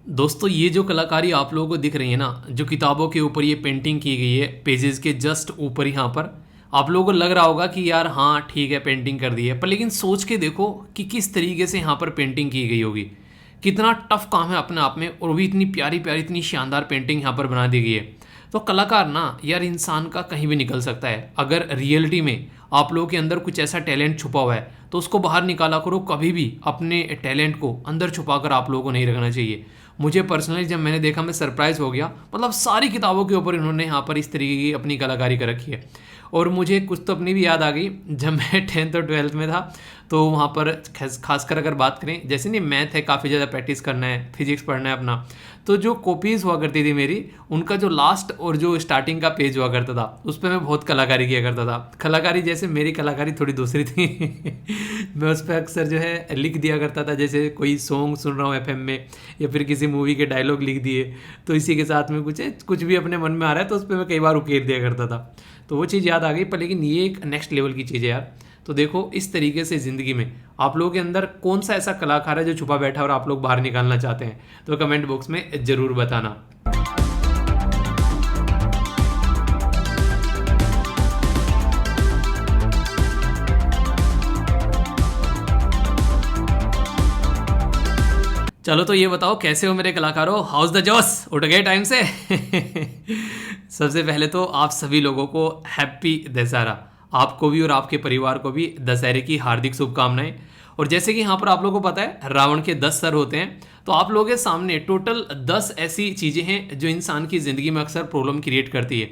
दोस्तों ये जो कलाकारी आप लोगों को दिख रही है ना, जो किताबों के ऊपर ये पेंटिंग की गई है पेजेस के जस्ट ऊपर यहाँ पर, आप लोगों को लग रहा होगा कि यार हाँ ठीक है पेंटिंग कर दी है, पर लेकिन सोच के देखो कि किस तरीके से यहाँ पर पेंटिंग की गई होगी। कितना टफ काम है अपने आप में, और भी इतनी प्यारी प्यारी इतनी शानदार पेंटिंग यहाँ पर बना दी गई है। तो कलाकार ना यार इंसान का कहीं भी निकल सकता है। अगर रियलिटी में आप लोगों के अंदर कुछ ऐसा टैलेंट छुपा हुआ है तो उसको बाहर निकाला करो। कभी भी अपने टैलेंट को अंदर छुपा कर आप लोगों को नहीं रखना चाहिए। मुझे पर्सनली जब मैंने देखा मैं सरप्राइज हो गया। मतलब सारी किताबों के ऊपर इन्होंने यहाँ पर इस तरीके की अपनी कलाकारी कर रखी है। और मुझे कुछ तो अपनी भी याद आ गई, जब मैं 10th और 12th में था तो वहाँ पर खासकर अगर बात करें, जैसे नहीं मैथ है काफ़ी ज़्यादा प्रैक्टिस करना है, फिजिक्स पढ़ना है अपना, तो जो कॉपीज़ हुआ करती थी मेरी, उनका जो लास्ट और जो स्टार्टिंग का पेज हुआ करता था उस पर मैं बहुत कलाकारी किया करता था। कलाकारी जैसे मेरी कलाकारी थोड़ी दूसरी थी मैं उस पर अक्सर जो है लिख दिया करता था, जैसे कोई सॉन्ग सुन रहा हूँ एफएम में या फिर किसी मूवी के डायलॉग लिख दिए, तो इसी के साथ में कुछ भी अपने मन में आ रहा है तो उस पर मैं कई बार उकेर दिया करता था। तो वो चीज़ याद आ गई। पर लेकिन ये एक नेक्स्ट लेवल की चीज़ है यार। तो देखो इस तरीके से ज़िंदगी में आप लोगों के अंदर कौन सा ऐसा कलाकार है जो छुपा बैठा है और आप लोग बाहर निकालना चाहते हैं, तो कमेंट बॉक्स में ज़रूर बताना। चलो तो ये बताओ कैसे हो मेरे कलाकारों, हाउस द जॉस, उठ गए टाइम से सबसे पहले तो आप सभी लोगों को हैप्पी दशहरा, आपको भी और आपके परिवार को भी दशहरे की हार्दिक शुभकामनाएं। और जैसे कि यहाँ पर आप लोगों को पता है रावण के 10 सर होते हैं, तो आप लोगों के सामने टोटल 10 ऐसी चीज़ें हैं जो इंसान की ज़िंदगी में अक्सर प्रॉब्लम क्रिएट करती है।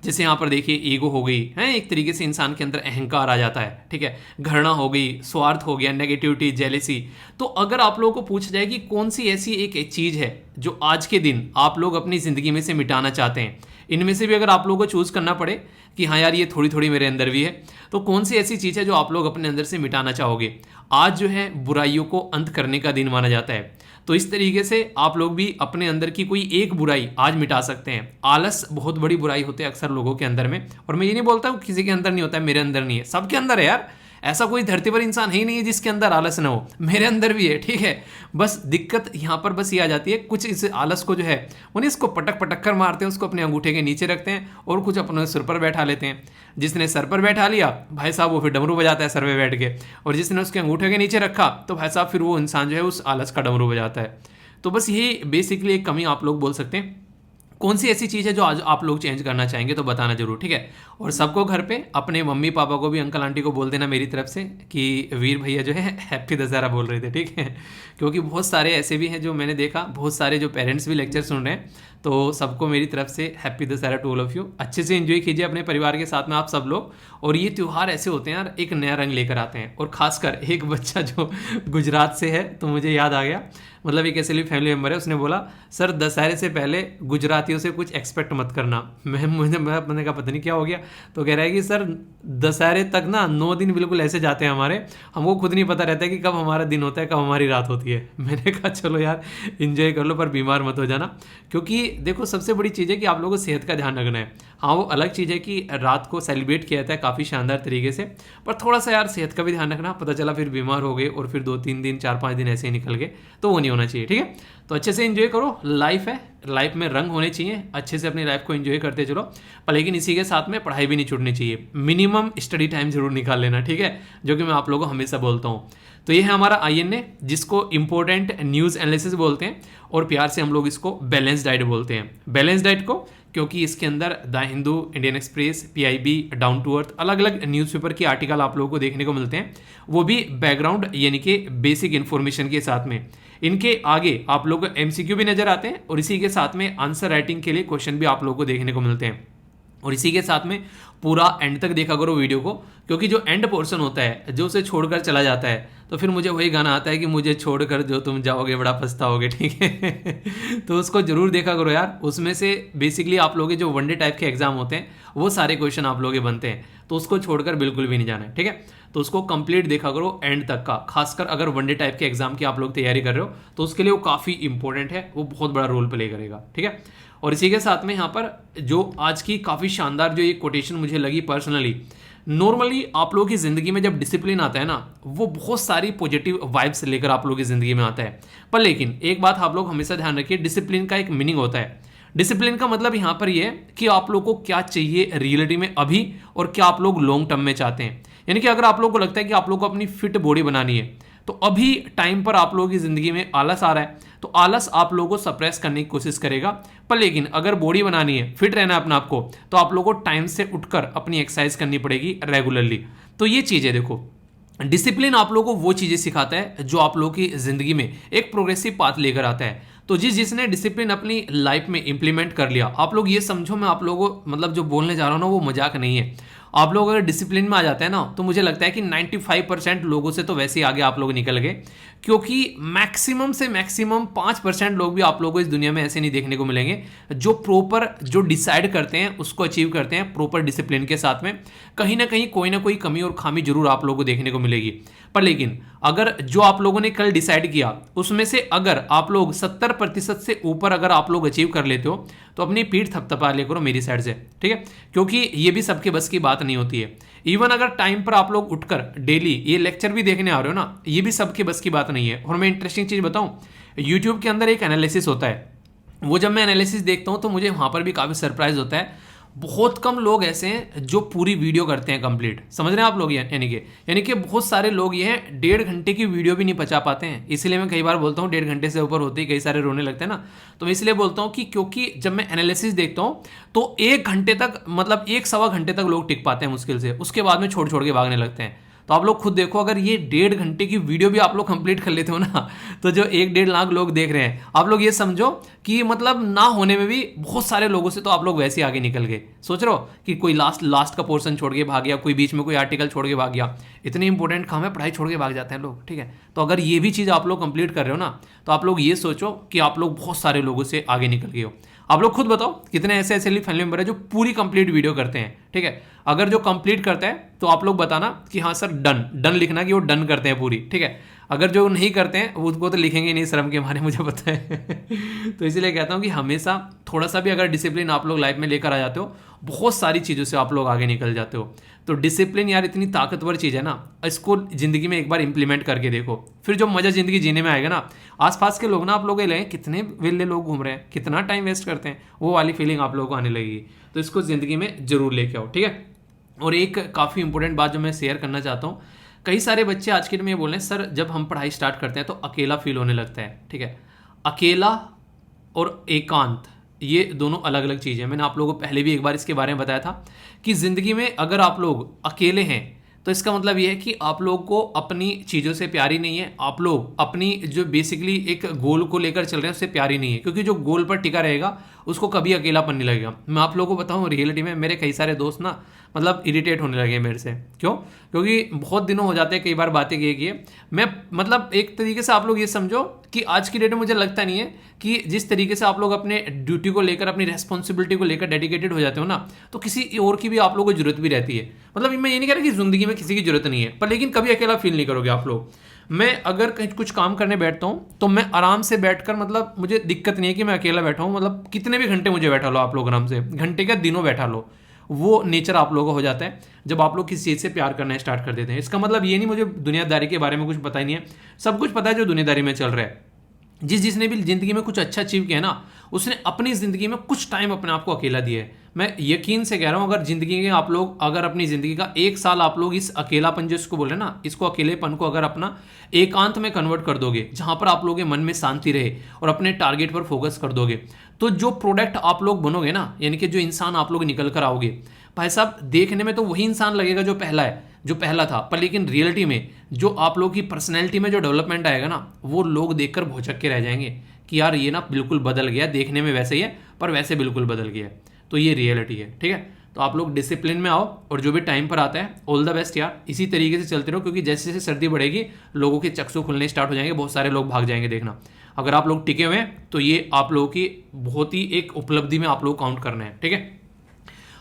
जैसे यहाँ पर देखिए ईगो हो गई है, एक तरीके से इंसान के अंदर अहंकार आ जाता है, ठीक है, घृणा हो गई, स्वार्थ हो गया, नेगेटिविटी, जेलेसी। तो अगर आप लोगों को पूछा जाए कि कौन सी ऐसी एक चीज़ है जो आज के दिन आप लोग अपनी ज़िंदगी में से मिटाना चाहते हैं, इनमें से भी अगर आप लोगों को चूज़ करना पड़े कि हाँ यार ये थोड़ी थोड़ी मेरे अंदर भी है, तो कौन सी ऐसी चीज़ है जो आप लोग अपने अंदर से मिटाना चाहोगे। आज जो है बुराइयों को अंत करने का दिन माना जाता है, तो इस तरीके से आप लोग भी अपने अंदर की कोई एक बुराई आज मिटा सकते हैं। आलस बहुत बड़ी बुराई होती है अक्सर लोगों के अंदर में, और मैं ये नहीं बोलता हूँ किसी के अंदर नहीं होता है, मेरे अंदर नहीं है, सबके अंदर है यार। ऐसा कोई धरती पर इंसान है ही नहीं है जिसके अंदर आलस ना हो, मेरे अंदर भी है, ठीक है। बस दिक्कत यहाँ पर बस ये आ जाती है, कुछ इस आलस को जो है उन्हें इसको पटक पटक कर मारते हैं, उसको अपने अंगूठे के नीचे रखते हैं और कुछ अपने सिर पर बैठा लेते हैं। जिसने सर पर बैठा लिया भाई साहब वो फिर डमरू बजाता है सर पे बैठ के, और जिसने उसके अंगूठे के नीचे रखा तो भाई साहब फिर वो इंसान जो है उस आलस का डमरू बजाता है। तो बस यही बेसिकली एक कमी आप लोग बोल सकते हैं। कौन सी ऐसी चीज़ है जो आज आप लोग चेंज करना चाहेंगे तो बताना जरूर, ठीक है। और सबको घर पे अपने मम्मी पापा को भी, अंकल आंटी को बोल देना मेरी तरफ से कि वीर भैया जो है हैप्पी दशहरा बोल रहे थे, ठीक है। क्योंकि बहुत सारे ऐसे भी हैं जो मैंने देखा, बहुत सारे जो पेरेंट्स भी लेक्चर सुन रहे हैं, तो सबको मेरी तरफ से happy Dussehra to all of you. अच्छे से एंजॉय कीजिए अपने परिवार के साथ में आप सब लोग। और ये त्यौहार ऐसे होते हैं यार, एक नया रंग लेकर आते हैं। और खासकर एक बच्चा जो गुजरात से है तो मुझे याद आ गया, मतलब एक ऐसे फैमिली मेंबर है, उसने बोला सर दशहरे से पहले गुजरातियों से कुछ एक्सपेक्ट मत करना। मैंने कहा पता नहीं क्या हो गया, तो कह रहा है कि सर दशहरे तक ना 9 दिन बिल्कुल ऐसे जाते हैं हमारे, हमको खुद नहीं पता रहता है कि कब हमारा दिन होता है कब हमारी रात होती है। मैंने कहा चलो यार इंजॉय कर लो पर बीमार मत हो जाना, क्योंकि देखो सबसे बड़ी चीज़ है कि आप लोगों को सेहत का ध्यान रखना है। हाँ वो अलग चीज़ है कि रात को सेलिब्रेट किया जाता है काफ़ी शानदार तरीके से, पर थोड़ा सा यार सेहत का भी ध्यान रखना। पता चला फिर बीमार हो गए और फिर 2-3 दिन 4-5 दिन ऐसे ही निकल गए, तो वो नहीं होना चाहिए, ठीक है। तो अच्छे से एंजॉय करो, लाइफ है, लाइफ में रंग होने चाहिए, अच्छे से अपनी लाइफ को एंजॉय करते चलो। पर लेकिन इसी के साथ में पढ़ाई भी नहीं छूटनी चाहिए, मिनिमम स्टडी टाइम जरूर निकाल लेना, ठीक है, जो कि मैं आप लोगों को हमेशा बोलता हूँ। तो ये है हमारा आईएनए, जिसको इंपॉर्टेंट न्यूज़ एनालिसिस बोलते हैं, और प्यार से हम लोग इसको बैलेंस डाइट बोलते हैं। बैलेंस डाइट को क्योंकि इसके अंदर the Hindu, Indian Express, PIB, down to earth, अलग अलग न्यूज़पेपर के आर्टिकल आप लोगों को देखने को मिलते हैं, वो भी बैकग्राउंड यानी कि बेसिक इन्फॉर्मेशन के साथ में। इनके आगे आप लोगों को एमसीक्यू भी नजर आते हैं, और इसी के साथ में आंसर राइटिंग के लिए क्वेश्चन भी आप लोगों को देखने को मिलते हैं। और इसी के साथ में पूरा एंड तक देखा करो वीडियो को, क्योंकि जो एंड पोर्शन होता है जो उसे छोड़कर चला जाता है, तो फिर मुझे वही गाना आता है कि मुझे छोड़कर जो तुम जाओगे बड़ा पछताओगे, ठीक है तो उसको जरूर देखा करो यार। उसमें से बेसिकली आप लोग जो वनडे टाइप के एग्जाम होते हैं वो सारे क्वेश्चन आप लोग बनते हैं, तो उसको छोड़कर बिल्कुल भी नहीं जाना है, ठीक है। तो उसको कंप्लीट देखा करो एंड तक का, खासकर अगर वनडे टाइप के एग्जाम की आप लोग तैयारी कर रहे हो तो उसके लिए वो काफ़ी इंपॉर्टेंट है, वो बहुत बड़ा रोल प्ले करेगा, ठीक है। और इसी के साथ में यहाँ पर जो आज की काफ़ी शानदार जो ये कोटेशन मुझे लगी पर्सनली, नॉर्मली आप लोगों की ज़िंदगी में जब डिसिप्लिन आता है ना, वो बहुत सारी पॉजिटिव वाइब्स लेकर आप लोगों की ज़िंदगी में आता है। पर लेकिन एक बात आप लोग हमेशा ध्यान रखिए, डिसिप्लिन का एक मीनिंग होता है। डिसिप्लिन का मतलब यहाँ पर ये है कि आप लोग को क्या चाहिए रियलिटी में अभी, और क्या आप लोग लॉन्ग टर्म में चाहते हैं। यानी कि अगर आप लोग को लगता है कि आप लोग को अपनी फिट बॉडी बनानी है, तो अभी टाइम पर आप लोगों की ज़िंदगी में आलस आ रहा है, तो आलस आप लोगों को सप्रेस करने की कोशिश करेगा। पर लेकिन अगर बॉडी बनानी है, फिट रहना है अपने आप को, तो आप लोगों को टाइम से उठकर अपनी एक्सरसाइज करनी पड़ेगी रेगुलरली। तो ये चीज़ है, देखो डिसिप्लिन आप लोगों को वो चीज़ें सिखाता है जो आप लोगों की ज़िंदगी में एक प्रोग्रेसिव पाथ लेकर आता है। तो जिसने डिसिप्लिन अपनी लाइफ में इंप्लीमेंट कर लिया, आप लोग ये समझो मैं आप लोगों को मतलब जो बोलने जा रहा हूँ ना वो मजाक नहीं है। आप लोग अगर डिसिप्लिन में आ जाते हैं ना, तो मुझे लगता है कि 95% लोगों से तो वैसे ही आगे आप लोग निकल गए, क्योंकि मैक्सिमम से मैक्सिमम 5% लोग भी आप लोगों को इस दुनिया में ऐसे नहीं देखने को मिलेंगे जो प्रॉपर जो डिसाइड करते हैं उसको अचीव करते हैं प्रॉपर डिसिप्लिन के साथ में। कहीं ना कोई कमी और खामी जरूर आप लोगों को देखने को मिलेगी। पर लेकिन अगर जो आप लोगों ने कल डिसाइड किया उसमें से अगर आप लोग 70% से ऊपर अगर आप लोग अचीव कर लेते हो, तो अपनी पीठ थपथपा ले करो मेरी साइड से, ठीक है, क्योंकि ये भी सबके बस की बात नहीं होती है। इवन अगर टाइम पर आप लोग उठकर डेली ये लेक्चर भी देखने आ रहे हो ना, ये भी सबके बस की बात नहीं है। और मैं इंटरेस्टिंग चीज़ बताऊं, यूट्यूब के अंदर एक एनालिसिस होता है, वो जब मैं एनालिसिस देखता हूं तो मुझे वहां पर भी काफ़ी सरप्राइज होता है। बहुत कम लोग ऐसे हैं जो पूरी वीडियो करते हैं कंप्लीट, समझ रहे हैं आप लोग, यानी कि बहुत सारे लोग ये हैं 1.5 घंटे की वीडियो भी नहीं पचा पाते हैं। इसलिए मैं कई बार बोलता हूँ 1.5 घंटे से ऊपर होते ही कई सारे रोने लगते हैं ना, तो मैं इसलिए बोलता हूँ कि क्योंकि जब मैं एनालिसिस देखता हूँ तो 1 घंटे तक मतलब 1 सवा घंटे तक लोग टिक पाते हैं मुश्किल से, उसके बाद में छोड़ छोड़ के भागने लगते हैं। तो आप लोग खुद देखो, अगर ये 1.5 घंटे की वीडियो भी आप लोग कंप्लीट कर लेते हो ना, तो जो 1-1.5 लाख लोग देख रहे हैं, आप लोग ये समझो कि मतलब ना होने में भी बहुत सारे लोगों से तो आप लोग वैसे ही आगे निकल गए। सोच रहे हो कि कोई लास्ट का पोर्शन छोड़ के भाग गया, कोई बीच में कोई आर्टिकल छोड़ के भाग गया, इतनी इंपॉर्टेंट काम है, पढ़ाई छोड़ के भाग जाते हैं लोग, ठीक है। तो अगर ये भी चीज़ आप लोग कंप्लीट कर रहे हो ना, तो आप लोग ये सोचो कि आप लोग बहुत सारे लोगों से आगे निकल गए हो। आप लोग खुद बताओ कितने ऐसे फैमिली मेंबर है जो पूरी कंप्लीट वीडियो करते हैं, ठीक है। अगर जो कंप्लीट करता है तो आप लोग बताना कि हाँ सर डन लिखना कि वो डन करते हैं पूरी, ठीक है। अगर जो नहीं करते हैं वो तो लिखेंगे नहीं शर्म के मारे, मुझे पता है। तो इसीलिए कहता हूँ कि हमेशा थोड़ा सा भी अगर डिसिप्लिन आप लोग लाइफ में लेकर आ जाते हो, बहुत सारी चीज़ों से आप लोग आगे निकल जाते हो। तो डिसिप्लिन यार इतनी ताकतवर चीज़ है ना, इसको ज़िंदगी में एक बार इंप्लीमेंट करके देखो, फिर जो मज़ा ज़िंदगी जीने में आएगा ना, आसपास के लोग ना आप लोग लें कितने विले लोग घूम रहे हैं, कितना टाइम वेस्ट करते हैं, वो वाली फीलिंग आप लोगों को आने लगेगी। तो इसको ज़िंदगी में ज़रूर लेके आओ, ठीक है। और एक काफ़ी इंपॉर्टेंट बात जो मैं शेयर करना चाहता हूँ, कई सारे बच्चे आज के डेट में ये बोल रहे हैं सर जब हम पढ़ाई स्टार्ट करते हैं तो अकेला फील होने लगता है, ठीक है। अकेला और एकांत ये दोनों अलग अलग चीज़ें हैं। मैंने आप लोगों को पहले भी एक बार इसके बारे में बताया था कि ज़िंदगी में अगर आप लोग अकेले हैं तो इसका मतलब ये है कि आप लोग को अपनी चीज़ों से प्यार ही नहीं है, आप लोग अपनी जो बेसिकली एक गोल को लेकर चल रहे हैं उससे प्यार ही नहीं है, क्योंकि जो गोल पर टिका रहेगा उसको कभी अकेलापन नहीं लगेगा। मैं आप लोगों को बताऊं रियलिटी में मेरे कई सारे दोस्त ना मतलब इरिटेट होने लगे मेरे से, क्यों? क्योंकि बहुत दिनों हो जाते हैं, कई बार बातें की मैं मतलब एक तरीके से आप लोग ये समझो कि आज की डेट में मुझे लगता नहीं है कि जिस तरीके से आप लोग अपने ड्यूटी को लेकर अपनी रेस्पॉन्सिबिलिटी को लेकर डेडिकेटेड हो जाते हो ना, तो किसी और की भी आप लोगों को जरूरत भी रहती है। मतलब मैं ये नहीं कह रहा कि जिंदगी में किसी की जरूरत नहीं है, पर लेकिन कभी अकेला फील नहीं करोगे आप लोग। मैं अगर कहीं कुछ काम करने बैठता हूँ तो मैं आराम से बैठकर मतलब मुझे दिक्कत नहीं है कि मैं अकेला बैठा हूँ, मतलब कितने भी घंटे मुझे बैठा लो आप लोग आराम से, घंटे क्या दिनों बैठा लो, वो नेचर आप लोगों को हो जाता है जब आप लोग किसी चीज़ से प्यार करना स्टार्ट कर देते हैं। इसका मतलब ये नहीं मुझे दुनियादारी के बारे में कुछ पता ही नहीं है, सब कुछ पता है जो दुनियादारी में चल रहा है। जिसने भी ज़िंदगी में कुछ अच्छा अचीव किया ना, उसने अपनी ज़िंदगी में कुछ टाइम अपने आप को अकेला दिया है। मैं यकीन से कह रहा हूँ अगर ज़िंदगी के आप लोग अगर अपनी ज़िंदगी का 1 साल आप लोग इस अकेलापन जो इसको बोल रहे हैं ना, इसको अकेलेपन को अगर अपना एकांत में कन्वर्ट कर दोगे, जहाँ पर आप लोगों के मन में शांति रहे और अपने टारगेट पर फोकस कर दोगे, तो जो प्रोडक्ट आप लोग बनोगे ना, यानी कि जो इंसान आप लोग निकल कर आओगे, भाई साहब देखने में तो वही इंसान लगेगा जो पहला था, पर लेकिन रियलिटी में जो आप लोग की पर्सनैलिटी में जो डेवलपमेंट आएगा ना, वो लोग देखकर भौचक के रह जाएंगे कि यार ये ना बिल्कुल बदल गया, देखने में वैसे ही है पर वैसे बिल्कुल बदल गया। तो ये रियलिटी है, ठीक है। तो आप लोग डिसिप्लिन में आओ और जो भी टाइम पर आता है ऑल द बेस्ट यार, इसी तरीके से चलते रहो, क्योंकि जैसे जैसे सर्दी बढ़ेगी लोगों के चक्षु खुलने स्टार्ट हो जाएंगे, बहुत सारे लोग भाग जाएंगे। देखना अगर आप लोग टिके हुए हैं तो ये आप लोगों की बहुत ही एक उपलब्धि में आप लोग काउंट करना है, ठीक है।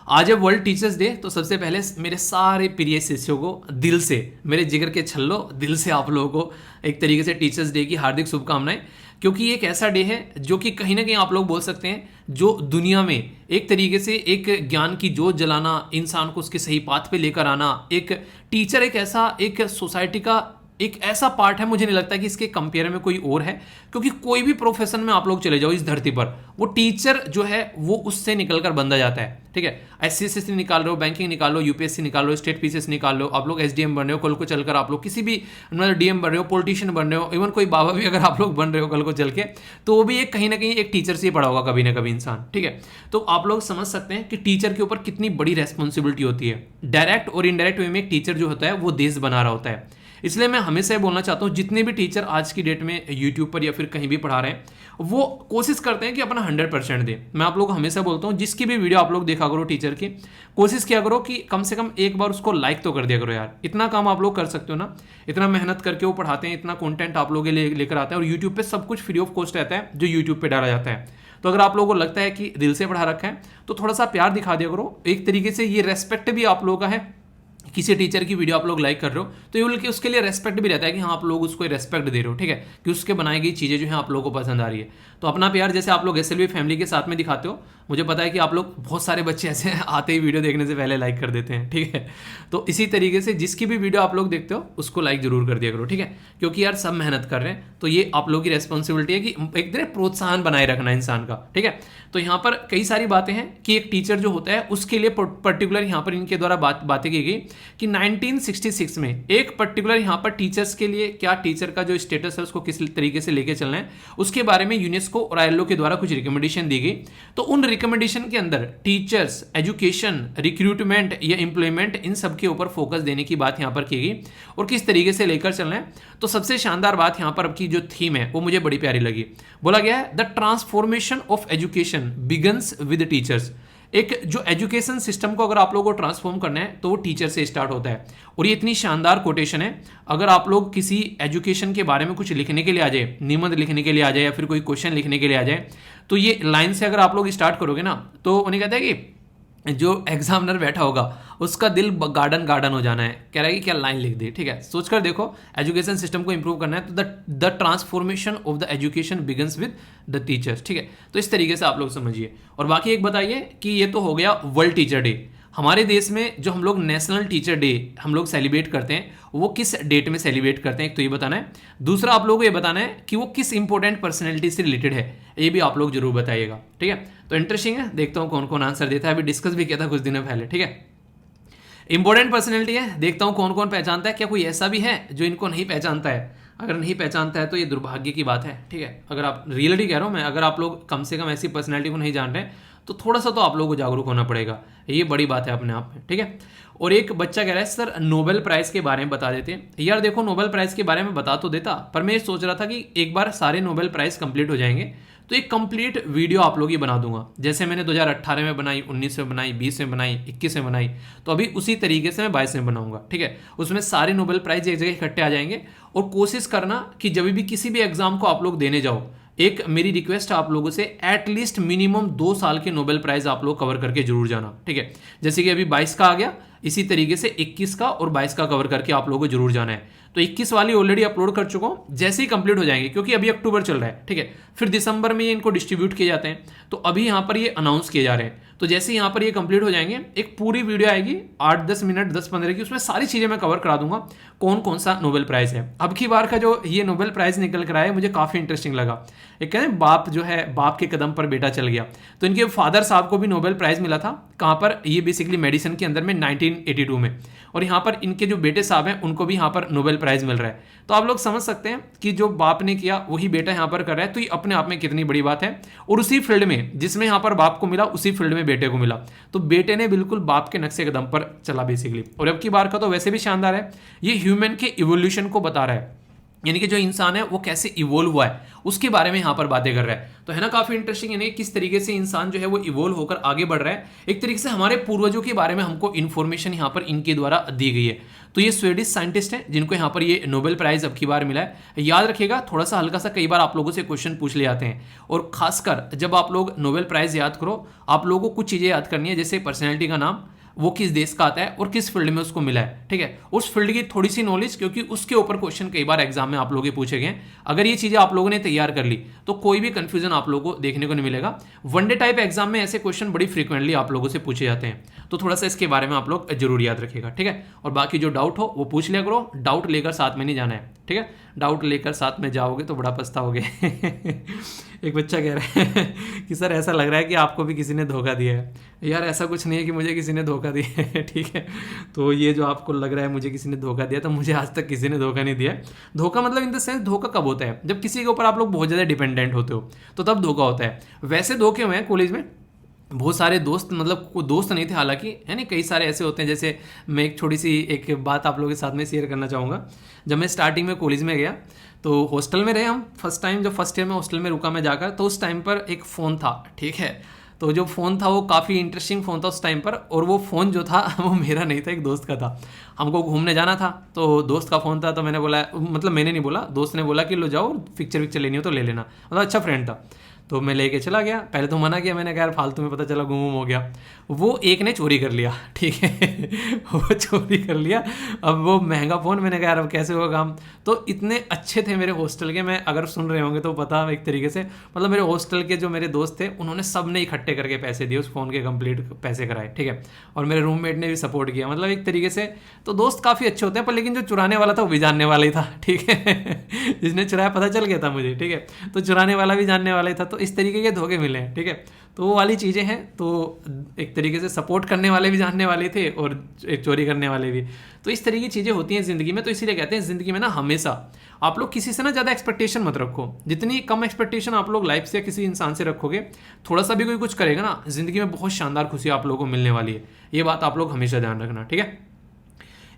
आज है वर्ल्ड टीचर्स डे, तो सबसे पहले मेरे सारे प्रिय शिष्यों को दिल से, मेरे जिगर के छल्लो दिल से आप लोगों को एक तरीके से टीचर्स डे की हार्दिक शुभकामनाएं। क्योंकि ये एक ऐसा डे है जो कि कहीं ना कहीं आप लोग बोल सकते हैं जो दुनिया में एक तरीके से एक ज्ञान की जोत जलाना, इंसान को उसके सही पाथ पे लेकर आना, एक टीचर एक ऐसा एक सोसाइटी का एक ऐसा पार्ट है, मुझे नहीं लगता कि इसके कंपेयर में कोई और है। क्योंकि कोई भी प्रोफेशन में आप लोग चले जाओ इस धरती पर, वो टीचर जो है वो उससे निकलकर बंदा जाता है। ठीक है, SCSC निकाल रहे हो, बैंकिंग निकाल लो, UPSC निकाल लो, स्टेट PCS निकाल लो, आप लोग SDM बन रहे हो, कल को चलकर आप लोग किसी भी मतलब DM बन रहे हो, पॉलिटिशियन बन रहे हो, इवन कोई बाबा भी अगर आप लोग बन रहे हो कल को चल के, तो वो भी एक कहीं ना कहीं एक टीचर से ही पढ़ा होगा कभी ना कभी इंसान। ठीक है, तो आप लोग समझ सकते हैं कि टीचर के ऊपर कितनी बड़ी रेस्पॉन्सिबिलिटी होती है। डायरेक्ट और इनडायरेक्ट वे में एक टीचर जो होता है वो देश बना रहा होता है। इसलिए मैं हमेशा ये बोलना चाहता हूँ, जितने भी टीचर आज की डेट में यूट्यूब पर या फिर कहीं भी पढ़ा रहे हैं, वो कोशिश करते हैं कि अपना 100% दें। मैं आप लोगों को हमेशा बोलता हूँ, जिसकी भी वीडियो आप लोग देखा करो टीचर की, कोशिश किया करो कि कम से कम एक बार उसको लाइक तो कर दिया करो यार। इतना काम आप लोग कर सकते हो ना, इतना मेहनत करके वो पढ़ाते हैं, इतना कंटेंट आप लोग लेकर आते हैं, और यूट्यूब पे सब कुछ फ्री ऑफ कॉस्ट रहता है जो यूट्यूब पे डाला जाता है। तो अगर आप लोगों को लगता है कि दिल से पढ़ा रखा है तो थोड़ा सा प्यार दिखा दिया करो। एक तरीके से ये रेस्पेक्ट भी आप लोगों का है, किसी टीचर की वीडियो आप लोग लाइक कर रहे हो तो ये उसके लिए रेस्पेक्ट भी रहता है कि हाँ आप लोग उसको रेस्पेक्ट दे रहे हो। ठीक है, कि उसके बनाई गई चीज़ें जो है आप लोगों को पसंद आ रही है। तो अपना प्यार जैसे आप लोग SLV फैमिली के साथ में दिखाते हो, मुझे पता है कि आप लोग बहुत सारे बच्चे ऐसे आते ही वीडियो देखने से पहले लाइक कर देते हैं। ठीक है, तो इसी तरीके से जिसकी भी वीडियो आप लोग देखते हो उसको लाइक जरूर कर दिया करो। ठीक है, क्योंकि यार सब मेहनत कर रहे हैं, तो ये आप लोगों की रेस्पॉन्सिबिलिटी है कि एक तरह प्रोत्साहन बनाए रखना इंसान का। ठीक है, तो यहाँ पर कई सारी बातें हैं कि एक टीचर जो होता है उसके लिए पर्टिकुलर यहाँ पर इनके द्वारा बातें की गई कि 1966 में एक पर्टिकुलर यहाँ पर टीचर्स के लिए क्या टीचर का जो स्टेटस है उसको किस तरीके से लेके चलना है, उसके बारे में यूनेस्को और ILO के द्वारा कुछ रिकमेंडेशन दी गई। तो उन रिकमेंडेशन के अंदर टीचर्स, एजुकेशन, रिक्रूटमेंट या एम्प्लॉयमेंट, इन सब के ऊपर फोकस देने की बात यहाँ पर की गई और किस तरीके से लेकर चलना है। तो सबसे शानदार बात यहाँ पर अब की जो थीम है वो मुझे बड़ी प्यारी लगी। बोला गया है the transformation of education begins with teachers. एक जो एजुकेशन सिस्टम को अगर आप लोगों को ट्रांसफॉर्म करना है तो वो टीचर से स्टार्ट होता है। और ये इतनी शानदार कोटेशन है, अगर आप लोग किसी एजुकेशन के बारे में कुछ लिखने के लिए आ जाए, निबंध लिखने के लिए आ जाए या फिर कोई क्वेश्चन लिखने के लिए आ जाए, तो ये लाइन से अगर आप लोग स्टार्ट करोगे ना तो उन्हें कहते हैं कि जो एग्जामिनर बैठा होगा उसका दिल गार्डन गार्डन हो जाना है, कह रहा है कि क्या लाइन लिख दी। ठीक है, सोचकर देखो, एजुकेशन सिस्टम को इंप्रूव करना है तो the transformation of the education begins with the teachers. ठीक है, तो इस तरीके से आप लोग समझिए। और बाकी एक बताइए कि ये तो हो गया वर्ल्ड टीचर डे। हमारे देश में जो हम लोग नेशनल टीचर डे हम लोग सेलिब्रेट करते हैं वो किस डेट में सेलिब्रेट करते हैं, एक तो ये बताना है। दूसरा आप लोगों को ये बताना है कि वो किस इंपॉर्टेंट पर्सनैलिटी से रिलेटेड है, ये भी आप लोग जरूर बताइएगा। ठीक है, तो इंटरेस्टिंग है, देखता हूँ कौन कौन आंसर देता है। अभी डिस्कस भी किया था कुछ दिनों पहले। ठीक है, इंपॉर्टेंट पर्सनैलिटी है, देखता हूँ कौन कौन पहचानता है। क्या कोई ऐसा भी है जो इनको नहीं पहचानता है? अगर नहीं पहचानता है तो ये दुर्भाग्य की बात है। ठीक है, अगर आप रियलिटी कह रहा हूँ मैं, अगर आप लोग कम से कम ऐसी पर्सनैलिटी को नहीं जान रहे तो थोड़ा सा तो आप लोगों को जागरूक होना पड़ेगा, ये बड़ी बात है अपने आप में। ठीक है, और एक बच्चा कह रहा है सर नोबेल प्राइज के बारे में बता देते हैं। यार देखो, नोबेल प्राइज के बारे में बता तो देता, पर मैं ये सोच रहा था कि एक बार सारे नोबेल प्राइज कंप्लीट हो जाएंगे तो एक कंप्लीट वीडियो आप लोग ही बना दूंगा। जैसे मैंने 2018 में बनाई, 19 में बनाई, 20 में बनाई, 21 में बनाई, तो अभी उसी तरीके से मैं 22 में बनाऊंगा। ठीक है, उसमें सारे नोबेल प्राइज एक जगह इकट्ठे आ जाएंगे। और कोशिश करना कि जब भी किसी भी एग्जाम को आप लोग देने जाओ, एक मेरी रिक्वेस्ट है आप लोगों से, एटलीस्ट मिनिमम 2 साल के नोबेल प्राइज आप लोग कवर करके जरूर जाना। ठीक है, जैसे कि अभी 22 का आ गया, इसी तरीके से 21 का और 22 का कवर करके आप लोगों को जरूर जाना है। तो 21 वाली ऑलरेडी अपलोड कर चुका हूं, जैसे ही कंप्लीट हो जाएंगे, क्योंकि अभी अक्टूबर चल रहा है। ठीक है, फिर दिसंबर में ये इनको डिस्ट्रीब्यूट किए जाते हैं, तो अभी यहाँ पर ये अनाउंस किए जा रहे हैं। तो जैसे यहाँ पर ये कंप्लीट हो जाएंगे, एक पूरी वीडियो आएगी 8-10 मिनट, 10-15 की, उसमें सारी चीजें मैं कवर करा दूंगा कौन कौन सा नोबेल प्राइज है। अब की बार का जो ये नोबेल प्राइज निकल कर आया मुझे काफी इंटरेस्टिंग लगा। एक कहते हैं बाप जो है, बाप के कदम पर बेटा चल गया, तो इनके फादर साहब को भी नोबेल प्राइज मिला था। कहाँ पर? ये बेसिकली मेडिसिन के अंदर में 1982 में। और यहाँ पर इनके जो बेटे साहब हैं उनको भी यहाँ पर नोबेल प्राइज मिल रहा है। तो आप लोग समझ सकते हैं कि जो बाप ने किया वही बेटा यहाँ पर कर रहा है, तो ये अपने आप में कितनी बड़ी बात है। और उसी फील्ड में जिसमें यहाँ पर बाप को मिला, उसी फील्ड में बेटे को मिला, तो बेटे ने बिल्कुल बाप के नक्शे कदम पर चला बेसिकली। और अब की बार का तो वैसे भी शानदार है, ये ह्यूमन के इवोल्यूशन को बता रहा है, यानी कि जो इंसान है वो कैसे इवोल्व हुआ है उसके बारे में यहाँ पर बातें कर रहा है। तो है ना काफी इंटरेस्टिंग, यानी किस तरीके से इंसान जो है वो इवोल्व होकर आगे बढ़ रहा है। एक तरीके से हमारे पूर्वजों के बारे में हमको इन्फॉर्मेशन यहाँ पर इनके द्वारा दी गई है। तो ये स्वीडिश साइंटिस्ट हैं जिनको यहाँ पर ये नोबेल प्राइज अब की बार मिला है। याद रखिएगा, थोड़ा सा हल्का सा कई बार आप लोगों से क्वेश्चन पूछ ले जाते हैं, और खासकर जब आप लोग नोबेल प्राइज याद करो, आप लोगों को कुछ चीजें याद करनी है, जैसे पर्सनैलिटी का नाम, वो किस देश का आता है और किस फील्ड में उसको मिला है, ठीक है, उस फील्ड की थोड़ी सी नॉलेज, क्योंकि उसके ऊपर क्वेश्चन कई बार एग्जाम में आप लोगों के पूछे गए हैं। अगर ये चीज़ें आप लोगों ने तैयार कर ली तो कोई भी कंफ्यूजन आप लोगों को देखने को नहीं मिलेगा। वनडे टाइप एग्जाम में ऐसे क्वेश्चन बड़ी फ्रीक्वेंटली आप लोगों से पूछे जाते हैं, तो थोड़ा सा इसके बारे में आप लोग जरूर याद रखिएगा, ठीक है। और बाकी जो डाउट हो वो पूछ लिया करो, डाउट लेकर साथ में नहीं जाना है, ठीक है। डाउट लेकर साथ में जाओगे तो बड़ा पछताओगे। एक बच्चा कह रहा है कि सर ऐसा लग रहा है कि आपको भी किसी ने धोखा दिया है। यार ऐसा कुछ नहीं है कि मुझे किसी ने धोखा दिया है, ठीक है। तो ये जो आपको लग रहा है मुझे किसी ने धोखा दिया, तो मुझे आज तक किसी ने धोखा नहीं दिया है। धोखा मतलब इन द सेंस धोखा कब होता है, जब किसी के ऊपर आप लोग बहुत ज़्यादा डिपेंडेंट होते हो तो तब धोखा होता है। वैसे धोखे हुए हैं कॉलेज में, बहुत सारे दोस्त, मतलब कोई दोस्त नहीं थे हालांकि, है नहीं, कई सारे ऐसे होते हैं। जैसे मैं एक छोटी सी एक बात आप लोगों के साथ में शेयर करना चाहूँगा। जब मैं स्टार्टिंग में कॉलेज में गया तो हॉस्टल में रहे हम फर्स्ट टाइम, जब फर्स्ट ईयर में हॉस्टल में रुका मैं जाकर, तो उस टाइम पर एक फ़ोन था, ठीक है। तो जो फ़ोन था वो काफ़ी इंटरेस्टिंग फ़ोन था उस टाइम पर, और वो फ़ोन जो था वो मेरा नहीं था, एक दोस्त का था। हमको घूमने जाना था तो दोस्त का फ़ोन था, तो मैंने बोला, मतलब मैंने नहीं बोला, दोस्त ने बोला कि लो जाओ, पिक्चर विक्चर लेनी हो तो ले लेना, मतलब अच्छा फ्रेंड था। तो मैं लेके चला गया, पहले तो मना किया मैंने, कहा यार फालतू में, पता चला गुम हो गया। वो एक ने चोरी कर लिया, ठीक है। वो चोरी कर लिया, अब वो महंगा फ़ोन, मैंने कहा यार अब कैसे होगा काम। तो इतने अच्छे थे मेरे हॉस्टल के, मैं अगर सुन रहे होंगे तो पता एक तरीके से, मतलब मेरे हॉस्टल के जो मेरे दोस्त थे उन्होंने सब ने इकट्ठे करके पैसे दिए, उस फ़ोन के कंप्लीट पैसे कराए, ठीक है। और मेरे रूममेट ने भी सपोर्ट किया, मतलब एक तरीके से। तो दोस्त काफ़ी अच्छे होते हैं, पर लेकिन जो चुराने वाला था वो भी जानने वाला ही था, ठीक है। जिसने चुराया पता चल गया था मुझे, ठीक है। तो चुराने वाला भी जानने वाला ही था, तो इस तरीके के धोखे मिले हैं, ठीक है। तो वो वाली चीज़ें हैं। तो एक तरीके से सपोर्ट करने वाले भी जानने वाले थे और चोरी करने वाले भी। तो इस तरीके की चीज़ें होती हैं ज़िंदगी में। तो इसीलिए कहते हैं ज़िंदगी में ना हमेशा आप लोग किसी से ना ज़्यादा एक्सपेक्टेशन मत रखो। जितनी कम एक्सपेक्टेशन आप लोग लाइफ से या किसी इंसान से रखोगे, थोड़ा सा भी कोई कुछ करेगा ना, ज़िंदगी में बहुत शानदार खुशी आप लोगों को मिलने वाली है। ये बात आप लोग हमेशा ध्यान रखना, ठीक है।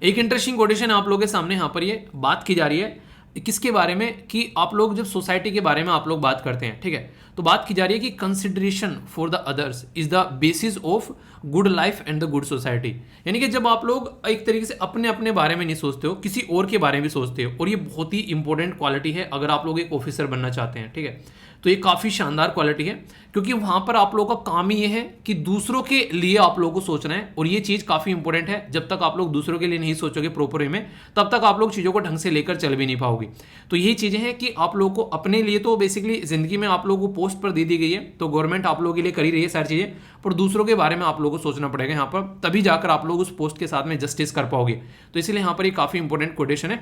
एक इंटरेस्टिंग कोटेशन आप लोगों के सामने यहाँ पर ये बात की जा रही है, किसके बारे में, कि आप लोग जब सोसाइटी के बारे में आप लोग बात करते हैं, ठीक है, तो बात की जा रही है कि consideration for the others is the basis of good life and the good society. यानी कि जब आप लोग एक तरीके से अपने अपने बारे में नहीं सोचते हो, किसी और के बारे में सोचते हो, और ये बहुत ही इंपॉर्टेंट क्वालिटी है अगर आप लोग एक ऑफिसर बनना चाहते हैं, ठीक है। तो ये काफ़ी शानदार क्वालिटी है, क्योंकि वहाँ पर आप लोगों का काम ही ये है कि दूसरों के लिए आप लोगों को सोचना है। और ये चीज़ काफ़ी इंपॉर्टेंट है, जब तक आप लोग दूसरों के लिए नहीं सोचोगे प्रॉपर वे में, तब तक आप लोग चीज़ों को ढंग से लेकर चल भी नहीं पाओगे। तो यही चीज़ें हैं कि आप लोगों को अपने लिए तो बेसिकली ज़िंदगी में आप लोगों को पोस्ट पर दे दी गई है, तो गवर्नमेंट आप लोगों के लिए कर ही रही है सारी चीज़ें, पर दूसरों के बारे में आप लोगों को सोचना पड़ेगा यहाँ पर, तभी जाकर आप लोग उस पोस्ट के साथ में जस्टिस कर पाओगे। तो इसलिए यहाँ पर ये काफ़ी इंपॉर्टेंट कोटेशन है।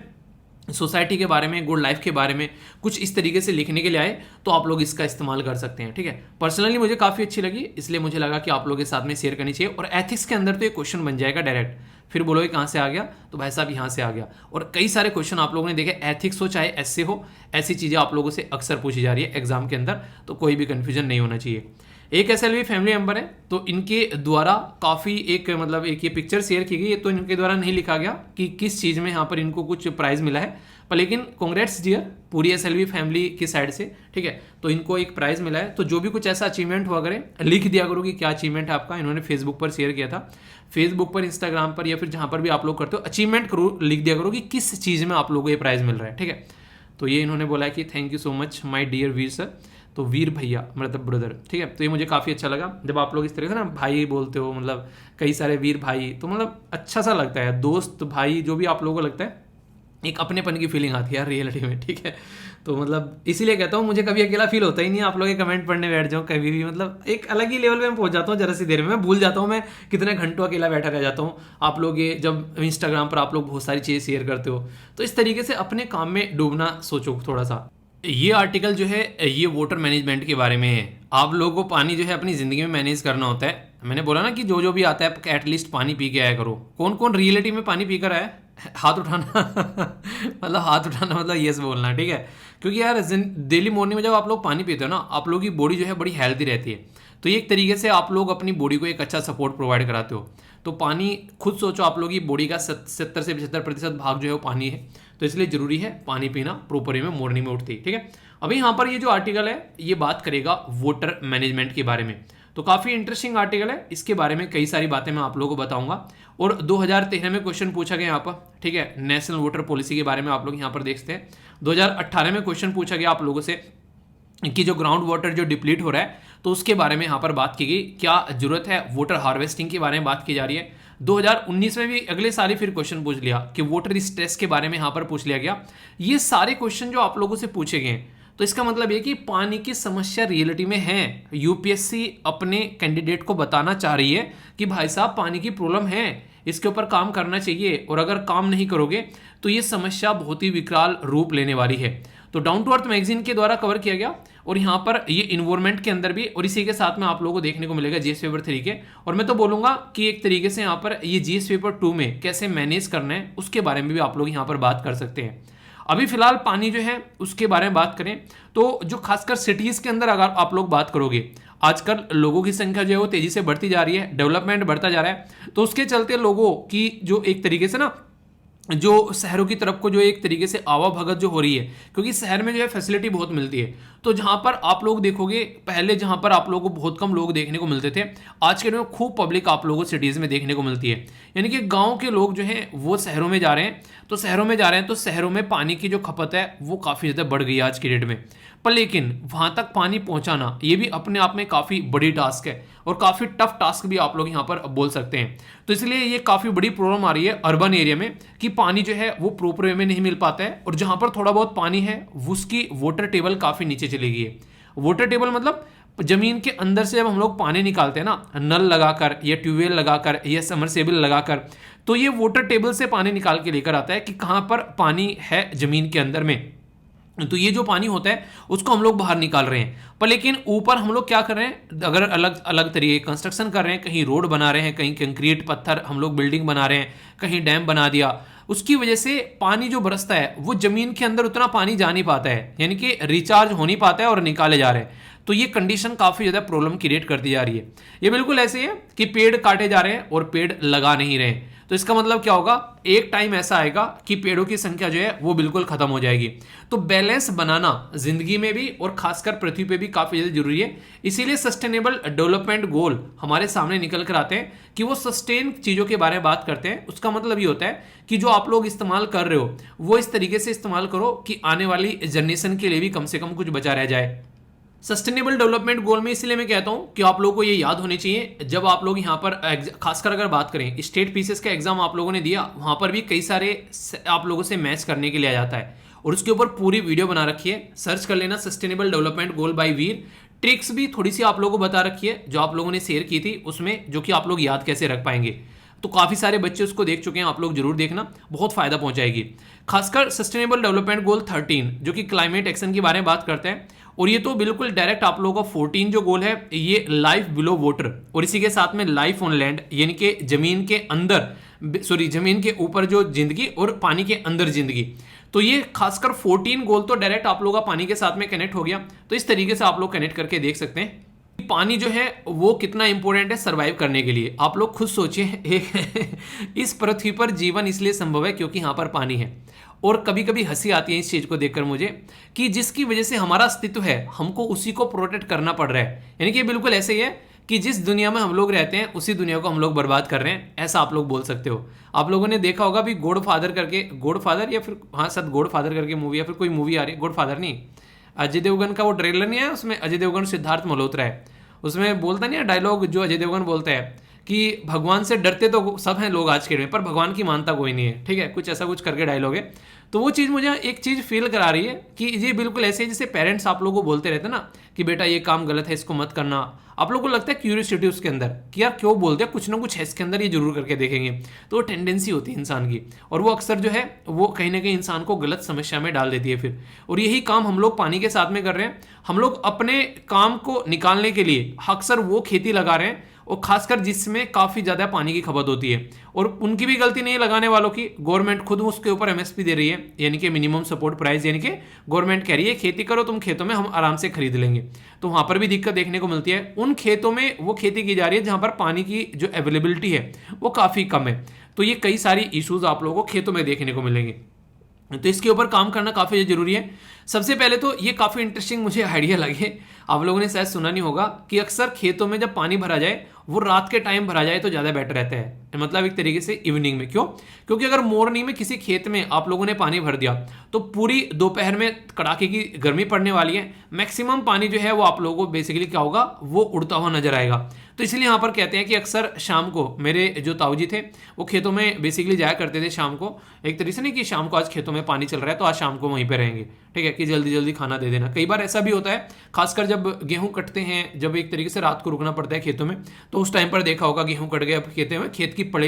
सोसाइटी के बारे में, गुड लाइफ के बारे में कुछ इस तरीके से लिखने के लिए आए तो आप लोग इसका इस्तेमाल कर सकते हैं, ठीक है। पर्सनली मुझे काफ़ी अच्छी लगी, इसलिए मुझे लगा कि आप लोगों के साथ में शेयर करनी चाहिए। और एथिक्स के अंदर तो ये क्वेश्चन बन जाएगा डायरेक्ट, फिर बोलोगे कहाँ से आ गया, तो भाई साहब यहाँ से आ गया। और कई सारे क्वेश्चन आप लोगों ने देखे, एथिक्स हो चाहे एसए हो, ऐसी चीज़ें आप लोगों से अक्सर पूछी जा रही है एग्जाम के अंदर, तो कोई भी कन्फ्यूजन नहीं होना चाहिए। एक एसएलवी फैमिली मेंबर है, तो इनके द्वारा काफ़ी एक मतलब एक ये पिक्चर शेयर की गई है, तो इनके द्वारा नहीं लिखा गया कि किस चीज़ में यहाँ पर इनको कुछ प्राइज़ मिला है, पर लेकिन कांग्रेट्स डियर पूरी एसएलवी फैमिली की साइड से, ठीक है। तो इनको एक प्राइज़ मिला है, तो जो भी कुछ ऐसा अचीवमेंट हुआ करे लिख दिया करो कि क्या अचीवमेंट है आपका। इन्होंने फेसबुक पर शेयर किया था, फेसबुक पर, इंस्टाग्राम पर, या फिर जहाँ पर भी आप लोग करते हो, अचीवमेंट करो, लिख दिया करो कि किस चीज़ में आप लोगों को ये प्राइज़ मिल रहा है, ठीक है। तो ये इन्होंने बोला है कि thank you so much my dear Veer sir, तो वीर भैया मतलब ब्रदर, ठीक है। तो ये मुझे काफ़ी अच्छा लगा जब आप लोग इस तरह से ना भाई बोलते हो, मतलब कई सारे वीर भाई, तो मतलब अच्छा सा लगता है, दोस्त भाई जो भी आप लोगों को लगता है, एक अपनेपन की फीलिंग आती है यार रियलिटी में, ठीक है। तो मतलब इसीलिए कहता हूँ, मुझे कभी अकेला फील होता ही नहीं। आप लोग के कमेंट पढ़ने बैठ जाऊँ कभी भी, मतलब एक अलग ही लेवल पे मैं पहुँच जाता हूँ, जरा सी देर में मैं भूल जाता हूँ मैं कितने घंटों अकेला बैठा रह जाता हूँ। आप लोग ये जब इंस्टाग्राम पर आप लोग बहुत सारी चीज़ें शेयर करते हो, तो इस तरीके से अपने काम में डूबना सोचो थोड़ा सा। ये आर्टिकल जो है ये वाटर मैनेजमेंट के बारे में है। आप लोगों को पानी जो है अपनी ज़िंदगी में मैनेज करना होता है। मैंने बोला ना कि जो जो भी आता है एटलीस्ट पानी पी के आया करो। कौन कौन रियलिटी में पानी पी कर आया, हाथ उठाना। मतलब हाथ उठाना मतलब यस बोलना, ठीक है। क्योंकि यार डेली मॉर्निंग में जब आप लोग पानी पीते हो ना, आप लोगों की बॉडी जो है बड़ी हेल्दी रहती है। तो ये एक तरीके से आप लोग अपनी बॉडी को एक अच्छा सपोर्ट प्रोवाइड कराते हो। तो पानी खुद सोचो, आप लोगों की बॉडी का 70 से 75% भाग जो है वो पानी है, तो इसलिए ज़रूरी है पानी पीना प्रॉपर वे में मॉर्निंग में उठती है, ठीक है। अभी यहाँ पर ये जो आर्टिकल है ये बात करेगा वाटर मैनेजमेंट के बारे में, तो काफ़ी इंटरेस्टिंग आर्टिकल है। इसके बारे में कई सारी बातें मैं आप लोगों को बताऊंगा। और 2013 में क्वेश्चन पूछा गया यहाँ पर, ठीक है, नेशनल वाटर पॉलिसी के बारे में आप लोग यहाँ पर देखते हैं। 2018 में क्वेश्चन पूछा गया आप लोगों से कि जो ग्राउंड वाटर जो डिप्लीट हो रहा है, तो उसके बारे में यहाँ पर बात की गई, क्या जरूरत है, वाटर हार्वेस्टिंग के बारे में बात की जा रही है। 2019 में भी अगले साल ही फिर क्वेश्चन पूछ लिया कि वाटर स्ट्रेस के बारे में यहाँ पर पूछ लिया गया। ये सारे क्वेश्चन जो आप लोगों से पूछे गए, तो इसका मतलब ये कि पानी की समस्या रियलिटी में है। यूपीएससी अपने कैंडिडेट को बताना चाह रही है कि भाई साहब पानी की प्रॉब्लम है, इसके ऊपर काम करना चाहिए, और अगर काम नहीं करोगे तो ये समस्या बहुत ही विकराल रूप लेने वाली है। तो डाउन टू अर्थ मैगजीन के द्वारा कवर किया गया, और यहाँ पर ये इन्वायरमेंट के अंदर भी, और इसी के साथ में आप लोगों को देखने को मिलेगा जीएस पेपर 3 के। और मैं तो बोलूंगा कि एक तरीके से यहाँ पर ये जीएस पेपर 2 में कैसे मैनेज करना है उसके बारे में भी आप लोग यहाँ पर बात कर सकते हैं। अभी फिलहाल पानी जो है उसके बारे में बात करें तो जो खासकर सिटीज के अंदर अगर आप लोग बात करोगे, आजकल लोगों की संख्या जो है वो तेजी से बढ़ती जा रही है, डेवलपमेंट बढ़ता जा रहा है, तो उसके चलते लोगों की जो एक तरीके से ना जो शहरों की तरफ को जो एक तरीके से आवाभगत जो हो रही है, क्योंकि शहर में जो है फैसिलिटी बहुत मिलती है। तो जहां पर आप लोग देखोगे, पहले जहां पर आप लोगों को बहुत कम लोग देखने को मिलते थे, आज के दिन में खूब पब्लिक आप लोगों को सिटीज़ में देखने को मिलती है। यानी कि गांव के लोग जो हैं वो शहरों में जा रहे हैं, तो शहरों में जा रहे हैं तो शहरों में पानी की जो खपत है वो काफ़ी ज़्यादा बढ़ गई है आज की डेट में। पर लेकिन वहां तक पानी पहुंचाना ये भी अपने आप में काफ़ी बड़ी टास्क है, और काफ़ी टफ टास्क भी आप लोग यहाँ पर बोल सकते हैं। तो इसलिए ये काफ़ी बड़ी प्रॉब्लम आ रही है अर्बन एरिया में कि पानी जो है वो प्रॉपर वे में नहीं मिल पाता है, और जहाँ पर थोड़ा बहुत पानी है उसकी वाटर टेबल काफ़ी नीचे चली गई है। वाटर टेबल मतलब जमीन के अंदर से जब हम लोग पानी निकालते हैं ना, नल लगाकर या ट्यूबवेल लगाकर या समरसेबल लगाकर, तो ये वाटर टेबल से पानी निकाल के लेकर आता है कि कहाँ पर पानी है जमीन के अंदर में। तो ये जो पानी होता है उसको हम लोग बाहर निकाल रहे हैं, पर लेकिन ऊपर हम लोग क्या कर रहे हैं, अगर अलग अलग तरीके कंस्ट्रक्शन कर रहे हैं, कहीं रोड बना रहे हैं, कहीं कंक्रीट पत्थर हम लोग बिल्डिंग बना रहे हैं, कहीं डैम बना दिया, उसकी वजह से पानी जो बरसता है वो जमीन के अंदर उतना पानी जा नहीं पाता है, यानी कि रिचार्ज हो नहीं पाता है और निकाले जा रहे हैं। तो ये कंडीशन काफ़ी ज़्यादा प्रॉब्लम क्रिएट करती जा रही है। ये बिल्कुल ऐसे है कि पेड़ काटे जा रहे हैं और पेड़ लगा नहीं रहे, तो इसका मतलब क्या होगा, एक टाइम ऐसा आएगा कि पेड़ों की संख्या जो है वो बिल्कुल खत्म हो जाएगी। तो बैलेंस बनाना जिंदगी में भी और खासकर पृथ्वी पे भी काफी ज्यादा जरूरी है। इसीलिए सस्टेनेबल डेवलपमेंट गोल हमारे सामने निकल कर आते हैं कि वो सस्टेन चीजों के बारे में बात करते हैं। उसका मतलब ये होता है कि जो आप लोग इस्तेमाल कर रहे हो वो इस तरीके से इस्तेमाल करो कि आने वाली जनरेशन के लिए भी कम से कम कुछ बचा रह जाए। सस्टेनेबल डेवलपमेंट गोल में इसलिए मैं कहता हूं कि आप लोगों को ये याद होने चाहिए, जब आप लोग यहाँ पर खासकर अगर बात करें स्टेट पीसीएस का एग्जाम आप लोगों ने दिया, वहां पर भी कई सारे आप लोगों से मैच करने के लिए आ जाता है, और उसके ऊपर पूरी वीडियो बना रखी है, सर्च कर लेना sustainable development goal by Veer. Tricks भी थोड़ी सी आप लोगों को बता रखी है जो आप लोगों ने शेयर की थी उसमें, जो कि आप लोग याद कैसे रख पाएंगे। तो काफ़ी सारे बच्चे उसको देख चुके हैं, आप लोग जरूर देखना, बहुत फायदा पहुंचाएगी। खासकर सस्टेनेबल डेवलपमेंट गोल 13 जो कि क्लाइमेट एक्शन के बारे में बात करते हैं, और ये तो बिल्कुल डायरेक्ट आप लोगों का 14 जो गोल है ये लाइफ बिलो वाटर, और इसी के साथ में लाइफ ऑन लैंड, यानी कि जमीन के अंदर, सॉरी जमीन के ऊपर जो जिंदगी और पानी के अंदर जिंदगी। तो ये खासकर 14 गोल तो डायरेक्ट आप लोगों का पानी के साथ में कनेक्ट हो गया। तो इस तरीके से आप लोग कनेक्ट करके देख सकते हैं पानी जो है वो कितना इंपॉर्टेंट है सरवाइव करने के लिए। आप लोग खुद सोचिए, एक इस पृथ्वी पर जीवन इसलिए संभव है क्योंकि यहाँ पर पानी है। और कभी कभी हंसी आती है इस चीज को देखकर मुझे कि जिसकी वजह से हमारा अस्तित्व है हमको उसी को प्रोटेक्ट करना पड़ रहा है। यानी कि बिल्कुल ऐसे ही है कि जिस दुनिया में हम लोग रहते हैं उसी दुनिया को हम लोग बर्बाद कर रहे हैं, ऐसा आप लोग बोल सकते हो। आप लोगों ने देखा होगा भी गॉड फादर करके, गॉड फादर या फिर हाँ सर गॉड फादर करके मूवी, या फिर कोई मूवी आ रही है, गॉड फादर नहीं, अजय देवगन का वो ट्रेलर नहीं है, उसमें अजय देवगन सिद्धार्थ मल्होत्रा है, उसमें बोलता नहीं है डायलॉग जो अजय देवगन बोलता है कि भगवान से डरते तो सब हैं लोग आज के डेट में, पर भगवान की मानता कोई नहीं है, ठीक है, कुछ ऐसा कुछ करके डायलॉग है। तो वो चीज़ मुझे एक चीज़ फील करा रही है कि ये बिल्कुल ऐसे जैसे पेरेंट्स आप लोगों को बोलते रहते हैं ना कि बेटा ये काम गलत है, इसको मत करना। आप लोगों को लगता है क्यूरियोसिटी उसके अंदर कि यार क्यों बोलते हैं, कुछ ना कुछ है इसके अंदर, ये जरूर करके देखेंगे। तो वो टेंडेंसी होती है इंसान की, और वो अक्सर जो है वो कहीं ना कहीं इंसान को गलत समस्या में डाल देती है फिर। और यही काम हम लोग पानी के साथ में कर रहे हैं। हम लोग अपने काम को निकालने के लिए अक्सर वो खेती लगा रहे हैं, और खासकर जिसमें काफ़ी ज़्यादा पानी की खपत होती है। और उनकी भी गलती नहीं है लगाने वालों की, गवर्नमेंट खुद उसके ऊपर एमएसपी दे रही है, यानी कि मिनिमम सपोर्ट प्राइस, यानी कि गवर्नमेंट कह रही है खेती करो तुम खेतों में, हम आराम से खरीद लेंगे। तो वहाँ पर भी दिक्कत देखने को मिलती है। उन खेतों में वो खेती की जा रही है जहाँ पर पानी की जो अवेलेबिलिटी है वो काफ़ी कम है। तो ये कई सारी इशूज़ आप लोगों को खेतों में देखने को मिलेंगे। तो इसके ऊपर काम करना काफ़ी जरूरी है। सबसे पहले तो ये काफ़ी इंटरेस्टिंग मुझे आइडिया लगे, आप लोगों ने शायद सुना नहीं होगा कि अक्सर खेतों में जब पानी भरा जाए वो रात के टाइम भरा जाए तो ज़्यादा बेटर रहता है, मतलब एक तरीके से इवनिंग में। क्यों? क्योंकि अगर मॉर्निंग में किसी खेत में आप लोगों ने पानी भर दिया तो पूरी दोपहर में कड़ाके की गर्मी पड़ने वाली है, मैक्सिमम पानी जो है वो आप लोगों को बेसिकली क्या होगा, वो उड़ता हुआ नजर आएगा। तो इसलिए यहाँ पर कहते हैं कि अक्सर शाम को मेरे जो ताऊजी थे वो खेतों में बेसिकली जाया करते थे शाम को, एक तरीके से नहीं कि शाम को आज खेतों में पानी चल रहा है तो आज शाम को वहीं पे रहेंगे, ठीक है, कि जल्दी जल्दी खाना दे देना। कई बार ऐसा भी होता है, खासकर जब गेहूं कटते हैं, जब एक तरीके से रात को रुकना पड़ता है खेतों में, तो उस टाइम पर देखा होगा गेहूं कट गया, खेतों में खेत की पड़े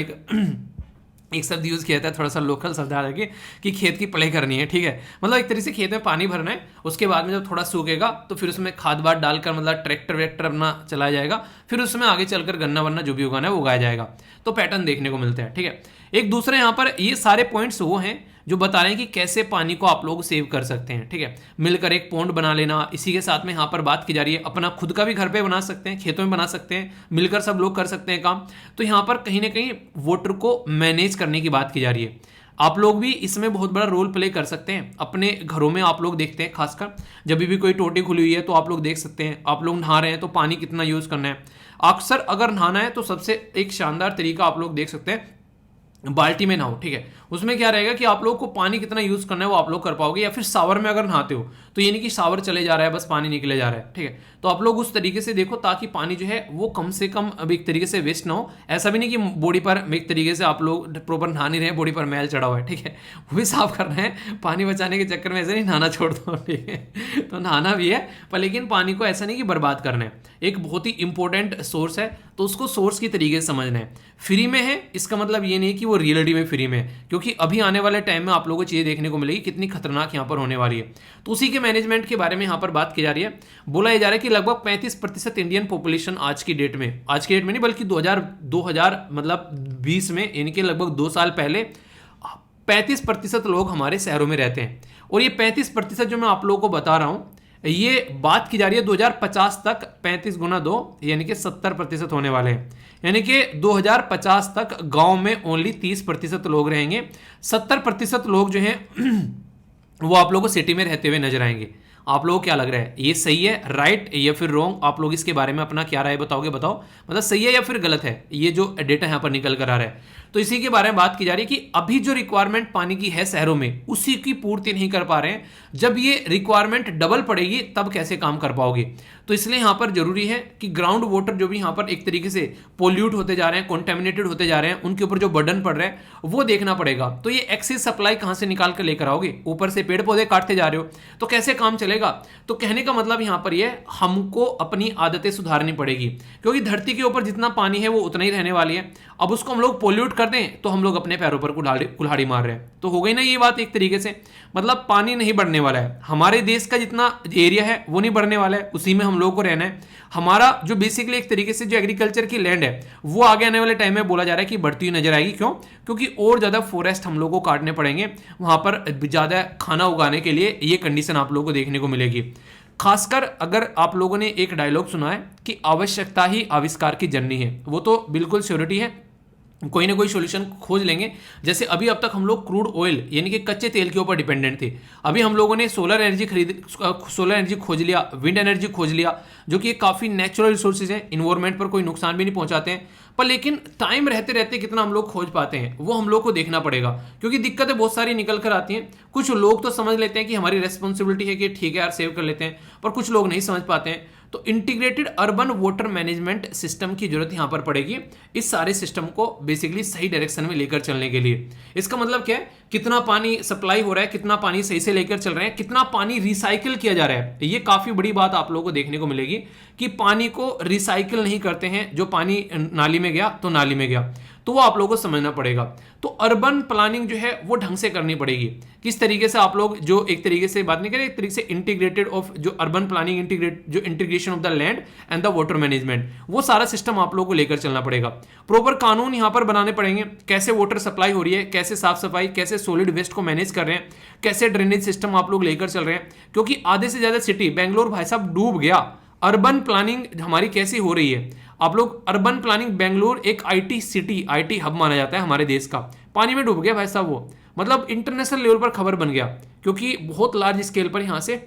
एक शब्द यूज़ किया था थोड़ा सा लोकल शब्द आ रहा कि खेत की पढ़ाई करनी है, ठीक है, मतलब एक तरीके से खेत में पानी भरना है, उसके बाद में जब थोड़ा सूखेगा तो फिर उसमें खाद वाद डालकर मतलब ट्रैक्टर वैक्टर अपना चलाया जाएगा, फिर उसमें आगे चलकर गन्ना वन्ना जो भी उगाना है वो उगाया जाएगा। तो पैटर्न देखने को मिलता है, ठीक है। एक दूसरे यहाँ पर ये सारे पॉइंट्स वो हैं जो बता रहे हैं कि कैसे पानी को आप लोग सेव कर सकते हैं, ठीक है। मिलकर एक पॉन्ड बना लेना, इसी के साथ में यहाँ पर बात की जा रही है अपना खुद का भी घर पे बना सकते हैं, खेतों में बना सकते हैं, मिलकर सब लोग कर सकते हैं काम। तो यहाँ पर कहीं ना कहीं वाटर को मैनेज करने की बात की जा रही है। आप लोग भी इसमें बहुत बड़ा रोल प्ले कर सकते हैं। अपने घरों में आप लोग देखते हैं, खासकर जब भी कोई टोटी खुली हुई है तो आप लोग देख सकते हैं, आप लोग नहा रहे हैं तो पानी कितना यूज़ करना है। अक्सर अगर नहाना है तो सबसे एक शानदार तरीका आप लोग देख सकते हैं, बाल्टी में नहाओ, ठीक है। उसमें क्या रहेगा कि आप लोग को पानी कितना यूज करना है वो आप लोग कर पाओगे। या फिर शावर में अगर नहाते हो तो ये नहीं कि शावर चले जा रहा है बस पानी निकले जा रहा है, ठीक है। तो आप लोग उस तरीके से देखो ताकि पानी जो है वो कम से कम अब एक तरीके से वेस्ट ना हो। ऐसा भी नहीं कि बॉडी पर एक तरीके से आप लोग प्रॉपर नहा नहीं रहे, बॉडी पर मैल चढ़ा हुआ है, ठीक है, वो भी साफ करना है। पानी बचाने के चक्कर में ऐसे नहीं नहाना छोड़ दो, ठीक है। तो नहाना भी है पर लेकिन पानी को ऐसा नहीं कि बर्बाद करना है। एक बहुत ही इंपॉर्टेंट सोर्स है तो उसको सोर्स की तरीके से समझना है। फ्री में है इसका मतलब ये नहीं कि वो रियलिटी में फ्री में है, क्योंकि अभी आने वाले टाइम में आप लोगों को चीज़ें देखने को मिलेगी कितनी खतरनाक यहाँ पर होने वाली है। तो उसी के मैनेजमेंट के बारे में यहाँ पर बात की जा रही है। बोला जा रहा है कि लगभग 35% इंडियन पॉपुलेशन आज की डेट में नहीं बल्कि 2000 मतलब 20 में, इनके लगभग 2 साल पहले 35% लोग हमारे शहरों में रहते हैं। और ये 35% जो मैं आप लोगों को बता रहा हूँ ये बात की जा रही है 2050 तक 35 गुना 2 यानी कि 70% होने वाले हैं। यानी कि 2050 तक गांव में ओनली 30% लोग रहेंगे, 70% लोग जो हैं वो आप लोगों को सिटी में रहते हुए नजर आएंगे। आप लोगों को क्या लग रहा है, ये सही है, राइट या फिर रॉन्ग? आप लोग इसके बारे में अपना क्या राय बताओगे, बताओ, मतलब सही है या फिर गलत है ये जो डेटा यहाँ पर निकल कर आ रहा है। तो इसी के बारे में बात की जा रही है कि अभी जो रिक्वायरमेंट पानी की है शहरों में उसी की पूर्ति नहीं कर पा रहे हैं। जब ये रिक्वायरमेंट डबल पड़ेगी तब कैसे काम कर पाओगे? तो इसलिए यहाँ पर जरूरी है कि ग्राउंड वाटर जो भी यहाँ पर एक तरीके से पोल्यूट होते जा रहे हैं, कॉन्टेमिनेटेड होते जा रहे हैं, उनके ऊपर जो बर्डन पड़ रहा है वो देखना पड़ेगा। तो ये एक्सेस सप्लाई कहाँ से निकाल कर लेकर आओगे? ऊपर से पेड़ पौधे काटते जा रहे हो तो कैसे काम चलेगा? तो कहने का मतलब यहाँ पर ये हमको अपनी आदतें सुधारनी पड़ेगी, क्योंकि धरती के ऊपर जितना पानी है वो उतना ही रहने वाली है। अब उसको हम लोग पोल्यूट कर दें तो हम लोग अपने पैरों पर कुल्हाड़ी मार रहे हैं। तो हो गई ना ये बात एक तरीके से, मतलब पानी नहीं बढ़ने वाला है। हमारे देश का जितना एरिया है वो नहीं बढ़ने वाला है, उसी में हम लोगों को रहना है। हमारा जो बेसिकली एक तरीके से जो एग्रीकल्चर की लैंड है वो आगे आने वाले टाइम में बोला जा रहा है कि बढ़ती हुई नजर आएगी। क्यों? क्योंकि और ज्यादा फॉरेस्ट हम लोगों को काटने पड़ेंगे, वहां पर ज्यादा खाना उगाने के लिए ये कंडीशन आप लोगों को देखने को मिलेगी। खासकर अगर आप लोगों ने एक डायलॉग सुना है कि आवश्यकता ही आविष्कार की जननी है, वो तो बिल्कुल श्योरिटी है, कोई ना कोई सॉल्यूशन खोज लेंगे। जैसे अभी अब तक हम लोग क्रूड ऑयल यानी कि कच्चे तेल के ऊपर डिपेंडेंट थे, अभी हम लोगों ने सोलर एनर्जी खोज लिया, विंड एनर्जी खोज लिया, जो कि काफ़ी नेचुरल रिसोर्सेज हैं, इन्वायरमेंट पर कोई नुकसान भी नहीं पहुंचाते हैं। पर लेकिन टाइम रहते रहते कितना हम लोग खोज पाते हैं वो हम लोग को देखना पड़ेगा, क्योंकि दिक्कतें बहुत सारी निकल कर आती हैं। कुछ लोग तो समझ लेते हैं कि हमारी रेस्पॉन्सिबिलिटी है कि ठीक है यार सेव कर लेते हैं, पर कुछ लोग नहीं समझ पाते हैं। तो integrated urban water management system की जरूरत यहां पर पड़ेगी, इस सारे सिस्टम को बेसिकली सही डायरेक्शन में लेकर चलने के लिए। इसका मतलब क्या है, कितना पानी सप्लाई हो रहा है, कितना पानी सही से लेकर चल रहे हैं, कितना पानी रिसाइकिल किया जा रहा है। ये काफी बड़ी बात आप लोगों को देखने को मिलेगी कि पानी को रिसाइकिल नहीं करते हैं, जो पानी नाली में गया तो नाली में गया, तो वो आप लोगों को समझना पड़ेगा। तो अर्बन प्लानिंग जो है वो ढंग से करनी पड़ेगी। किस तरीके से आप लोग जो एक तरीके से बात नहीं करें, एक तरीके से इंटीग्रेटेड ऑफ जो अर्बन प्लानिंग जो integration of the land and the water management, वो सारा सिस्टम आप लोगों को लेकर चलना पड़ेगा। प्रॉपर कानून यहां पर बनाने पड़ेंगे, कैसे वाटर सप्लाई हो रही है, कैसे साफ सफाई, कैसे सॉलिड वेस्ट को मैनेज कर रहे हैं, कैसे ड्रेनेज सिस्टम आप लोग लेकर चल रहे हैं। क्योंकि आधे से ज्यादा सिटी बेंगलोर भाई साहब डूब गया। अर्बन प्लानिंग हमारी कैसी हो रही है आप लोग, अर्बन प्लानिंग बेंगलोर एक आईटी सिटी, आईटी हब माना जाता है हमारे देश का। पानी में डूब गया भाई साहब वो, मतलब इंटरनेशनल लेवल पर खबर बन गया, क्योंकि बहुत लार्ज स्केल पर यहाँ से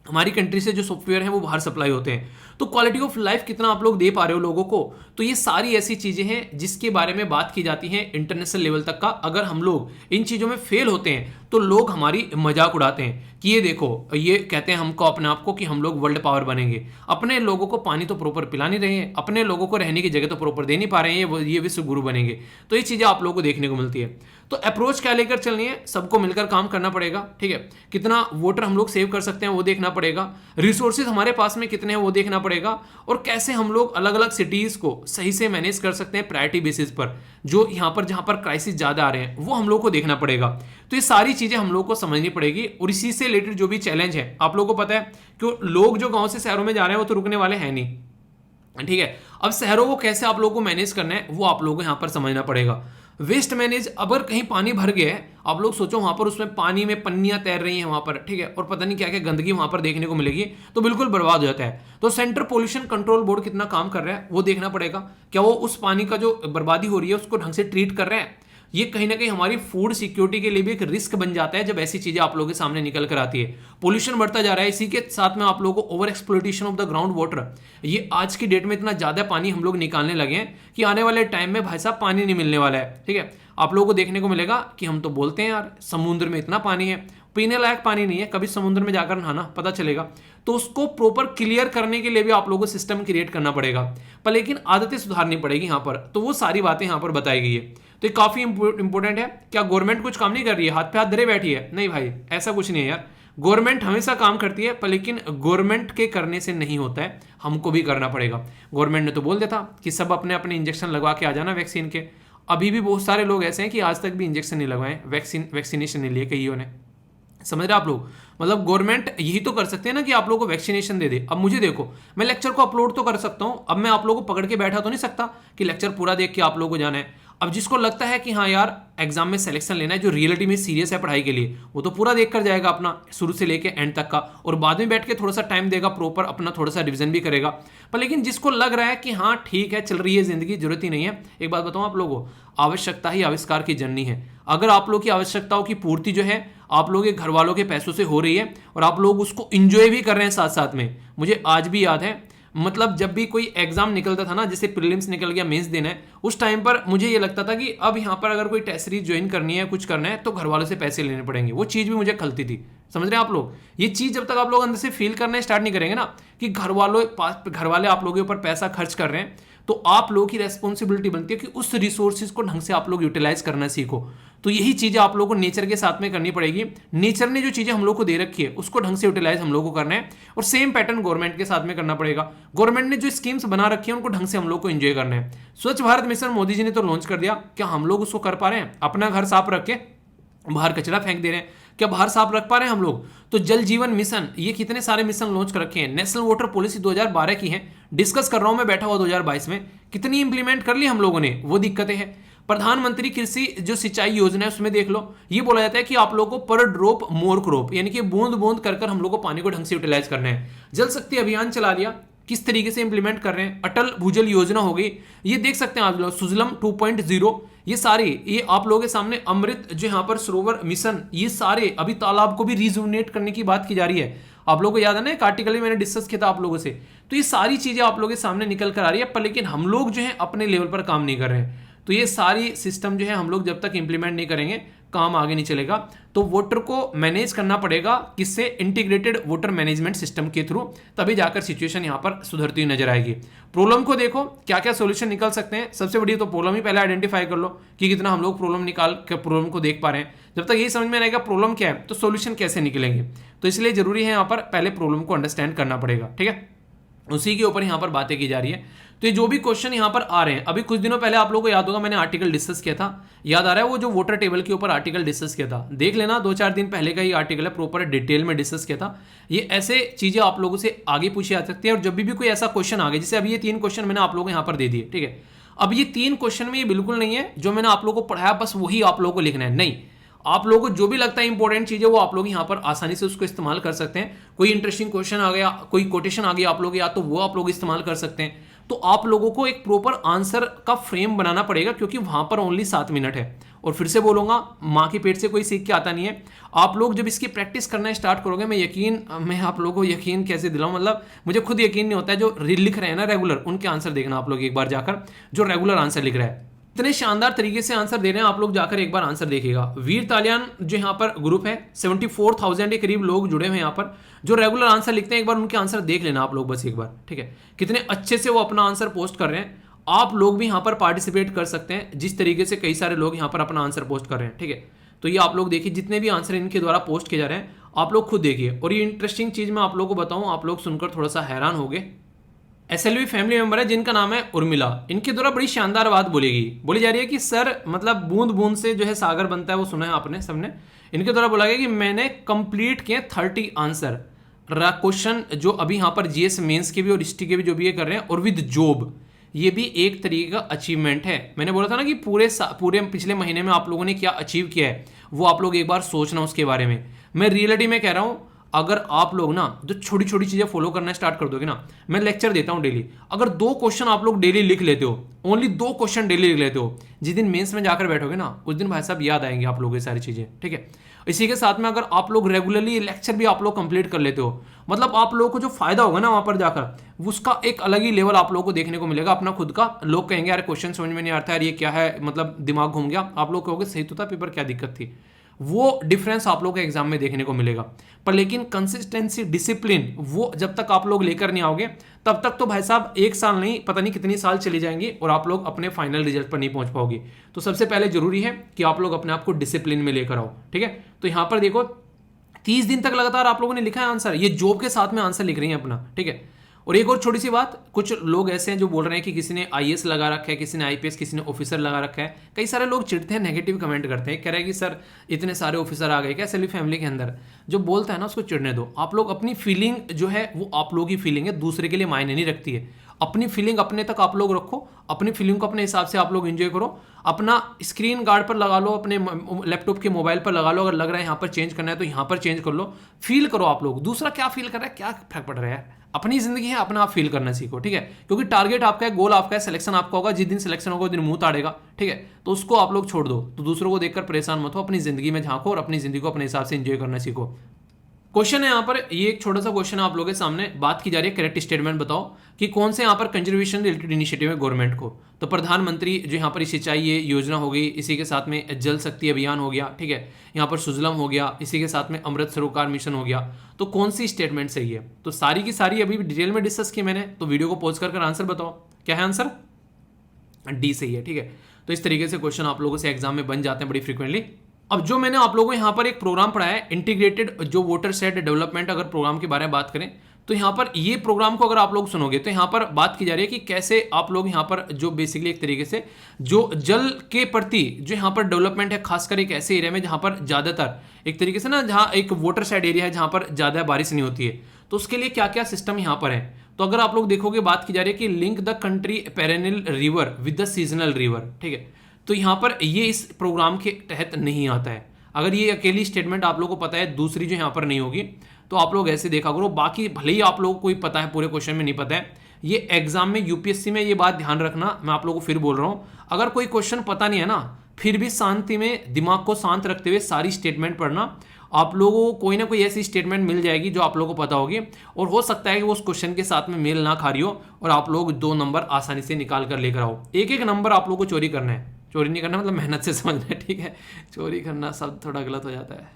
हमारी कंट्री से जो सॉफ्टवेयर हैं वो बाहर सप्लाई होते हैं। तो क्वालिटी ऑफ लाइफ कितना आप लोग दे पा रहे हो लोगों को, तो ये सारी ऐसी चीजें हैं जिसके बारे में बात की जाती है इंटरनेशनल लेवल तक का। अगर हम लोग इन चीजों में फेल होते हैं तो लोग हमारी मजाक उड़ाते हैं कि ये देखो, ये कहते हैं हमको अपने आप को कि हम लोग वर्ल्ड पावर बनेंगे, अपने लोगों को पानी तो प्रॉपर पिला नहीं रहे हैं, अपने लोगों को रहने की जगह तो प्रॉपर दे नहीं पा रहे हैं, ये विश्व गुरु बनेंगे। तो ये चीजें आप लोगों को देखने को मिलती है। तो अप्रोच क्या लेकर चलनी है, सबको मिलकर काम करना पड़ेगा, ठीक है। कितना वाटर हम लोग सेव कर सकते हैं वो देखना पड़ेगा, रिसोर्सेज हमारे पास में कितने हैं वो देखना पड़ेगा, और कैसे हम लोग अलग अलग सिटीज को सही से मैनेज कर सकते हैं प्रायोरिटी बेसिस पर, जो यहाँ पर जहाँ पर क्राइसिस ज्यादा आ रहे हैं वो हम लोग को देखना पड़ेगा। तो ये सारी चीजें हम लोग को समझनी पड़ेगी, और इसी से रिलेटेड जो भी चैलेंज है आप लोगों को पता है कि लोग जो गांव से शहरों में जा रहे हैं वो तो रुकने वाले हैं नहीं, ठीक है। अब शहरों को कैसे आप लोगों को मैनेज करना है वो आप लोगों को यहाँ पर समझना पड़ेगा। वेस्ट मैनेज, अगर कहीं पानी भर गया है, आप लोग सोचो वहां पर उसमें पानी में पन्नियां तैर रही हैं वहां पर, ठीक है, और पता नहीं क्या क्या गंदगी वहां पर देखने को मिलेगी, तो बिल्कुल बर्बाद हो जाता है। तो सेंट्रल पोल्यूशन कंट्रोल बोर्ड कितना काम कर रहा है वो देखना पड़ेगा, क्या वो उस पानी का जो बर्बादी हो रही है उसको ढंग से ट्रीट कर रहे हैं। ये कहीं ना कहीं हमारी फूड सिक्योरिटी के लिए भी एक रिस्क बन जाता है जब ऐसी चीजें आप लोगों के सामने निकल कर आती है। पोल्यूशन बढ़ता जा रहा है, इसी के साथ में आप लोगों को over exploitation of the ground water, ये आज की डेट में इतना ज्यादा पानी हम लोग निकालने लगे हैं कि आने वाले टाइम में भाई साहब पानी नहीं मिलने वाला है, ठीक है। आप लोगों को देखने को मिलेगा कि हम तो बोलते हैं यार समुद्र में इतना पानी है, पीने लायक पानी नहीं है, कभी समुद्र में जाकर नहाना पता चलेगा। तो उसको प्रॉपर क्लियर करने के लिए भी आप लोगों को सिस्टम क्रिएट करना पड़ेगा, पर लेकिन आदतें सुधारनी पड़ेगी यहाँ पर। तो वो सारी बातें यहाँ पर बताई गई है, तो ये काफी इंपॉर्टेंट है। क्या गवर्नमेंट कुछ काम नहीं कर रही है, हाथ पे हाथ धरे बैठी है? नहीं भाई, ऐसा कुछ नहीं है यार। गवर्नमेंट हमेशा काम करती है, पर लेकिन गवर्नमेंट के करने से नहीं होता है, हमको भी करना पड़ेगा। गवर्नमेंट ने तो बोल दिया था कि सब अपने अपने इंजेक्शन लगवा के आ जाना वैक्सीन के, अभी भी बहुत सारे लोग ऐसे हैं कि आज तक भी इंजेक्शन नहीं लगवाए, वैक्सीनेशन नहीं लिए कईयों ने, समझ रहे आप लोग। मतलब गवर्नमेंट यही तो कर सकते हैं ना कि आप लोगों को वैक्सीनेशन दे दे। अब मुझे देखो, मैं लेक्चर को अपलोड तो कर सकता हूं, अब मैं आप लोगों को पकड़ के बैठा तो नहीं सकता कि लेक्चर पूरा देख के आप लोगों को जाना है। अब जिसको लगता है कि हाँ यार एग्जाम में सिलेक्शन लेना है, जो रियलिटी में सीरियस है पढ़ाई के लिए, वो तो पूरा देख कर जाएगा अपना शुरू से लेके एंड तक का, और बाद में बैठ के थोड़ा सा टाइम देगा प्रॉपर, अपना थोड़ा सा रिवीजन भी करेगा। पर लेकिन जिसको लग रहा है कि हाँ ठीक है चल रही है जिंदगी, जरूरत ही नहीं है, एक बात बताऊं आप लोगों को, आवश्यकता ही आविष्कार की जननी है। अगर आप लोग की आवश्यकताओं की पूर्ति जो है आप लोग के घर वालों के पैसों से हो रही है, और आप लोग उसको इंजॉय भी कर रहे हैं साथ साथ में। मुझे आज भी याद है, मतलब जब भी कोई एग्जाम निकलता था ना, जैसे प्रीलिम्स निकल गया, मेंस देना है, उस टाइम पर मुझे ये लगता था कि अब यहाँ पर अगर कोई टेस्ट सीरीज ज्वाइन करनी है, कुछ करना है, तो घर वालों से पैसे लेने पड़ेंगे। वो चीज़ भी मुझे खलती थी, समझ रहे हैं आप लोग। ये चीज़ जब तक आप लोग अंदर से फील करना स्टार्ट नहीं करेंगे ना कि घर वाले आप लोगों के ऊपर पैसा खर्च कर रहे हैं, तो आप लोगों की रेस्पॉन्सिबिलिटी बनती है कि उस रिसोर्सेज को ढंग से आप लोग यूटिलाइज करना सीखो। तो यही चीजें आप लोगों को नेचर के साथ में करनी पड़ेगी। नेचर ने जो चीजें हम लोग को दे रखी है उसको ढंग से यूटिलाइज हम लोग को करना है, और सेम पैटर्न गवर्नमेंट के साथ में करना पड़ेगा। गवर्नमेंट ने जो स्कीम्स बना रखी है उनको ढंग से हम लोग को एंजॉय करना है। स्वच्छ भारत मिशन मोदी जी ने तो लॉन्च कर दिया, क्या हम लोग उसको कर पा रहे हैं? अपना घर साफ रख के बाहर कचरा फेंक दे रहे हैं, क्या बाहर साफ रख पा रहे हैं हम लोग? तो जल जीवन मिशन, ये कितने सारे मिशन लॉन्च कर रखे हैं। नेशनल वाटर पॉलिसी 2012 की है, डिस्कस कर रहा हूं मैं बैठा हुआ 2022 में, कितनी इंप्लीमेंट कर ली हम लोगों ने, वो दिक्कतें हैं। प्रधानमंत्री कृषि जो सिंचाई योजना है उसमें देख लो, ये बोला जाता है कि आप लोगों को पर ड्रॉप मोर क्रॉप, यानी कि बूंद बूंद कर हम लोग को पानी को ढंग से यूटिलाइज करना है। जल शक्ति अभियान चला लिया, किस तरीके से इंप्लीमेंट कर रहे हैं। अटल भूजल योजना हो गई, ये देख सकते हैं आप लोग, सुजलम 2.0, ये सारे, ये आप लोगों के सामने अमृत जो यहाँ पर सरोवर मिशन, ये सारे अभी तालाब को भी रिजुवनेट करने की बात की जा रही है। आप लोगों को याद है ना, एक आर्टिकल भी मैंने डिस्कस किया था आप लोगों से। तो ये सारी चीजें आप लोगों के सामने निकल कर आ रही है, पर लेकिन हम लोग जो है अपने लेवल पर काम नहीं कर रहे हैं। तो ये सारी सिस्टम जो है हम लोग जब तक इंप्लीमेंट नहीं करेंगे काम आगे नहीं चलेगा। तो वाटर को मैनेज करना पड़ेगा, किससे? इंटीग्रेटेड वाटर मैनेजमेंट सिस्टम के थ्रू, तभी जाकर सिचुएशन यहाँ पर सुधरती हुई नजर आएगी। प्रॉब्लम को देखो क्या क्या सॉल्यूशन निकल सकते हैं। सबसे बड़ी तो प्रॉब्लम ही पहले आइडेंटिफाई कर लो कि कितना हम लोग प्रॉब्लम निकाल कर प्रॉब्लम को देख पा रहे हैं। जब तक यही समझ में आएगा प्रॉब्लम क्या है तो सॉल्यूशन कैसे निकलेंगे। तो इसलिए जरूरी है यहाँ पर पहले प्रॉब्लम को अंडरस्टैंड करना पड़ेगा, ठीक है। उसी के ऊपर यहाँ पर बातें की जा रही है। तो ये जो भी क्वेश्चन यहाँ पर आ रहे हैं, अभी कुछ दिनों पहले आप लोगों को याद होगा मैंने आर्टिकल डिस्कस किया था, याद आ रहा है वो जो वाटर टेबल के ऊपर आर्टिकल डिस्कस किया था, देख लेना, 2-4 दिन पहले का ही आर्टिकल है, प्रॉपर डिटेल में डिस्कस किया था। ये ऐसे चीजें आप लोगों से आगे पूछी जा सकती है, और जब भी कोई ऐसा क्वेश्चन आ गया, जैसे अभी ये 3 क्वेश्चन मैंने आप लोगों को यहाँ पर दे दिए, ठीक है। अब ये 3 क्वेश्चन में ये बिल्कुल नहीं है जो मैंने आप लोगों को पढ़ाया बस वही आप लोगों को लिखना है, नहीं। आप लोगों को जो भी लगता है इंपॉर्टेंट चीज है वो आप लोग यहाँ पर आसानी से उसको इस्तेमाल कर सकते हैं। कोई इंटरेस्टिंग क्वेश्चन आ गया, कोई कोटेशन आ गया आप लोग, या तो वो आप लोग इस्तेमाल कर सकते हैं। तो आप लोगों को एक प्रॉपर आंसर का फ्रेम बनाना पड़ेगा, क्योंकि वहां पर ओनली 7 मिनट है, और फिर से बोलूँगा, माँ के पेट से कोई सीख के आता नहीं है। आप लोग जब इसकी प्रैक्टिस करना स्टार्ट करोगे, मैं आप लोगों को यकीन कैसे दिलाऊं, मतलब मुझे खुद यकीन नहीं होता है। जो लिख रहे हैं ना रेगुलर, उनके आंसर देखना आप लोग एक बार जाकर, जो रेगुलर आंसर लिख रहा है, इतने शानदार तरीके से आंसर दे रहे हैं, आप लोग जाकर एक बार आंसर देखिएगा। वीर तालियान जो यहाँ पर ग्रुप है, 74,000 के करीब लोग जुड़े हुए हैं यहाँ पर, जो रेगुलर आंसर लिखते हैं। एक बार उनके आंसर देख लेना आप लोग बस एक बार, ठीक है। कितने अच्छे से वो अपना आंसर पोस्ट कर रहे हैं। आप लोग भी यहाँ पर पार्टिसिपेट कर सकते हैं, जिस तरीके से कई सारे लोग यहाँ पर अपना आंसर पोस्ट कर रहे हैं, ठीक है। तो ये आप लोग देखिए, जितने भी आंसर इनके द्वारा पोस्ट किए जा रहे हैं, आप लोग खुद देखिए। और ये इंटरेस्टिंग चीज़ मैं आप लोगों को बताऊँ, आप लोग सुनकर थोड़ा सा हैरान हो गए। SLV फैमिली मेंबर है जिनका नाम है उर्मिला, इनके द्वारा बड़ी शानदार बात बोली जा रही है कि सर, मतलब बूंद बूंद से जो है सागर बनता है, वो सुना है आपने सबने। इनके द्वारा बोला गया कि मैंने कंप्लीट किए 30 आंसर क्वेश्चन, जो अभी यहाँ पर GS मेंस के भी और हिस्ट्री के भी जो भी ये कर रहे हैं, और विद जॉब। ये भी एक तरीके का अचीवमेंट है। मैंने बोला था ना कि पूरे पिछले महीने में आप लोगों ने क्या अचीव किया है, वो आप लोग एक बार सोचना उसके बारे में। मैं रियलिटी में कह रहा हूँ, अगर आप लोग ना जो छोटी छोटी चीज़ें फॉलो करना स्टार्ट कर दोगे ना, मैं लेक्चर देता हूँ डेली, अगर 2 क्वेश्चन आप लोग डेली लिख लेते हो, ओनली 2 क्वेश्चन डेली लिख लेते हो, जिस दिन मेंस में जाकर बैठोगे ना, उस दिन भाई साहब याद आएंगे आप लोगों ये सारी चीज़ें, ठीक है। इसी के साथ में अगर आप लोग रेगुलरली लेक्चर भी आप लोग कंप्लीट कर लेते हो, मतलब आप लोगों को जो फायदा होगा ना वहाँ पर जाकर, उसका एक अलग ही लेवल आप लोगों को देखने को मिलेगा अपना खुद का। लोग कहेंगे यार क्वेश्चन समझ में नहीं आता यार, ये क्या है, मतलब दिमाग घूम गया। आप लोग कहोगे सही तो था पेपर, क्या दिक्कत थी। वो डिफरेंस आप लोगों को एग्जाम में देखने को मिलेगा। पर लेकिन कंसिस्टेंसी, डिसिप्लिन, वो जब तक आप लोग लेकर नहीं आओगे, तब तक तो भाई साहब 1 साल नहीं, पता नहीं कितनी साल चली जाएंगी और आप लोग अपने फाइनल रिजल्ट पर नहीं पहुंच पाओगे। तो सबसे पहले जरूरी है कि आप लोग अपने आप को डिसिप्लिन में लेकर आओ, ठीक है। तो यहां पर देखो, 30 दिन तक लगातार आप लोगों ने लिखा है आंसर, ये जॉब के साथ में आंसर लिख रही है अपना, ठीक है। और एक और छोटी सी बात, कुछ लोग ऐसे हैं जो बोल रहे हैं कि किसी ने IAS लगा रखा है, किसी ने IPS, किसी ने ऑफिसर लगा रखा है। कई सारे लोग चिढ़ते हैं, नेगेटिव कमेंट करते हैं, कह रहे हैं कि सर इतने सारे ऑफिसर आ गए क्या SLV फैमिली के अंदर। जो बोलता है ना उसको चिढ़ने दो। आप लोग अपनी फीलिंग जो है वो आप लोगों की फीलिंग है, दूसरे के लिए मायने नहीं रखती है। अपनी फीलिंग अपने तक आप लोग रखो, अपनी फीलिंग को अपने हिसाब से आप लोग एंजॉय करो। अपना स्क्रीन गार्ड पर लगा लो, अपने लैपटॉप के मोबाइल पर लगा लो, अगर लग रहा है यहाँ पर चेंज करना है तो यहाँ पर चेंज कर लो। फील करो आप लोग, दूसरा क्या फील कर रहा है, क्या फर्क पड़ रहा है। अपनी जिंदगी है, अपना आप फील करना सीखो, ठीक है। क्योंकि टारगेट आपका है, गोल आपका है, सिलेक्शन आपका होगा। जिस दिन सिलेक्शन होगा उस दिन मुंह ताड़ेगा, ठीक है। तो उसको आप लोग छोड़ दो। तो दूसरों को देखकर परेशान मत हो, अपनी जिंदगी में झांको और अपनी जिंदगी को अपने हिसाब से एंजॉय करना सीखो। क्वेश्चन है यहाँ पर, ये एक छोटा सा क्वेश्चन है आप लोगों के सामने। बात की जा रही है करेक्ट स्टेटमेंट बताओ कि कौन से यहाँ पर कंजर्वेशन रिलेटेड इनिशिएटिव है गवर्नमेंट को। तो प्रधानमंत्री जो यहाँ पर सिंचाई ये योजना हो गई, इसी के साथ में जल शक्ति अभियान हो गया, ठीक है। यहाँ पर सुजलम हो गया, इसी के साथ में अमृत सरोवर मिशन हो गया। तो कौन सी स्टेटमेंट सही है? तो सारी की सारी अभी डिटेल में डिस्कस की मैंने, तो वीडियो को पॉज कर आंसर बताओ। क्या है आंसर? D सही है, ठीक है। तो इस तरीके से क्वेश्चन आप लोगों से एग्जाम में बन जाते हैं बड़ी फ्रिक्वेंटली। अब जो मैंने आप लोगों को यहाँ पर एक प्रोग्राम पढ़ाया है, इंटीग्रेटेड जो वाटर सेट डेवलपमेंट, अगर प्रोग्राम के बारे में बात करें तो यहाँ पर ये प्रोग्राम को अगर आप लोग सुनोगे तो यहाँ पर बात की जा रही है कि कैसे आप लोग यहाँ पर जो बेसिकली एक तरीके से जो जल के प्रति जो यहाँ पर डेवलपमेंट है, खासकर एक ऐसे एरिया में जहाँ पर ज़्यादातर एक तरीके से ना, जहाँ एक वाटर साइड एरिया है जहाँ पर ज़्यादा बारिश नहीं होती है, तो उसके लिए क्या क्या सिस्टम यहाँ पर है। तो अगर आप लोग देखोगे, बात की जा रही है कि link the country perennial river with the seasonal river, ठीक है। तो यहाँ पर ये इस प्रोग्राम के तहत नहीं आता है। अगर ये अकेली स्टेटमेंट आप लोगों को पता है, दूसरी जो यहाँ पर नहीं होगी, तो आप लोग ऐसे देखा करो। बाकी भले ही आप लोगों को कोई पता है, पूरे क्वेश्चन में नहीं पता है, ये एग्जाम में UPSC में ये बात ध्यान रखना। मैं आप लोगों को फिर बोल रहा हूँ, अगर कोई क्वेश्चन पता नहीं है ना, फिर भी शांति में दिमाग को शांत रखते हुए सारी स्टेटमेंट पढ़ना। आप लोगों को कोई ना कोई ऐसी स्टेटमेंट मिल जाएगी जो आप लोगों को पता होगी, और हो सकता है कि वो उस क्वेश्चन के साथ में मेल ना खा रही हो, और आप लोग 2 नंबर आसानी से निकाल कर लेकर आओ। एक एक नंबर आप लोगों को चोरी करना है, चोरी नहीं करना मतलब मेहनत से समझना है, ठीक है। चोरी करना शब्द थोड़ा गलत हो जाता है।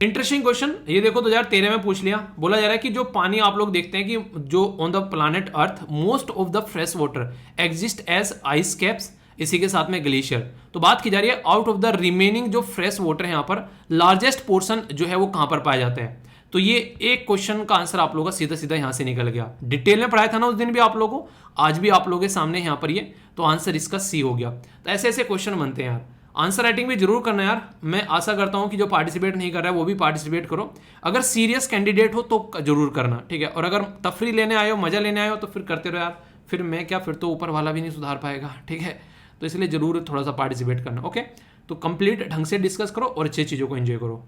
इंटरेस्टिंग क्वेश्चन ये देखो, 2013 में पूछ लिया। बोला जा रहा है कि जो पानी आप लोग देखते हैं कि जो on the planet earth most of the fresh water exist as ice caps, इसी के साथ में ग्लेशियर। तो बात की जा रही है आउट ऑफ द रिमेनिंग जो फ्रेश वाटर है यहाँ पर लार्जेस्ट पोर्शन जो है वो कहाँ पर पाया जाता है। तो ये एक क्वेश्चन का आंसर आप लोगों का सीधा सीधा यहाँ से निकल गया। डिटेल में पढ़ाया था ना उस दिन भी आप लोगों को, आज भी आप लोगों के सामने यहाँ पर ये, तो आंसर इसका C हो गया। तो ऐसे ऐसे क्वेश्चन बनते हैं यार। आंसर राइटिंग भी जरूर करना यार। मैं आशा करता हूँ कि जो पार्टिसिपेट नहीं कर रहा है वो भी पार्टिसिपेट करो। अगर सीरियस कैंडिडेट हो तो जरूर करना, ठीक है। और अगर तफरी लेने आए हो, मजा लेने आए हो, तो फिर करते रहो यार। फिर मैं क्या, फिर तो ऊपर वाला भी नहीं सुधार पाएगा, ठीक है। तो इसलिए जरूर थोड़ा सा पार्टिसिपेट करना, ओके। तो कंप्लीट ढंग से डिस्कस करो और अच्छी चीज़ों को एंजॉय करो।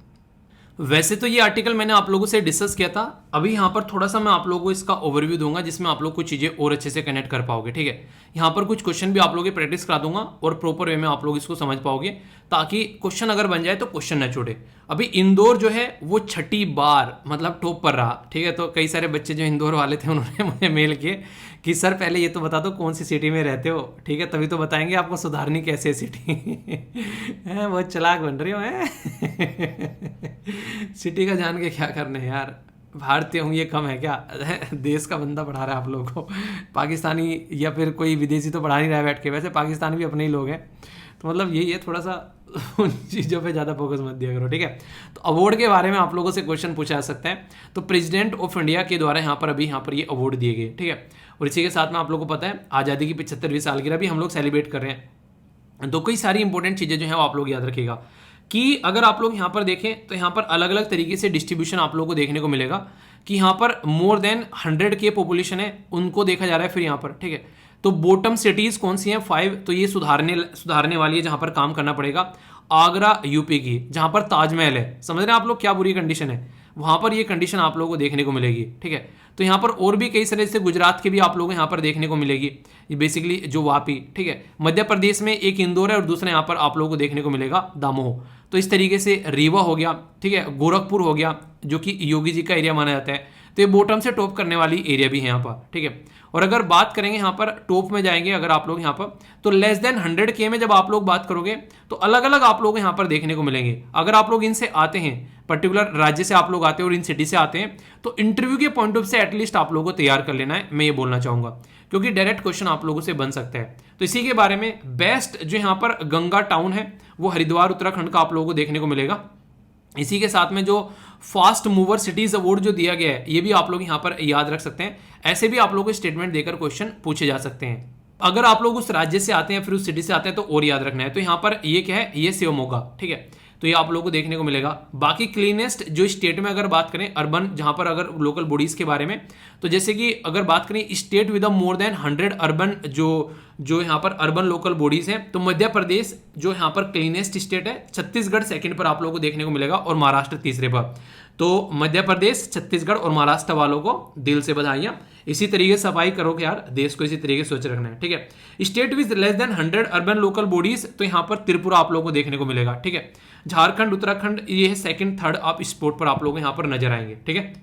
वैसे तो ये आर्टिकल मैंने आप लोगों से डिस्कस किया था, अभी यहाँ पर थोड़ा सा मैं आप लोगों को इसका ओवरव्यू दूंगा जिसमें आप लोग कुछ चीज़ें और अच्छे से कनेक्ट कर पाओगे, ठीक है। यहाँ पर कुछ क्वेश्चन भी आप लोगों की प्रैक्टिस करा दूंगा और प्रॉपर वे में आप लोग इसको समझ पाओगे, ताकि क्वेश्चन अगर बन जाए तो क्वेश्चन न छूटे। अभी इंदौर जो है वो 6ठी बार मतलब टॉप पर रहा, ठीक है। तो कई सारे बच्चे जो इंदौर वाले थे उन्होंने मुझे मेल किए कि सर पहले ये तो बता दो कौन सी सिटी में रहते हो, ठीक है, तभी तो बताएंगे आपको सुधारनी कैसे है सिटी। बहुत चालाक बन रही हो है। सिटी का जान के क्या करने हैं यार, भारतीय हूँ ये कम है क्या? देश का बंदा पढ़ा रहा है आप लोगों को, पाकिस्तानी या फिर कोई विदेशी तो पढ़ा नहीं रहा है बैठ के, वैसे पाकिस्तानी भी अपने ही लोग हैं। तो मतलब यही है, थोड़ा सा उन चीज़ों पे ज़्यादा फोकस मत दिया करो, ठीक है। तो अवार्ड के बारे में आप लोगों से क्वेश्चन पूछा जा सकता है। तो प्रेसिडेंट ऑफ इंडिया के द्वारा यहाँ पर अभी यहाँ पर ये अवार्ड दिए गए, ठीक है। और इसी के साथ में आप लोगों को पता है आज़ादी की 75वीं सालगिरह भी हम लोग सेलिब्रेट कर रहे हैं। तो कई सारी इंपॉर्टेंट चीज़ें जो है वो आप लोग याद रखिएगा कि अगर आप लोग यहाँ पर देखें तो यहाँ पर अलग अलग तरीके से डिस्ट्रीब्यूशन आप लोगों को देखने को मिलेगा कि यहाँ पर मोर देन 100 के पॉपुलेशन है, उनको देखा जा रहा है फिर यहाँ पर, ठीक है। तो बॉटम सिटीज कौन सी हैं 5, तो ये सुधारने वाली है जहाँ पर काम करना पड़ेगा। आगरा यूपी की, जहाँ पर ताजमहल है, समझ रहे हैं आप लोग क्या बुरी कंडीशन है, वहाँ पर ये कंडीशन आप लोगों को देखने को मिलेगी, ठीक है। तो यहाँ पर और भी कई सारे, जैसे गुजरात के भी आप लोग यहाँ पर देखने को मिलेगी, ये बेसिकली जो वापी, ठीक है। मध्य प्रदेश में एक इंदौर है और दूसरा यहाँ पर आप लोगों को देखने को मिलेगा दामोह। तो इस तरीके से रीवा हो गया, ठीक है, गोरखपुर हो गया जो कि योगी जी का एरिया माना जाता है। तो ये बॉटम से टॉप करने वाली एरिया भी है यहाँ पर, ठीक है। और अगर बात करेंगे यहाँ पर टॉप में जाएंगे अगर आप लोग यहाँ पर, तो लेस देन 100K में जब आप लोग बात करोगे तो अलग अलग आप लोग यहाँ पर देखने को मिलेंगे। अगर आप लोग इनसे आते हैं, पर्टिकुलर राज्य से आप लोग आते हैं और इन सिटी से आते हैं, तो इंटरव्यू के पॉइंट ऑफ से एटलीस्ट आप लोगों को तैयार कर लेना है, मैं ये बोलना चाहूंगा, क्योंकि डायरेक्ट क्वेश्चन आप लोगों से बन सकता है। तो इसी के बारे में बेस्ट जो यहाँ पर गंगा टाउन है वो हरिद्वार उत्तराखंड का आप लोगों को देखने को मिलेगा। इसी के साथ में जो फास्ट मूवर सिटीज अवार्ड जो दिया गया है ये भी आप लोग यहाँ पर याद रख सकते हैं। ऐसे भी आप लोगों को स्टेटमेंट देकर क्वेश्चन पूछे जा सकते हैं। अगर आप लोग उस राज्य से आते हैं फिर उस सिटी से आते हैं तो और याद रखना है। तो यहाँ पर ये क्या है, ये शिवमोगा, ठीक है। तो ये आप लोगों को देखने को मिलेगा। बाकी क्लीनेस्ट जो स्टेट में अगर बात करें अर्बन, जहां पर अगर लोकल बॉडीज के बारे में, तो जैसे कि अगर बात करें state with more than 100 urban जो यहाँ पर अर्बन लोकल बॉडीज हैं, तो मध्य प्रदेश जो यहाँ पर क्लीनेस्ट स्टेट है, छत्तीसगढ़ सेकंड पर आप लोगों को देखने को मिलेगा और महाराष्ट्र तीसरे पर। तो मध्य प्रदेश, छत्तीसगढ़ और महाराष्ट्र वालों को दिल से बधाइयां। इसी तरीके से सफाई करो कि यार देश को इसी तरीके से सोच रखना है, ठीक है। State with less than 100 urban local bodies, तो यहाँ पर त्रिपुरा आप लोगों को देखने को मिलेगा, ठीक है। झारखंड, उत्तराखंड, ये है सेकंड थर्ड आप स्पोर्ट पर आप लोग यहाँ पर नजर आएंगे, ठीक है।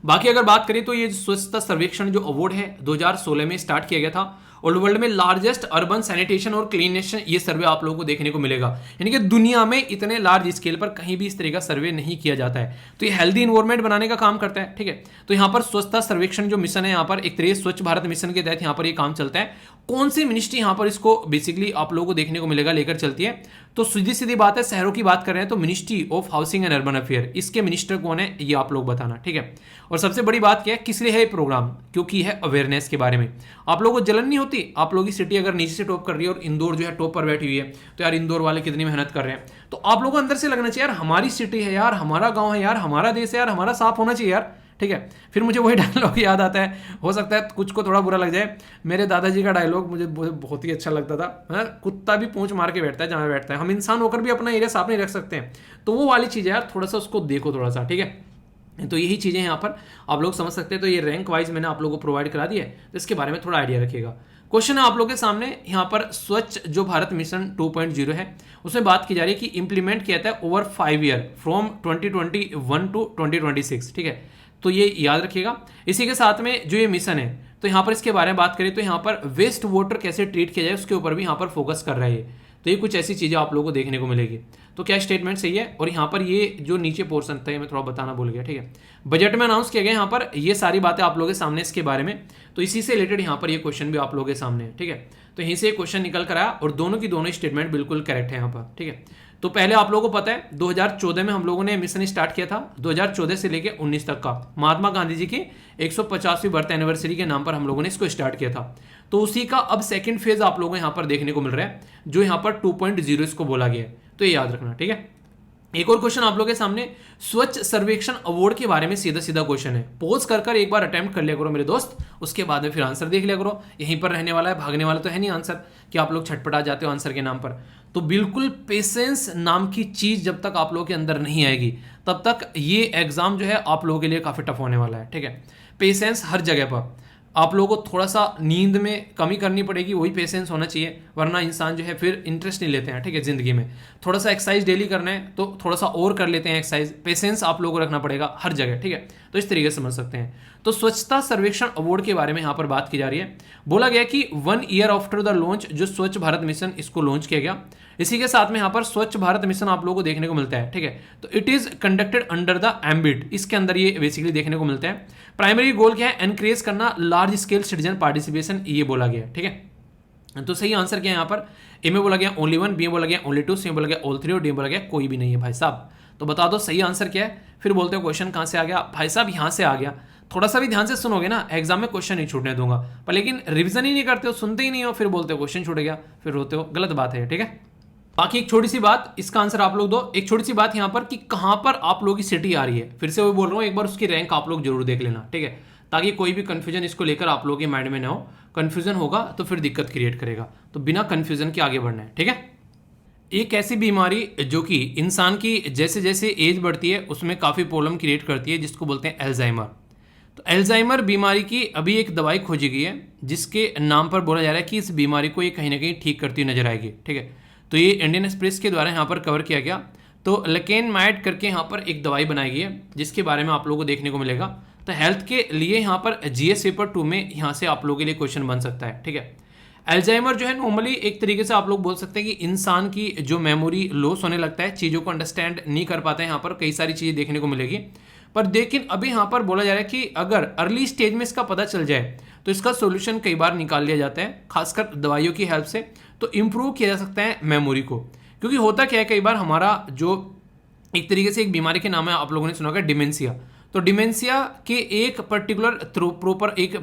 बाकी अगर बात करें तो ये स्वच्छता सर्वेक्षण जो अवार्ड है 2016 में स्टार्ट किया गया था और वर्ल्ड में लार्जेस्ट अर्बन सैनिटेशन और क्लीनेस ये सर्वे आप लोगों को देखने को मिलेगा। यानी कि दुनिया में इतने लार्ज स्केल पर कहीं भी इस तरह का सर्वे नहीं किया जाता है। तो ये हेल्दी इन्वायरमेंट बनाने का काम करता है, ठीक है। तो यहाँ पर स्वच्छता सर्वेक्षण जो मिशन है, यहाँ पर एक तरह स्वच्छ भारत मिशन के तहत यहाँ पर ये काम चलता है। कौन सी मिनिस्ट्री यहाँ पर इसको बेसिकली आप लोगों को देखने को मिलेगा लेकर चलती है, तो सीधी सीधी बात है, शहरों की बात कर रहे हैं तो ministry of housing and urban affair, इसके मिनिस्टर कौन है ये आप लोग बताना, ठीक है। और सबसे बड़ी बात क्या है, किस लिए है ये प्रोग्राम, क्योंकि है अवेयरनेस के बारे में। आप लोगों को जलन नहीं होती, आप लोगों की सिटी अगर नीचे से टॉप कर रही है और इंदौर जो है टॉप पर बैठी हुई है, तो यार इंदौर वाले कितनी मेहनत कर रहे हैं, तो आप लोगों को अंदर से लगना चाहिए यार हमारी सिटी है यार, हमारा गांव है यार, हमारा देश है यार, हमारा साफ होना चाहिए यार, ठीक है। फिर मुझे वही डायलॉग याद आता है, हो सकता है कुछ को थोड़ा बुरा लग जाए, मेरे दादाजी का डायलॉग मुझे बहुत ही अच्छा लगता था, कुत्ता भी पूंछ मार के बैठता है जहाँ बैठता है, हम इंसान होकर भी अपना एरिया साफ नहीं रख सकते हैं। तो वो वाली चीज़ है यार, थोड़ा सा उसको देखो थोड़ा सा, ठीक है। तो यही चीज़ें यहाँ पर आप लोग समझ सकते हैं। तो ये रैंक वाइज मैंने आप लोगों को प्रोवाइड करा दिया है, तो इसके बारे में थोड़ा आइडिया रखिएगा। क्वेश्चन है आप लोगों के सामने यहाँ पर, स्वच्छ जो भारत मिशन 2.0 है उसमें बात की जा रही है कि इंप्लीमेंट किया था ओवर 5 ईयर फ्रॉम 2021 टू 2026, ठीक है। तो ये याद रखिएगा। इसी के साथ में जो ये मिशन है, तो यहाँ पर इसके बारे में बात करें तो यहाँ पर वेस्ट वाटर कैसे ट्रीट किया जाए उसके ऊपर भी यहाँ पर फोकस कर रहा है। तो ये कुछ ऐसी चीज़ें आप लोगों को देखने को मिलेगी। तो क्या स्टेटमेंट सही है। और यहाँ पर ये जो नीचे पोर्शन था ये मैं थोड़ा बताना भूल गया, ठीक है। बजट में अनाउंस किया गया यहाँ पर ये सारी बातें आप लोगों के सामने इसके बारे में, तो इसी से रिलेटेड यहाँ पर ये क्वेश्चन भी आप लोगों के सामने है, ठीक है। तो यहीं से क्वेश्चन निकल कर आया और दोनों की दोनों स्टेटमेंट बिल्कुल करेक्ट है यहाँ पर, ठीक है। तो पहले आप लोगों को पता है 2014 में हम लोगों ने मिशन स्टार्ट किया था, 2014 से लेकर 19 तक का, महात्मा गांधी जी की 150वीं बर्थ एनिवर्सरी के नाम पर हम लोगों ने इसको स्टार्ट किया था। तो उसी का अब सेकंड फेज आप लोगों को यहाँ पर देखने को मिल रहा है, जो यहाँ पर 2.0 इसको बोला गया है। तो ये याद रखना, ठीक है। एक और क्वेश्चन आप लोगों के सामने, स्वच्छ सर्वेक्षण अवार्ड के बारे में सीधा सीधा क्वेश्चन है। पोज कर कर एक बार अटेम्प्ट कर लिया करो मेरे दोस्त, उसके बाद में फिर आंसर देख लिया करो। यहीं पर रहने वाला है, भागने वाला तो है नहीं आंसर कि आप लोग छटपटा जाते हो आंसर के नाम पर। तो बिल्कुल पेशेंस नाम की चीज जब तक आप लोगों के अंदर नहीं आएगी तब तक ये एग्जाम जो है आप लोगों के लिए काफी टफ होने वाला है। ठीक है, पेशेंस हर जगह पर। आप लोगों को थोड़ा सा नींद में कमी करनी पड़ेगी, वही पेशेंस होना चाहिए, वरना इंसान जो है फिर इंटरेस्ट नहीं लेते हैं। ठीक है, जिंदगी में थोड़ा सा एक्सरसाइज डेली करना है तो थोड़ा सा और कर लेते हैं एक्सरसाइज। पेशेंस आप लोगों को रखना पड़ेगा हर जगह। ठीक है, तो इस तरीके से समझ सकते हैं। तो स्वच्छता सर्वेक्षण अवार्ड के बारे में यहाँ पर बात की जा रही है। बोला गया कि 1 ईयर आफ्टर द लॉन्च, जो स्वच्छ भारत मिशन इसको लॉन्च किया गया, इसी के साथ में यहाँ पर स्वच्छ भारत मिशन आप लोगों को देखने को मिलता है। ठीक है, तो it is conducted under the ambit, इसके अंदर ये बेसिकली देखने को मिलता है। प्राइमरी गोल क्या है, एनकरेज करना लार्ज स्केल सिटीजन पार्टिसिपेशन, ये बोला गया। ठीक है, तो सही आंसर क्या है यहाँ पर, ए में बोला गया ओनली 1, बी में बोला गया ओनली 2, सी में बोला गया ऑल 3 और डी में बोला गया कोई भी नहीं है भाई साहब। तो बता दो सही आंसर क्या है। फिर बोलते हो क्वेश्चन कहाँ से आ गया भाई साहब, यहाँ से आ गया। थोड़ा सा भी ध्यान से सुनोगे ना, एग्जाम में क्वेश्चन नहीं छूटने दूंगा, पर लेकिन रिवीजन ही नहीं करते हो, सुनते ही नहीं हो, फिर बोलते हो क्वेश्चन छूट गया, फिर रोते हो, गलत बात है। ठीक है, बाकी एक छोटी सी बात, इसका आंसर आप लोग दो। एक छोटी सी बात यहाँ पर कि कहां पर आप लोगों की सिटी आ रही है, फिर से वो बोल रहा हूं, एक बार उसकी रैंक आप लोग जरूर देख लेना। ठीक है, ताकि कोई भी कंफ्यूजन इसको लेकर आप लोगों के माइंड में ना हो। कंफ्यूजन होगा तो फिर दिक्कत क्रिएट करेगा, तो बिना कंफ्यूजन के आगे बढ़ना है। ठीक है, एक ऐसी बीमारी जो कि इंसान की जैसे जैसे एज बढ़ती है उसमें काफ़ी प्रॉब्लम क्रिएट करती है, जिसको बोलते हैं एल्जाइमर। तो एल्जाइमर बीमारी की अभी एक दवाई खोजी गई है, जिसके नाम पर बोला जा रहा है कि इस बीमारी को ये कहीं ना कहीं ठीक करती नजर आएगी। ठीक है, तो ये इंडियन एक्सप्रेस के द्वारा यहाँ पर कवर किया गया। तो लेकेनमाइड करके यहाँ पर एक दवाई बनाई गई है, जिसके बारे में आप लोगों को देखने को मिलेगा। तो हेल्थ के लिए यहाँ पर जीएस पेपर 2 में यहाँ से आप लोगों के लिए क्वेश्चन बन सकता है। ठीक है, एल्जाइमर जो है नॉर्मली एक तरीके से आप लोग बोल सकते हैं कि इंसान की जो मेमोरी लॉस होने लगता है, चीज़ों को अंडरस्टैंड नहीं कर पाते हैं, यहाँ पर कई सारी चीज़ें देखने को मिलेगी। पर लेकिन अभी यहाँ पर बोला जा रहा है कि अगर अर्ली स्टेज में इसका पता चल जाए तो इसका सोल्यूशन कई बार निकाल लिया जाता है, खासकर दवाइयों की हेल्प से। तो इम्प्रूव किया जा सकता है मेमोरी को, क्योंकि होता क्या है, कई बार हमारा जो एक तरीके से एक बीमारी के नाम है, आप लोगों ने सुना होगा डिमेंशिया। तो डिमेंशिया के एक पर्टिकुलर प्रॉपर एक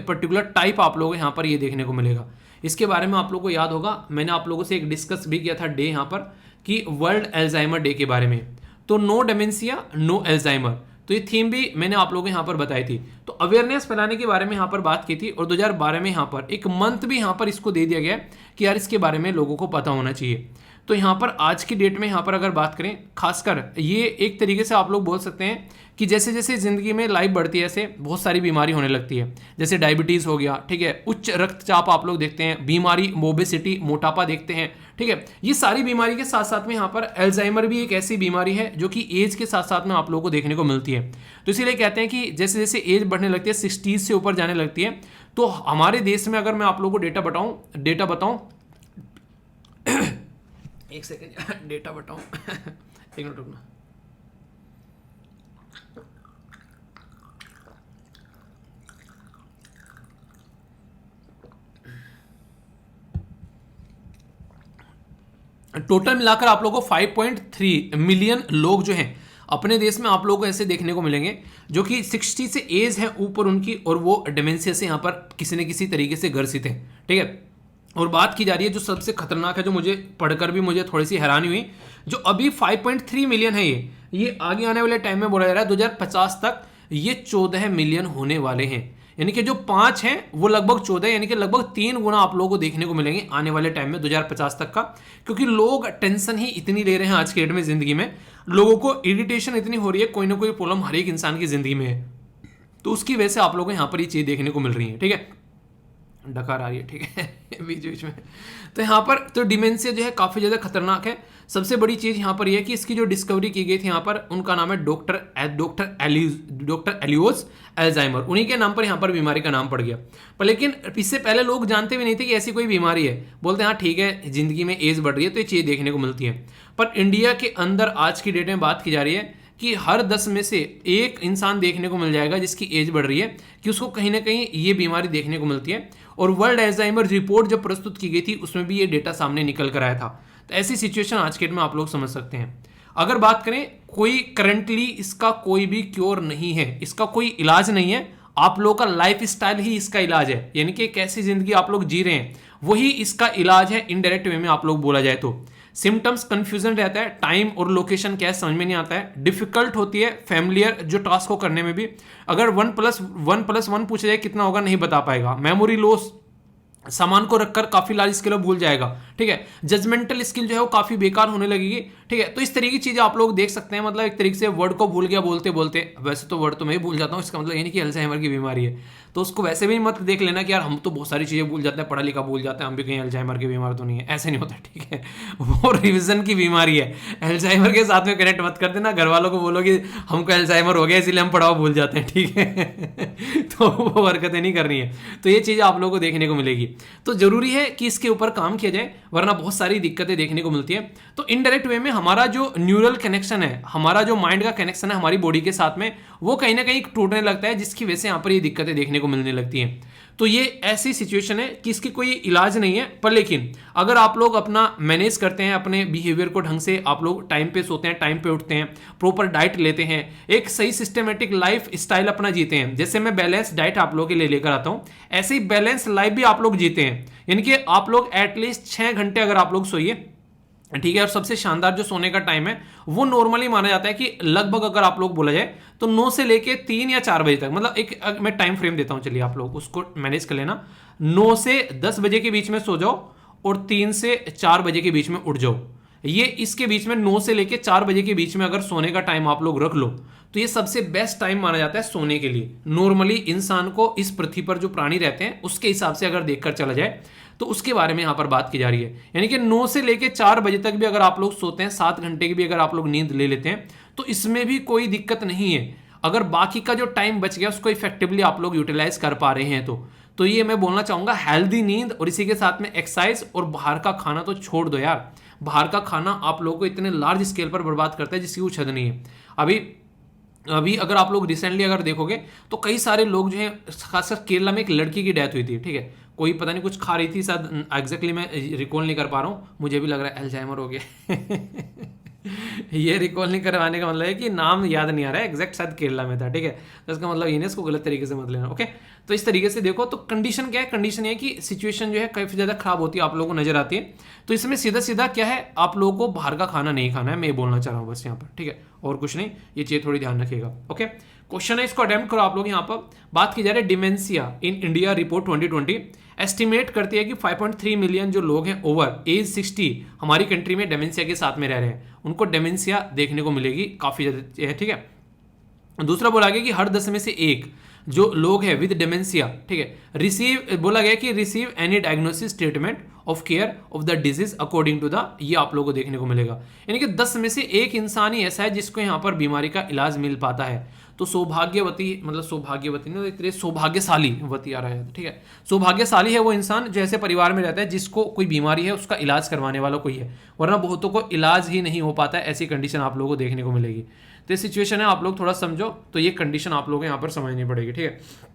पर्टिकुलर टाइप आप लोगों को यहाँ पर ये देखने को मिलेगा। इसके बारे में आप लोगों को याद होगा, मैंने आप लोगों से एक डिस्कस भी किया था डे यहाँ पर, कि वर्ल्ड एल्जाइमर डे के बारे में। तो नो डिमेंशिया नो एल्जाइमर, तो ये थीम भी मैंने आप लोगों को यहाँ पर बताई थी। तो अवेयरनेस फैलाने के बारे में यहाँ पर बात की थी, और 2012 में यहाँ पर एक मंथ भी यहाँ पर इसको दे दिया गया कि यार इसके बारे में लोगों को पता होना चाहिए। तो यहाँ पर आज की डेट में यहाँ पर अगर बात करें, खासकर ये एक तरीके से आप लोग बोल सकते हैं कि जैसे जैसे ज़िंदगी में लाइफ बढ़ती है, ऐसे बहुत सारी बीमारी होने लगती है। जैसे डायबिटीज़ हो गया, ठीक है, उच्च रक्तचाप आप लोग देखते हैं, बीमारी मोबेसिटी मोटापा देखते हैं। ठीक है, ये सारी बीमारी के साथ साथ में यहाँ पर एल्जाइमर भी एक ऐसी बीमारी है जो कि एज के साथ साथ में आप लोगों को देखने को मिलती है। तो इसीलिए कहते हैं कि जैसे जैसे एज बढ़ने लगती है, 60 से ऊपर जाने लगती है, तो हमारे देश में अगर मैं आप लोगों को डेटा बताऊं एक सेकेंड डेटा बताऊं एक मिनट रुकना। टोटल मिलाकर आप लोगों को 5.3 मिलियन लोग जो हैं अपने देश में आप लोगों को ऐसे देखने को मिलेंगे जो कि 60 से एज है ऊपर उनकी, और वो डिमेंशिया से यहाँ पर किसी न किसी तरीके से ग्रसित हैं। ठीक है, और बात की जा रही है जो सबसे खतरनाक है, जो मुझे पढ़कर भी मुझे थोड़ी सी हैरानी हुई, जो अभी 5.3 मिलियन है, ये आगे आने वाले टाइम में बोला जा रहा है 2050 तक ये 14 मिलियन होने वाले हैं। यानी कि जो 5 हैं वो लगभग 14, यानी कि लगभग 3 गुना आप लोगों को देखने को मिलेंगे आने वाले टाइम में 2050 तक का। क्योंकि लोग टेंशन ही इतनी ले रहे हैं आज के डेट में, जिंदगी में लोगों को इरिटेशन इतनी हो रही है, कोई ना कोई प्रॉब्लम हर एक इंसान की जिंदगी में है, तो उसकी वजह से आप लोगों को यहाँ पर ये चीज़ देखने को मिल रही है। ठीक है, डकार आ रही है, ठीक है बीच बीच में। तो यहाँ पर तो डिमेंशिया जो है काफ़ी ज़्यादा खतरनाक है। सबसे बड़ी चीज़ यहाँ पर यह है कि इसकी जो डिस्कवरी की गई थी यहाँ पर, उनका नाम है डॉक्टर एलियोस एल्जाइमर, उन्हीं के नाम पर यहाँ पर बीमारी का नाम पड़ गया। पर लेकिन इससे पहले लोग जानते भी नहीं थे कि ऐसी कोई बीमारी है, बोलते हैं हाँ ठीक है ज़िंदगी में एज बढ़ रही है तो ये चीज़ देखने को मिलती है। पर इंडिया के अंदर आज की डेट में बात की जा रही है कि हर 10 में से एक इंसान देखने को मिल जाएगा जिसकी एज बढ़ रही है, कि उसको कहीं ना कहीं ये बीमारी देखने को मिलती है। और वर्ल्ड एल्जाइमर रिपोर्ट जब प्रस्तुत की गई थी उसमें भी ये डेटा सामने निकल कर आया था। तो ऐसी सिचुएशन आज के डेट में आप लोग समझ सकते हैं। अगर बात करें, कोई करंटली इसका कोई भी क्योर नहीं है, इसका कोई इलाज नहीं है, आप लोगों का लाइफ स्टाइल ही इसका इलाज है। यानी कि कैसी जिंदगी आप लोग जी रहे हैं वही इसका इलाज है, इनडायरेक्ट वे में आप लोग बोला जाए तो। सिम्टम्स कंफ्यूजन रहता है, टाइम और लोकेशन क्या है समझ में नहीं आता है, डिफिकल्ट होती है फैमिलियर जो टास्क को करने में भी, अगर 1+1+1 पूछा जाए कितना होगा नहीं बता पाएगा, मेमोरी लॉस, सामान को रखकर काफी लार्ज स्केल भूल जाएगा, ठीक है, जजमेंटल स्किल जो है वो काफी बेकार होने लगेगी, ठीक है। तो इस तरीके की चीजें आप लोग देख सकते हैं, मतलब एक तरीके से वर्ड को भूल गया बोलते बोलते, वैसे तो वर्ड तो मैं ही भूल जाता हूँ, इसका मतलब ये नहीं कि अल्जाइमर की बीमारी है, तो उसको वैसे भी मत देख लेना कि यार हम तो बहुत सारी चीजें भूल जाते हैं, पढ़ा लिखा भूल जाते हैं, हम भी कहीं अल्जाइमर की बीमार तो नहीं है, ऐसे नहीं होता, ठीक है। वो रिविजन की बीमारी है, अल्जाइमर के साथ में कनेक्ट मत कर देना, घर वालों को बोलो कि हमको अल्जाइमर हो गया इसलिए हम पढ़ाओ भूल जाते हैं, ठीक है। तो वो हरकतें नहीं करनी है, तो ये चीज़ आप लोगों को देखने को मिलेगी। तो जरूरी है कि इसके ऊपर काम किया जाए, वरना बहुत सारी दिक्कतें देखने को मिलती है। तो इनडायरेक्ट वे में हमारा जो न्यूरल कनेक्शन है, हमारा जो माइंड का कनेक्शन है हमारी बॉडी के साथ में, वो कहीं ना कहीं टूटने लगता है, जिसकी वजह से यहाँ पर ये दिक्कतें देखने को मिलने लगती हैं। तो ये ऐसी सिचुएशन है कि इसकी कोई इलाज नहीं है, पर लेकिन अगर आप लोग अपना मैनेज करते हैं, अपने बिहेवियर को ढंग से, आप लोग टाइम पे सोते हैं, टाइम पे उठते हैं, प्रॉपर डाइट लेते हैं, एक सही सिस्टमेटिक लाइफ स्टाइल अपना जीते हैं, जैसे मैं बैलेंस डाइट आप लोगों के लिए लेकर आता हूं, ऐसे ही बैलेंस लाइफ भी आप लोग जीते हैं। यानी कि आप लोग एटलीस्ट 6 घंटे अगर आप लोग सोइए, ठीक है, और सबसे शानदार जो सोने का टाइम है वो नॉर्मली माना जाता है कि लगभग अगर आप लोग बोला जाए तो 9 से लेके 3 या 4 बजे तक, मतलब एक मैं टाइम फ्रेम देता हूं, चलिए आप लोग उसको मैनेज कर लेना। 9 से 10 बजे के बीच में सो जाओ और 3 से 4 बजे के बीच में उठ जाओ। ये इसके बीच में 9 से लेके 4 बजे के बीच में अगर सोने का टाइम आप लोग रख लो तो ये सबसे बेस्ट टाइम माना जाता है सोने के लिए। नॉर्मली इंसान को इस पृथ्वी पर जो प्राणी रहते हैं उसके हिसाब से अगर देखकर चला जाए तो उसके बारे में यहां पर बात की जा रही है। यानी कि 9 से लेके 4 बजे तक भी अगर आप लोग सोते हैं, 7 घंटे की भी अगर आप लोग नींद ले लेते हैं तो इसमें भी कोई दिक्कत नहीं है, अगर बाकी का जो टाइम बच गया उसको इफेक्टिवली आप लोग यूटिलाइज कर पा रहे हैं तो ये मैं बोलना चाहूंगा हेल्दी नींद और इसी के साथ में एक्सरसाइज। और बाहर का खाना तो छोड़ दो यार, बाहर का खाना आप लोगों को इतने लार्ज स्केल पर बर्बाद करता है जिसकी कुछ हद नहीं है। अभी अगर आप लोग रिसेंटली अगर देखोगे तो कई सारे लोग जो हैं, खासकर केरला में एक लड़की की डेथ हुई थी, ठीक है, कोई पता नहीं कुछ खा रही थी, शायद एग्जैक्टली मैं रिकॉल नहीं कर पा रहा हूँ, मुझे भी लग रहा है अल्जाइमर हो गया। ये रिकॉल नहीं करवाने का मतलब है कि नाम याद नहीं आ रहा है एग्जैक्ट, शायद केरला में था, ठीक है, तो इसका मतलब ये नहीं इसको गलत तरीके से मत लेना, ओके। तो इस तरीके से देखो तो कंडीशन क्या है, कंडीशन ये कि सिचुएशन जो है काफ़ी ज़्यादा खराब होती है, आप लोगों को नजर आती है। तो इसमें सीधा सीधा क्या है, आप लोगों को बाहर का खाना नहीं खाना है, मैं ये बोलना चाह रहा हूँ बस यहाँ पर, ठीक है, और कुछ नहीं, ये चीज़ थोड़ी ध्यान रखिएगा, ओके। क्वेश्चन है, इसको अटेम्प्ट करो आप लोग। यहाँ पर बात की जा रही है dementia in India report 2020 estimate करती है कि 5.3 मिलियन जो लोग हैं ओवर एज 60 हमारी कंट्री में डेमेंशिया के साथ में रह रहे हैं, उनको डेमेंशिया देखने को मिलेगी काफ़ी ज़्यादा, ठीक है। दूसरा बोला गया कि हर 10 में से एक जो लोग हैं विद डेमेंशिया, ठीक है, रिसीव, बोला गया कि receive any diagnosis treatment of care of the disease according to the, ये आप लोगों को देखने को मिलेगा। यानी कि 10 में से एक इंसान ही ऐसा है जिसको यहाँ पर बीमारी का इलाज मिल पाता है। तो सौभाग्यवती, मतलब सौभाग्यवती नहीं, एक तरह सौभाग्यशाली वती आ रहा है, ठीक है, सौभाग्यशाली है वो इंसान जो ऐसे परिवार में रहता है जिसको कोई बीमारी है, उसका इलाज करवाने वाला कोई है, वरना बहुतों को इलाज ही नहीं हो पाता है, ऐसी कंडीशन आप लोगों को देखने को मिलेगी। तो ये सिचुएशन है, आप लोग थोड़ा समझो, तो ये कंडीशन आप लोगों को यहाँ पर समझनी पड़ेगी, ठीक है।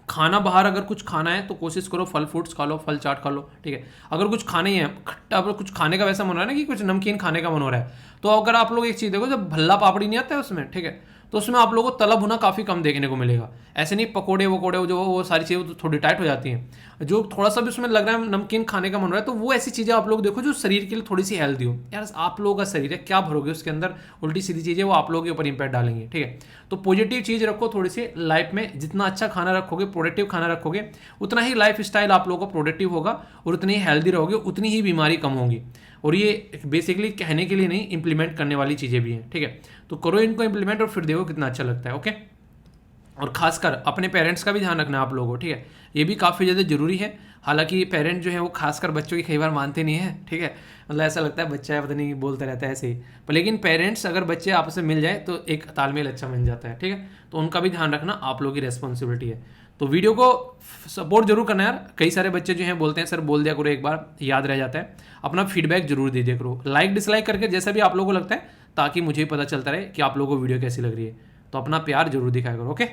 खाना बाहर अगर कुछ खाना है तो कोशिश करो फल फ्रूट्स खा लो, फल चाट खा लो, ठीक है। अगर कुछ खाना ही है खट्टा, अगर कुछ खाने का वैसा मन हो रहा है ना कि कुछ नमकीन खाने का मन हो रहा है, तो अगर आप लोग एक चीज़ देखो, जब भल्ला पापड़ी नहीं आता है उसमें, ठीक है, तो उसमें आप लोगों को तला भुना काफ़ी कम देखने को मिलेगा। ऐसे नहीं पकोड़े वकोड़े जो वो सारी चीज़ें तो थोड़ी टाइट हो जाती हैं, जो थोड़ा सा भी उसमें लग रहा है नमकीन खाने का मन हो रहा है, तो वो ऐसी चीज़ें आप लोग देखो जो शरीर के लिए थोड़ी सी हेल्दी हो। यार आप लोगों का शरीर है, क्या भरोगे उसके अंदर, उल्टी सीधी चीज़ें वो आप लोगों के ऊपर इंपैक्ट डालेंगे, ठीक है। तो पॉजिटिव चीज़ रखो थोड़ी सी लाइफ में, जितना अच्छा खाना रखोगे, प्रोडक्टिव खाना रखोगे, उतना ही लाइफ स्टाइल आप लोगों को प्रोडक्टिव होगा और उतनी ही हेल्दी रहोगे, उतनी ही बीमारी कम होगी। और ये बेसिकली कहने के लिए नहीं, इंप्लीमेंट करने वाली चीज़ें भी हैं, ठीक है। तो करो इनको इंप्लीमेंट और फिर देखो कितना अच्छा लगता है, ओके। और खासकर अपने पेरेंट्स का भी ध्यान रखना आप लोगों को, ठीक है, ये भी काफ़ी ज़्यादा जरूरी है। हालांकि पेरेंट जो है वो खासकर बच्चों की कई बार मानते नहीं है, ठीक है, मतलब ऐसा लगता है बच्चा है पता नहीं बोलता रहता है ऐसे ही, पर लेकिन पेरेंट्स अगर बच्चे आपस में मिल जाए तो एक तालमेल अच्छा बन जाता है, ठीक है। तो उनका भी ध्यान रखना आप लोगों की रेस्पॉन्सिबिलिटी है। तो वीडियो को सपोर्ट जरूर करना यार, कई सारे बच्चे जो हैं बोलते हैं सर बोल दिया करो, एक बार याद रह जाता है, अपना फीडबैक जरूर दे दिया करो, लाइक डिसलाइक करके जैसा भी आप लोगों को लगता है, ताकि मुझे पता चलता रहे कि आप लोगों को वीडियो कैसी लग रही है। तो अपना प्यार जरूर दिखाया करो, ओके।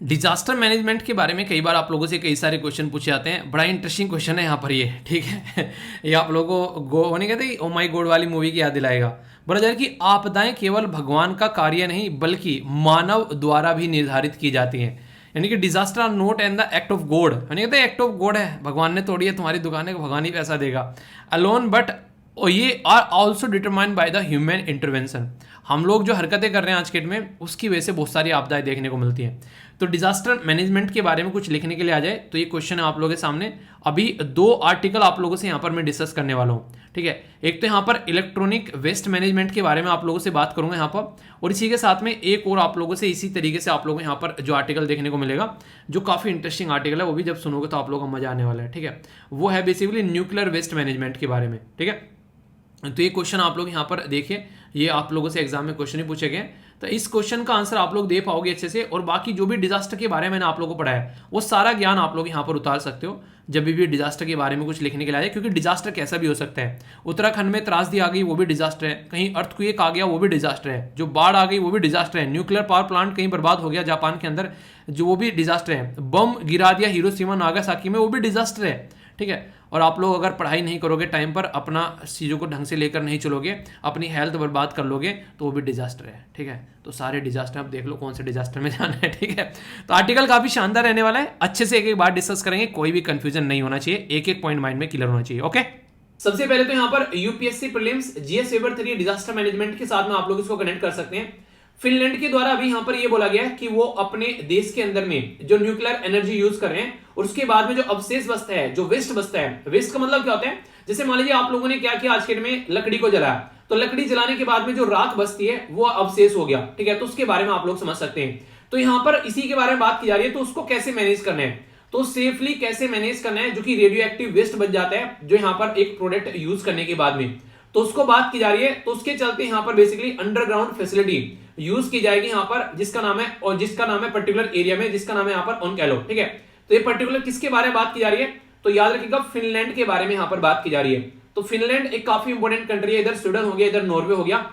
डिजास्टर मैनेजमेंट के बारे में कई बार आप लोगों से कई सारे क्वेश्चन पूछे जाते हैं, बड़ा इंटरेस्टिंग क्वेश्चन है यहाँ पर ये, ठीक है। ये आप लोगों को होने कहते ओ माई गॉड वाली मूवी की याद दिलाएगा। बोला जाए कि आपदाएं केवल भगवान का कार्य नहीं बल्कि मानव द्वारा भी निर्धारित की जाती हैं। यानी कि disaster are not and the act of God, यानी कहते हैं एक्ट ऑफ गॉड है, भगवान ने तोड़ी है तुम्हारी दुकान है, भगवान ही पैसा देगा, अलोन बट और ये are also determined by the human intervention. हम लोग जो हरकतें कर रहे हैं आज के डेट में, उसकी वजह से बहुत सारी आपदाएं देखने को मिलती हैं। तो डिजास्टर मैनेजमेंट के बारे में कुछ लिखने के लिए आ जाए तो ये क्वेश्चन है आप लोगों के सामने। अभी 2 आर्टिकल आप लोगों से यहाँ पर मैं डिस्कस करने वाला हूँ, ठीक है। एक तो यहाँ पर इलेक्ट्रॉनिक वेस्ट मैनेजमेंट के बारे में आप लोगों से बात करूंगा यहाँ पर, और इसी के साथ में एक और आप लोगों से इसी तरीके से आप लोगों को यहाँ पर जो आर्टिकल देखने को मिलेगा, जो काफ़ी इंटरेस्टिंग आर्टिकल है, वो भी जब सुनोगे तो आप लोगों को मजा आने वाला है, ठीक है। वो है बेसिकली न्यूक्लियर वेस्ट मैनेजमेंट के बारे में, ठीक है। तो ये क्वेश्चन आप लोग यहाँ पर देखिए, ये आप लोगों से एग्जाम में क्वेश्चन ही पूछे गए, तो इस क्वेश्चन का आंसर आप लोग दे पाओगे अच्छे से। और बाकी जो भी डिजास्टर के बारे में मैंने आप लोगों को पढ़ाया, वो सारा ज्ञान आप लोग यहाँ पर उतार सकते हो जब भी डिजास्टर के बारे में कुछ लिखने के लिए आए, क्योंकि डिजास्टर कैसा भी हो सकता है। उत्तराखंड में त्रासदी आ गई, वो भी डिजास्टर है। कहीं अर्थक्वेक आ गया, वो भी डिजास्टर है। जो बाढ़ आ गई, वो भी डिजास्टर है। न्यूक्लियर पावर प्लांट कहीं बर्बाद हो गया जापान के अंदर, जो वो भी डिजास्टर है। बम गिरा दिया हिरोशिमा नागासाकी में, वो भी डिजास्टर है, ठीक है। और आप लोग अगर पढ़ाई नहीं करोगे टाइम पर, अपना चीज़ों को ढंग से लेकर नहीं चलोगे, अपनी हेल्थ बर्बाद कर लोगे, तो वो भी डिजास्टर है, ठीक है। तो सारे डिजास्टर आप देख लो कौन से डिजास्टर में जाना है, ठीक है। तो आर्टिकल काफी शानदार रहने वाला है, अच्छे से एक एक बार डिस्कस करेंगे, कोई भी कंफ्यूजन नहीं होना चाहिए, एक एक पॉइंट माइंड में क्लियर होना चाहिए, ओके। सबसे पहले तो यहाँ पर UPSC prelims GS paper 3 disaster management के साथ में आप लोग इसको कनेक्ट कर सकते हैं। फिनलैंड के द्वारा अभी यहाँ पर ये बोला गया है कि वो अपने देश के अंदर में जो न्यूक्लियर एनर्जी यूज कर रहे हैं, और उसके बाद में जो अवशेष बचता है, जो वेस्ट बचता है, वेस्ट का मतलब क्या होता है, जैसे मान लीजिए आप लोगों ने क्या किया आज के दिन में, लकड़ी को जलाया, तो लकड़ी जलाने के बाद में जो राख बचती है वो अवशेष हो गया, ठीक है। तो उसके बारे में आप लोग समझ सकते हैं। तो यहाँ पर इसी के बारे में बात की जा रही है। तो उसको कैसे मैनेज करना है, तो सेफली कैसे मैनेज करना है, जो कि रेडियो एक्टिव वेस्ट बच जाता है जो यहाँ पर एक प्रोडक्ट यूज करने के बाद में, तो उसको बात की जा रही है। तो उसके चलते यहाँ पर बेसिकली अंडरग्राउंड फैसिलिटी यूज की जाएगी यहाँ पर, जिसका नाम है, और जिसका नाम है पर्टिकुलर एरिया में, जिसका नाम है यहाँ पर ओनकैलो, ठीक है। तो ये पर्टिकुलर किसके बारे में बात की जा रही है, तो याद रखिएगा फिनलैंड के बारे में यहाँ पर बात की जा रही है। तो फिनलैंड एक काफी इंपॉर्टेंट कंट्री है, इधर स्वीडन हो गया, इधर नॉर्वे हो गया।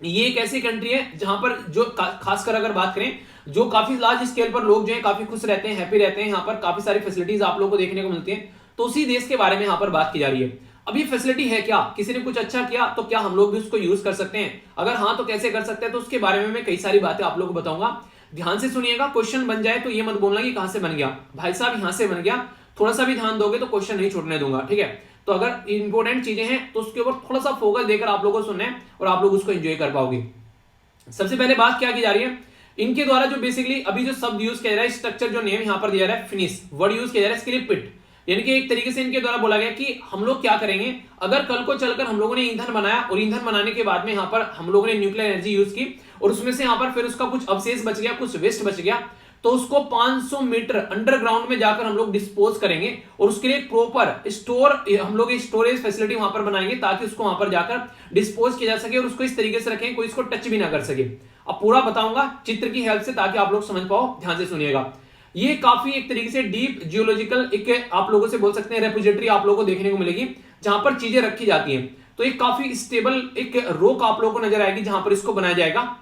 ये एक ऐसी कंट्री है जहां पर जो खासकर अगर बात करें, जो काफी लार्ज स्केल पर लोग जो है काफी खुश रहते हैं, हैप्पी रहते हैं, यहाँ पर काफी सारी फैसिलिटीज आप लोगों को देखने को मिलती हैं। तो उसी देश के बारे में यहाँ पर बात की जा रही है। अब ये फैसिलिटी है क्या, किसी ने कुछ अच्छा किया तो क्या हम लोग भी उसको यूज कर सकते हैं, अगर हाँ तो कैसे कर सकते हैं, तो उसके बारे में मैं कई सारी बातें आप लोगों को बताऊंगा। ध्यान से सुनिएगा, क्वेश्चन बन जाए तो ये मत बोलना कि कहां से बन गया, भाई साहब यहां से बन गया, थोड़ा सा भी ध्यान दोगे तो क्वेश्चन नहीं छूटने दूंगा, ठीक है। तो अगर इंपॉर्टेंट चीजें हैं तो उसके ऊपर थोड़ा सा फोकस देकर आप लोगों को सुनना है और आप लोग उसको एंजॉय कर पाओगे। सबसे पहले बात क्या की जा रही है, इनके द्वारा जो बेसिकली अभी जो शब्द यूज किया जा रहा है, स्ट्रक्चर जो नेम यहां पर दिया जा रहा है, फिनिश वर्ड यूज किया जा रहा है, इसके लिए पिट, यानी कि एक तरीके से इनके द्वारा बोला गया कि हम लोग क्या करेंगे, अगर कल को चलकर हम लोगों ने ईंधन बनाया और ईंधन बनाने के बाद में यहाँ पर हम लोगों ने न्यूक्लियर एनर्जी यूज की और उसमें से यहाँ पर फिर उसका कुछ अवशेष बच गया, कुछ वेस्ट बच गया, तो उसको 500 मीटर अंडरग्राउंड में जाकर हम लोग डिस्पोज करेंगे और उसके लिए प्रॉपर स्टोर, हम लोग स्टोरेज फैसिलिटी वहां पर बनाएंगे ताकि उसको वहां पर जाकर डिस्पोज किया जा सके और उसको इस तरीके से रखें कोई इसको टच भी ना कर सके। अब पूरा बताऊंगा चित्र की हेल्प से ताकि आप लोग समझ पाओ, ध्यान से सुनिएगा। ये काफी एक तरीके से डीप जियोलॉजिकल एक आप लोगों से बोल सकते हैं रेपोजिटरी आप लोगों को देखने को मिलेगी जहां पर चीजें रखी जाती हैं। तो एक काफी स्टेबल एक रोक आप लोगों को नजर आएगी जहां पर इसको बनाया जाएगा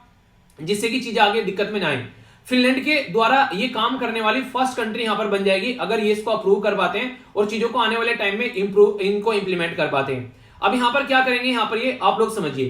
जिससे कि चीजें आगे दिक्कत में ना आए। फिनलैंड के द्वारा ये काम करने वाली फर्स्ट कंट्री यहां पर बन जाएगी अगर ये इसको अप्रूव कर पाते हैं और चीजों को आने वाले टाइम में इनको इंप्लीमेंट कर पाते हैं। अब यहां पर क्या करेंगे, यहां पर ये आप लोग समझिए।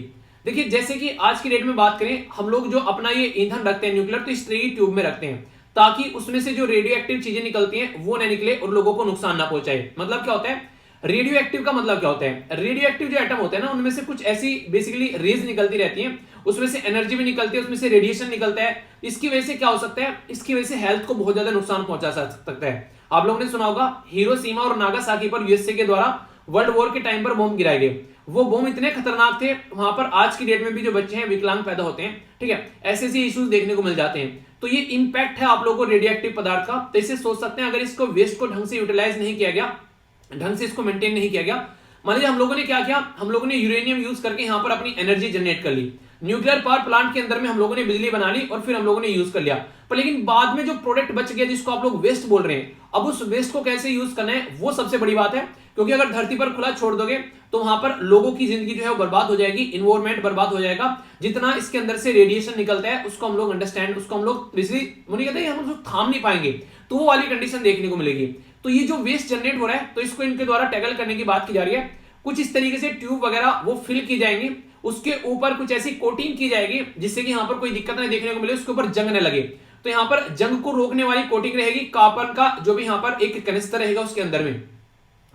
देखिए जैसे कि आज की डेट में बात करें, हम लोग जो अपना ये ईंधन रखते हैं न्यूक्लियर, तो इस तरह की ट्यूब में रखते हैं ताकि उसमें से जो रेडियो एक्टिव चीजें निकलती हैं वो ना निकले और लोगों को नुकसान ना पहुंचाए। मतलब क्या होता है रेडियो एक्टिव का मतलब क्या होता है, रेडियो एक्टिव जो एटम होते हैं ना उनमें से कुछ ऐसी बेसिकली रेज निकलती रहती हैं, उसमें से एनर्जी भी निकलती है, उसमें से रेडिएशन निकलता है। इसकी वजह से क्या हो सकता है, इसकी वजह से हेल्थ को बहुत ज्यादा नुकसान पहुंचा सकता है। आप लोगों ने सुना होगा हिरोशिमा और नागासाकी पर यूएसए के द्वारा वर्ल्ड वॉर के टाइम पर बम गिराए गए। वो बम इतने खतरनाक थे, वहां पर आज की डेट में भी जो बच्चे हैं विकलांग पैदा होते हैं, ठीक है, ऐसे ऐसे इश्यूज देखने को मिल जाते हैं। तो ये इंपैक्ट है आप लोगों को रेडियो एक्टिव पदार्थ का। तो इसे सोच सकते हैं अगर इसको वेस्ट को ढंग से यूटिलाइज नहीं किया गया, ढंग से इसको मेंटेन नहीं किया गया, मान लीजिए हम लोगों ने क्या किया, हम लोगों ने यूरेनियम यूज करके यहां पर अपनी एनर्जी जनरेट कर ली, न्यूक्लियर पावर प्लांट के अंदर में हम लोगों ने बिजली बना ली और फिर हम लोगों ने यूज कर लिया, पर लेकिन बाद में जो प्रोडक्ट बच गया जिसको आप लोग वेस्ट बोल रहे हैं, अब उस वेस्ट को कैसे यूज करना है वो सबसे बड़ी बात है। क्योंकि अगर धरती पर खुला छोड़ दोगे तो वहां पर लोगों की जिंदगी जो है वो बर्बाद हो जाएगी, इन्वायरमेंट बर्बाद हो जाएगा। जितना इसके अंदर से रेडिएशन निकलता है उसको हम लोग अंडरस्टैंड, उसको हम लोग बेसिकली मुझे कहते हैं हम उसको थाम नहीं पाएंगे, तो वो वाली कंडीशन देखने को मिलेगी। तो ये जो वेस्ट जनरेट हो रहा है तो इसको इनके द्वारा टैकल करने की बात की जा रही है। कुछ इस तरीके से ट्यूब वगैरह वो फिल की जाएंगी, उसके ऊपर कुछ ऐसी कोटिंग की जाएगी जिससे कि यहां पर कोई दिक्कत नहीं देखने को मिले, उसके ऊपर जंग न लगे। तो यहां पर जंग को रोकने वाली कोटिंग रहेगी, कार्बन का जो भी यहां पर एक कनिस्तर रहेगा उसके अंदर में,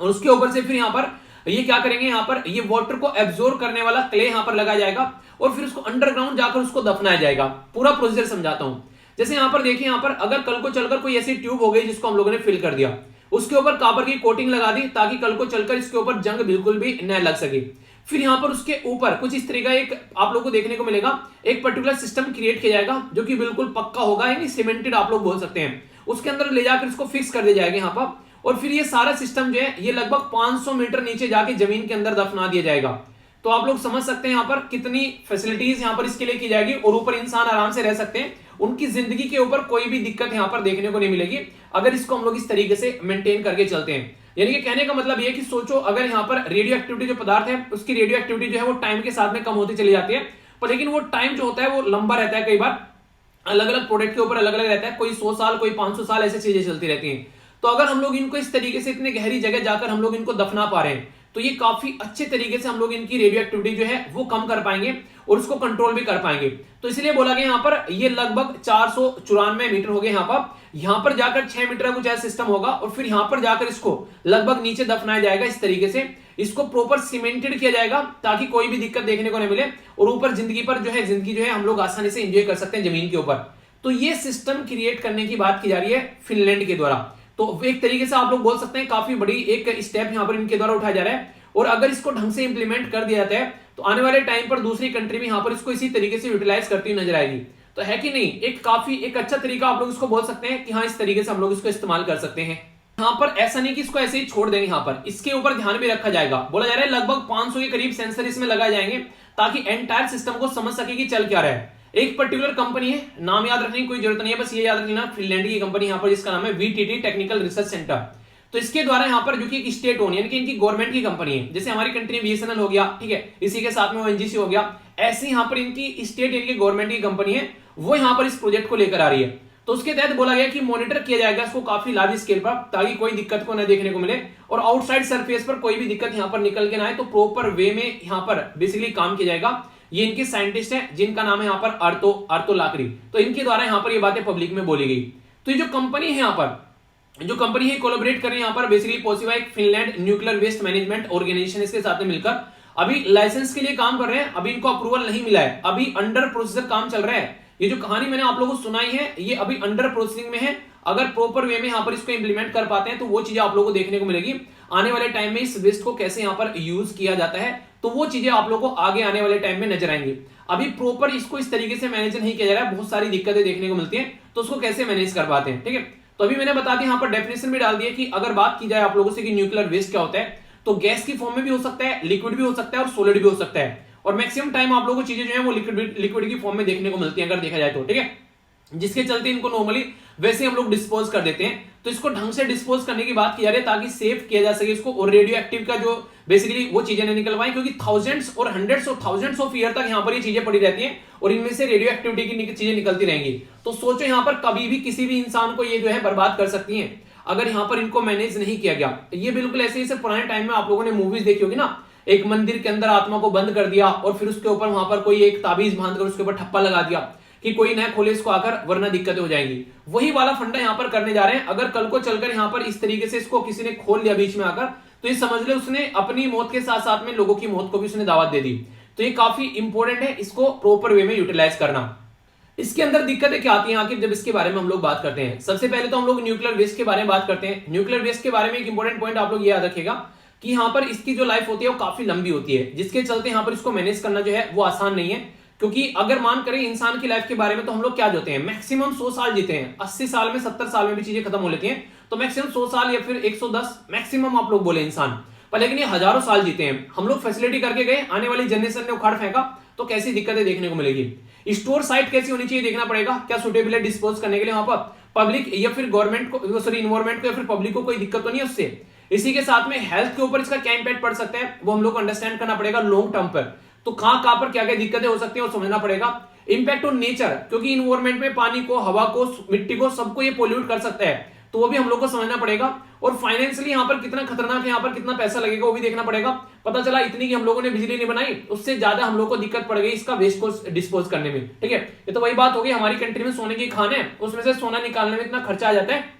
और उसके ऊपर से फिर यहां पर ये क्या करेंगे यहाँ पर, ये वाटर को एब्जॉर्ब करने वाला क्ले यहाँ पर लगाया जाएगा और फिर उसको अंडरग्राउंड जाकर उसको दफनाया जाएगा। पूरा प्रोसीजर समझाता हूं। जैसे यहाँ पर देखिए, यहाँ पर अगर कल को चलकर कोई ऐसी ट्यूब हो गई जिसको हम लोगों ने फिल कर दिया, उसके ऊपर कॉपर की कोटिंग लगा दी ताकि कल को चलकर इसके ऊपर जंग बिल्कुल भी न लग सके। फिर यहाँ पर उसके ऊपर कुछ इस तरह का एक आप लोगों को देखने को मिलेगा, एक पर्टिकुलर सिस्टम क्रिएट किया जाएगा जो कि बिल्कुल पक्का होगा, यानी सीमेंटेड आप लोग बोल सकते हैं। उसके अंदर ले जाकर इसको फिक्स कर दिया जाएगा यहाँ पर, और फिर ये सारा सिस्टम जो है ये लगभग 500 मीटर नीचे जाके जमीन के अंदर दफना दिया जाएगा। तो आप लोग समझ सकते हैं यहाँ पर कितनी फैसिलिटीज यहाँ पर इसके लिए की जाएगी, और ऊपर इंसान आराम से रह सकते हैं, उनकी जिंदगी के ऊपर कोई भी दिक्कत यहाँ पर देखने को नहीं मिलेगी अगर इसको हम लोग इस तरीके से मेंटेन करके चलते हैं। यानी कि कहने का मतलब ये कि सोचो, अगर यहाँ पर रेडियो एक्टिविटी जो पदार्थ है उसकी रेडियो एक्टिविटी जो है वो टाइम के साथ में कम होती चली जाती है, पर लेकिन वो टाइम जो होता है वो लंबा रहता है, कई बार अलग अलग प्रोडक्ट के ऊपर अलग अलग रहता है, कोई 100 साल कोई 500 साल ऐसी चीजें चलती रहती हैं। तो अगर हम लोग इनको इस तरीके से इतने गहरी जगह जाकर हम लोग इनको दफना पा रहे हैं, तो ये काफी अच्छे तरीके से हम लोग इनकी रेडियो एक्टिविटी जो है वो कम कर पाएंगे और उसको कंट्रोल भी कर पाएंगे। तो इसलिए बोला गया यहाँ पर ये लगभग 494 मीटर हो गए। यहाँ पर जाकर 6 मीटर का कुछ ऐसा सिस्टम होगा, और फिर यहाँ पर जाकर इसको लगभग नीचे दफनाया जाएगा। इस तरीके से इसको प्रॉपर सीमेंटेड किया जाएगा ताकि कोई भी दिक्कत देखने को नहीं मिले, और ऊपर जिंदगी जो है हम लोग आसानी से एंजॉय कर सकते हैं जमीन के ऊपर। तो ये सिस्टम क्रिएट करने की बात की जा रही है फिनलैंड के द्वारा। तो एक तरीके से आप लोग बोल सकते हैं काफी बड़ी एक स्टेप यहाँ पर इनके द्वारा उठाया जा रहा है, और अगर इसको ढंग से इंप्लीमेंट कर दिया जाता है तो आने वाले टाइम पर दूसरी कंट्री भी यहाँ पर इसको इसी तरीके से यूटिलाइज करती हुई नजर आएगी। तो है कि नहीं, एक अच्छा तरीका आप लोग इसको बोल सकते हैं कि हाँ इस तरीके से हम लोग इसको इस्तेमाल कर सकते हैं। यहाँ पर ऐसा नहीं कि इसको ऐसे ही छोड़ देंगे, यहाँ पर इसके ऊपर ध्यान भी रखा जाएगा। बोला जा रहा है लगभग 500 के करीब सेंसर इसमें लगाए जाएंगे ताकि एंटायर सिस्टम को समझ सके कि चल क्या रहा है। एक पर्टिकुलर कंपनी है, नाम याद रखने की कोई जरूरत नहीं है, बस ये याद रखना फिनलैंड की कंपनी यहाँ पर, जिसका नाम है VTT टेक्निकल रिसर्च सेंटर। तो इसके द्वारा यहाँ पर जो कि एक स्टेट ओन यानी कि इनकी गवर्नमेंट की कंपनी है, जैसे हमारी कंट्री BSNL हो गया, ठीक है, इसी के साथ में ONGC हो गया, ऐसे यहाँ पर इनकी स्टेट यानी कि गवर्नमेंट की कंपनी है, वो यहाँ पर इस प्रोजेक्ट को लेकर आ रही है। तो उसके तहत बोला गया कि मॉनिटर किया जाएगा इसको काफी लार्ज स्केल पर ताकि कोई दिक्कत को न देखने को मिले, और आउटसाइड सरफेस पर कोई भी दिक्कत यहाँ पर निकल के ना आए, तो प्रॉपर वे में यहाँ पर बेसिकली काम किया जाएगा। ये इनके साइंटिस्ट हैं जिनका नाम है यहाँ पर अर्तो लाकरी। तो इनके द्वारा यहाँ पर ये बातें पब्लिक में बोली गई। तो ये जो कंपनी है यहाँ पर, जो कंपनी है कोलैबोरेट कर रही है यहाँ पर बेसिकली पोसिवा, एक Finland nuclear waste management organisation, इसके साथ में मिलकर अभी लाइसेंस के लिए काम कर रहे हैं। अभी इनको अप्रूवल नहीं मिला है, अभी अंडर प्रोसेसर काम चल रहा है। ये जो कहानी मैंने आप लोगों को सुनाई है ये अभी अंडर प्रोसेसिंग में है। अगर प्रॉपर वे में यहाँ पर इसको इंप्लीमेंट कर पाते हैं तो वो चीजें आप लोगों को देखने को मिलेगी। आने वाले टाइम में इस वेस्ट को कैसे यहाँ पर यूज किया जाता है, तो वो चीजें आप लोगों को आगे आने वाले टाइम में नजर आएंगी। अभी प्रॉपर इसको इस तरीके से मैनेज नहीं किया जा रहा है, बहुत सारी दिक्कतें देखने को मिलती हैं, तो उसको कैसे मैनेज कर पाते हैं, ठीक है। तो अभी मैंने बता दिया, यहाँ पर डेफिनेशन भी डाल दिया कि अगर बात की जाए आप लोगों से कि न्यूक्लियर वेस्ट क्या होता है, तो गैस की फॉर्म में भी हो सकता है, लिक्विड भी हो सकता है और सॉलिड भी हो सकता है, और मैक्सिमम टाइम आप लोगों को चीजें जो है वो लिक्विड की फॉर्म में देखने को मिलती है अगर देखा जाए तो, ठीक है, जिसके चलते इनको नॉर्मली वैसे हम लोग डिस्पोज कर देते हैं। तो इसको ढंग से डिस्पोज करने की बात की जा रही है ताकि सेफ किया जा सके इसको, और रेडियो एक्टिव का जो बेसिकली वो चीजें नहीं निकल पाए, क्योंकि थाउजेंड्स और hundreds of thousands of year तक यहाँ पर ये चीजें पड़ी रहती हैं और इनमें से रेडियो एक्टिविटी की चीजें निकलती रहेंगी। तो सोचो यहाँ पर कभी भी किसी भी इंसान को ये जो है बर्बाद कर सकती है अगर यहाँ पर इनको मैनेज नहीं किया गया। ये बिल्कुल ऐसे ही पुराने टाइम में आप लोगों ने मूवीज देखी होगी ना, एक मंदिर के अंदर आत्मा को बंद कर दिया और फिर उसके ऊपर वहां पर कोई एक ताबीज बांध कर उसके ऊपर ठप्पा लगा दिया कि कोई न खोले इसको आकर वरना दिक्कतें हो जाएंगी। वही वाला फंडा यहाँ पर करने जा रहे हैं। अगर कल को चलकर यहाँ पर इस तरीके से इसको किसी ने खोल लिया बीच में आकर, तो ये समझ ले उसने अपनी मौत के साथ साथ में लोगों की मौत को भी उसने दावत दे दी। तो ये काफी इंपॉर्टेंट है इसको प्रॉपर वे में यूटिलाइज करना। इसके अंदर दिक्कतें क्या आती हैं आखिर जब इसके बारे में हम लोग बात करते हैं। सबसे पहले तो हम लोग न्यूक्लियर वेस्ट के बारे में बात करते हैं। न्यूक्लियर वेस्ट के बारे में एक इंपॉर्टेंट पॉइंट आप लोग ये याद रखिएगा कि यहाँ पर इसकी जो लाइफ होती है वो काफी लंबी होती है, जिसके चलते यहाँ पर इसको मैनेज करना जो है वो आसान नहीं है। क्योंकि अगर मान करें इंसान की लाइफ के बारे में, तो हम लोग क्या जोते हैं, मैक्सिमम 100 साल जीते हैं, 80 साल में 70 साल में भी चीजें खत्म हो लेती हैं, तो मैक्सिमम 100 साल या फिर 110 मैक्सिमम आप लोग बोले इंसान, पर लेकिन ये हजारों साल जीते हैं। हम लोग फैसिलिटी करके गए, आने वाली जनरेशन ने उखाड़ फेंका, तो कैसी दिक्कतें देखने को मिलेगी। स्टोर साइट कैसी होनी चाहिए देखना पड़ेगा, क्या सुटेबल है डिस्पोज करने के लिए, वहां पर पब्लिक या फिर गवर्नमेंट को, सॉरी इन्वायरमेंट को या फिर पब्लिक को कोई दिक्कत तो नहीं है उससे। इसी के साथ में हेल्थ के ऊपर इसका क्या इंपैक्ट पड़ सकता है वो हम लोग को अंडरस्टैंड करना पड़ेगा लॉन्ग टर्म पर, तो कहां पर क्या क्या दिक्कतें हो सकती है वो समझना पड़ेगा। इंपैक्ट ऑन नेचर, क्योंकि इन्वायरमेंट में पानी को, हवा को, मिट्टी को, सबको ये पोल्यूट कर सकता है, तो वो भी हम लोग को समझना पड़ेगा। और फाइनेंशियली यहाँ पर कितना खतरनाक है, यहाँ पर कितना पैसा लगेगा वो भी देखना पड़ेगा। पता चला इतनी की हम लोगों ने बिजली नहीं बनाई, उससे ज्यादा हम लोग को दिक्कत पड़ गई इसका वेस्ट को डिस्पोज करने में, ठीक है। ये तो वही बात हो गई, हमारी कंट्री में सोने की खान है, उसमें से सोना निकालने में इतना खर्चा आ जाता है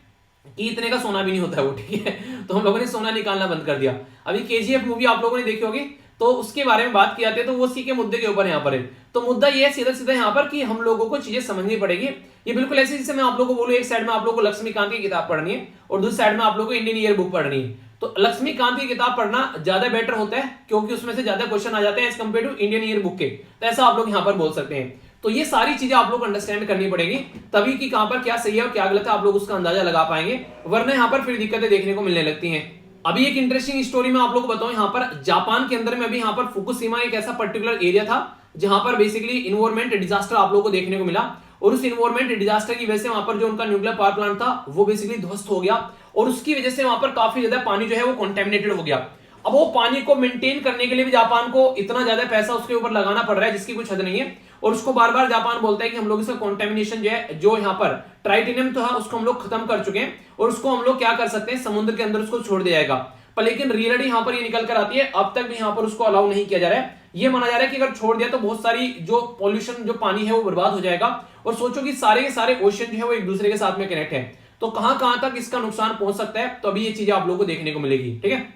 कि इतने का सोना भी नहीं होता है वो, ठीक है। तो हम लोगों ने सोना निकालना बंद कर दिया। अभी केजीएफ मूवी आप लोगों ने देखी होगी, तो उसके बारे में बात किया जाती है, तो वो उसी के मुद्दे के ऊपर यहाँ पर है। तो मुद्दा ये है सीधा सीधा यहाँ पर कि हम लोगों को चीजें समझनी पड़ेगी। ये बिल्कुल ऐसे जैसे मैं आप लोगों को बोलूं, एक साइड में आप लोगों को लक्ष्मीकांत की किताब पढ़नी है और दूसरी साइड में आप लोगों को इंडियन ईयर बुक पढ़नी है। तो लक्ष्मीकांत की किताब पढ़ना ज्यादा बेटर होता है, क्योंकि उसमें से ज्यादा क्वेश्चन आ जाते हैं as compare to Indian year book के। तो ऐसा आप लोग यहाँ पर बोल सकते हैं। तो ये सारी चीजें आप लोग को अंडरस्टैंड करनी पड़ेगी, तभी कि कहां पर क्या सही है और क्या गलत है आप लोग उसका अंदाजा लगा पाएंगे, वरना यहाँ पर फिर दिक्कतें देखने को मिलने लगती हैं। अभी एक इंटरेस्टिंग स्टोरी मैं आप लोगों को बताऊं, यहाँ पर जापान के अंदर में अभी यहाँ पर फुकुशिमा एक ऐसा पर्टिकुलर एरिया था जहां पर बेसिकली इन्वायरमेंट डिजास्टर आप लोगों को देखने को मिला, और उस इन्वायरमेंट डिजास्टर की वजह से वहां पर जो उनका न्यूक्लियर पावर प्लांट था वो बेसिकली ध्वस्त हो गया, और उसकी वजह से वहां पर काफी ज्यादा पानी जो है वो कॉन्टेमिनेटेड हो गया। अब वो पानी को मेंटेन करने के लिए भी जापान को इतना ज्यादा पैसा उसके ऊपर लगाना पड़ रहा है जिसकी कुछ हद नहीं है, और उसको बार बार जापान बोलता है कि हम लोग इसका कॉन्टेमिनेशन जो है, जो यहाँ पर ट्राइटेनियम तो है उसको हम लोग खत्म कर चुके हैं, और उसको हम लोग क्या कर सकते हैं, समुद्र के अंदर उसको छोड़ दिया जाएगा। पर लेकिन रियलिटी यहाँ पर ये निकल कर आती है, अब तक भी यहाँ पर उसको अलाउ नहीं किया जा रहा है। ये माना जा रहा है कि अगर छोड़ दिया तो बहुत सारी जो पॉल्यूशन जो पानी है वो बर्बाद हो जाएगा, और सोचो कि सारे के सारे ओशन जो है वो एक दूसरे के साथ में कनेक्ट है, तो कहां तक इसका नुकसान पहुंच सकता है। तो अभी ये चीजें आप लोगों को देखने को मिलेगी। ठीक है,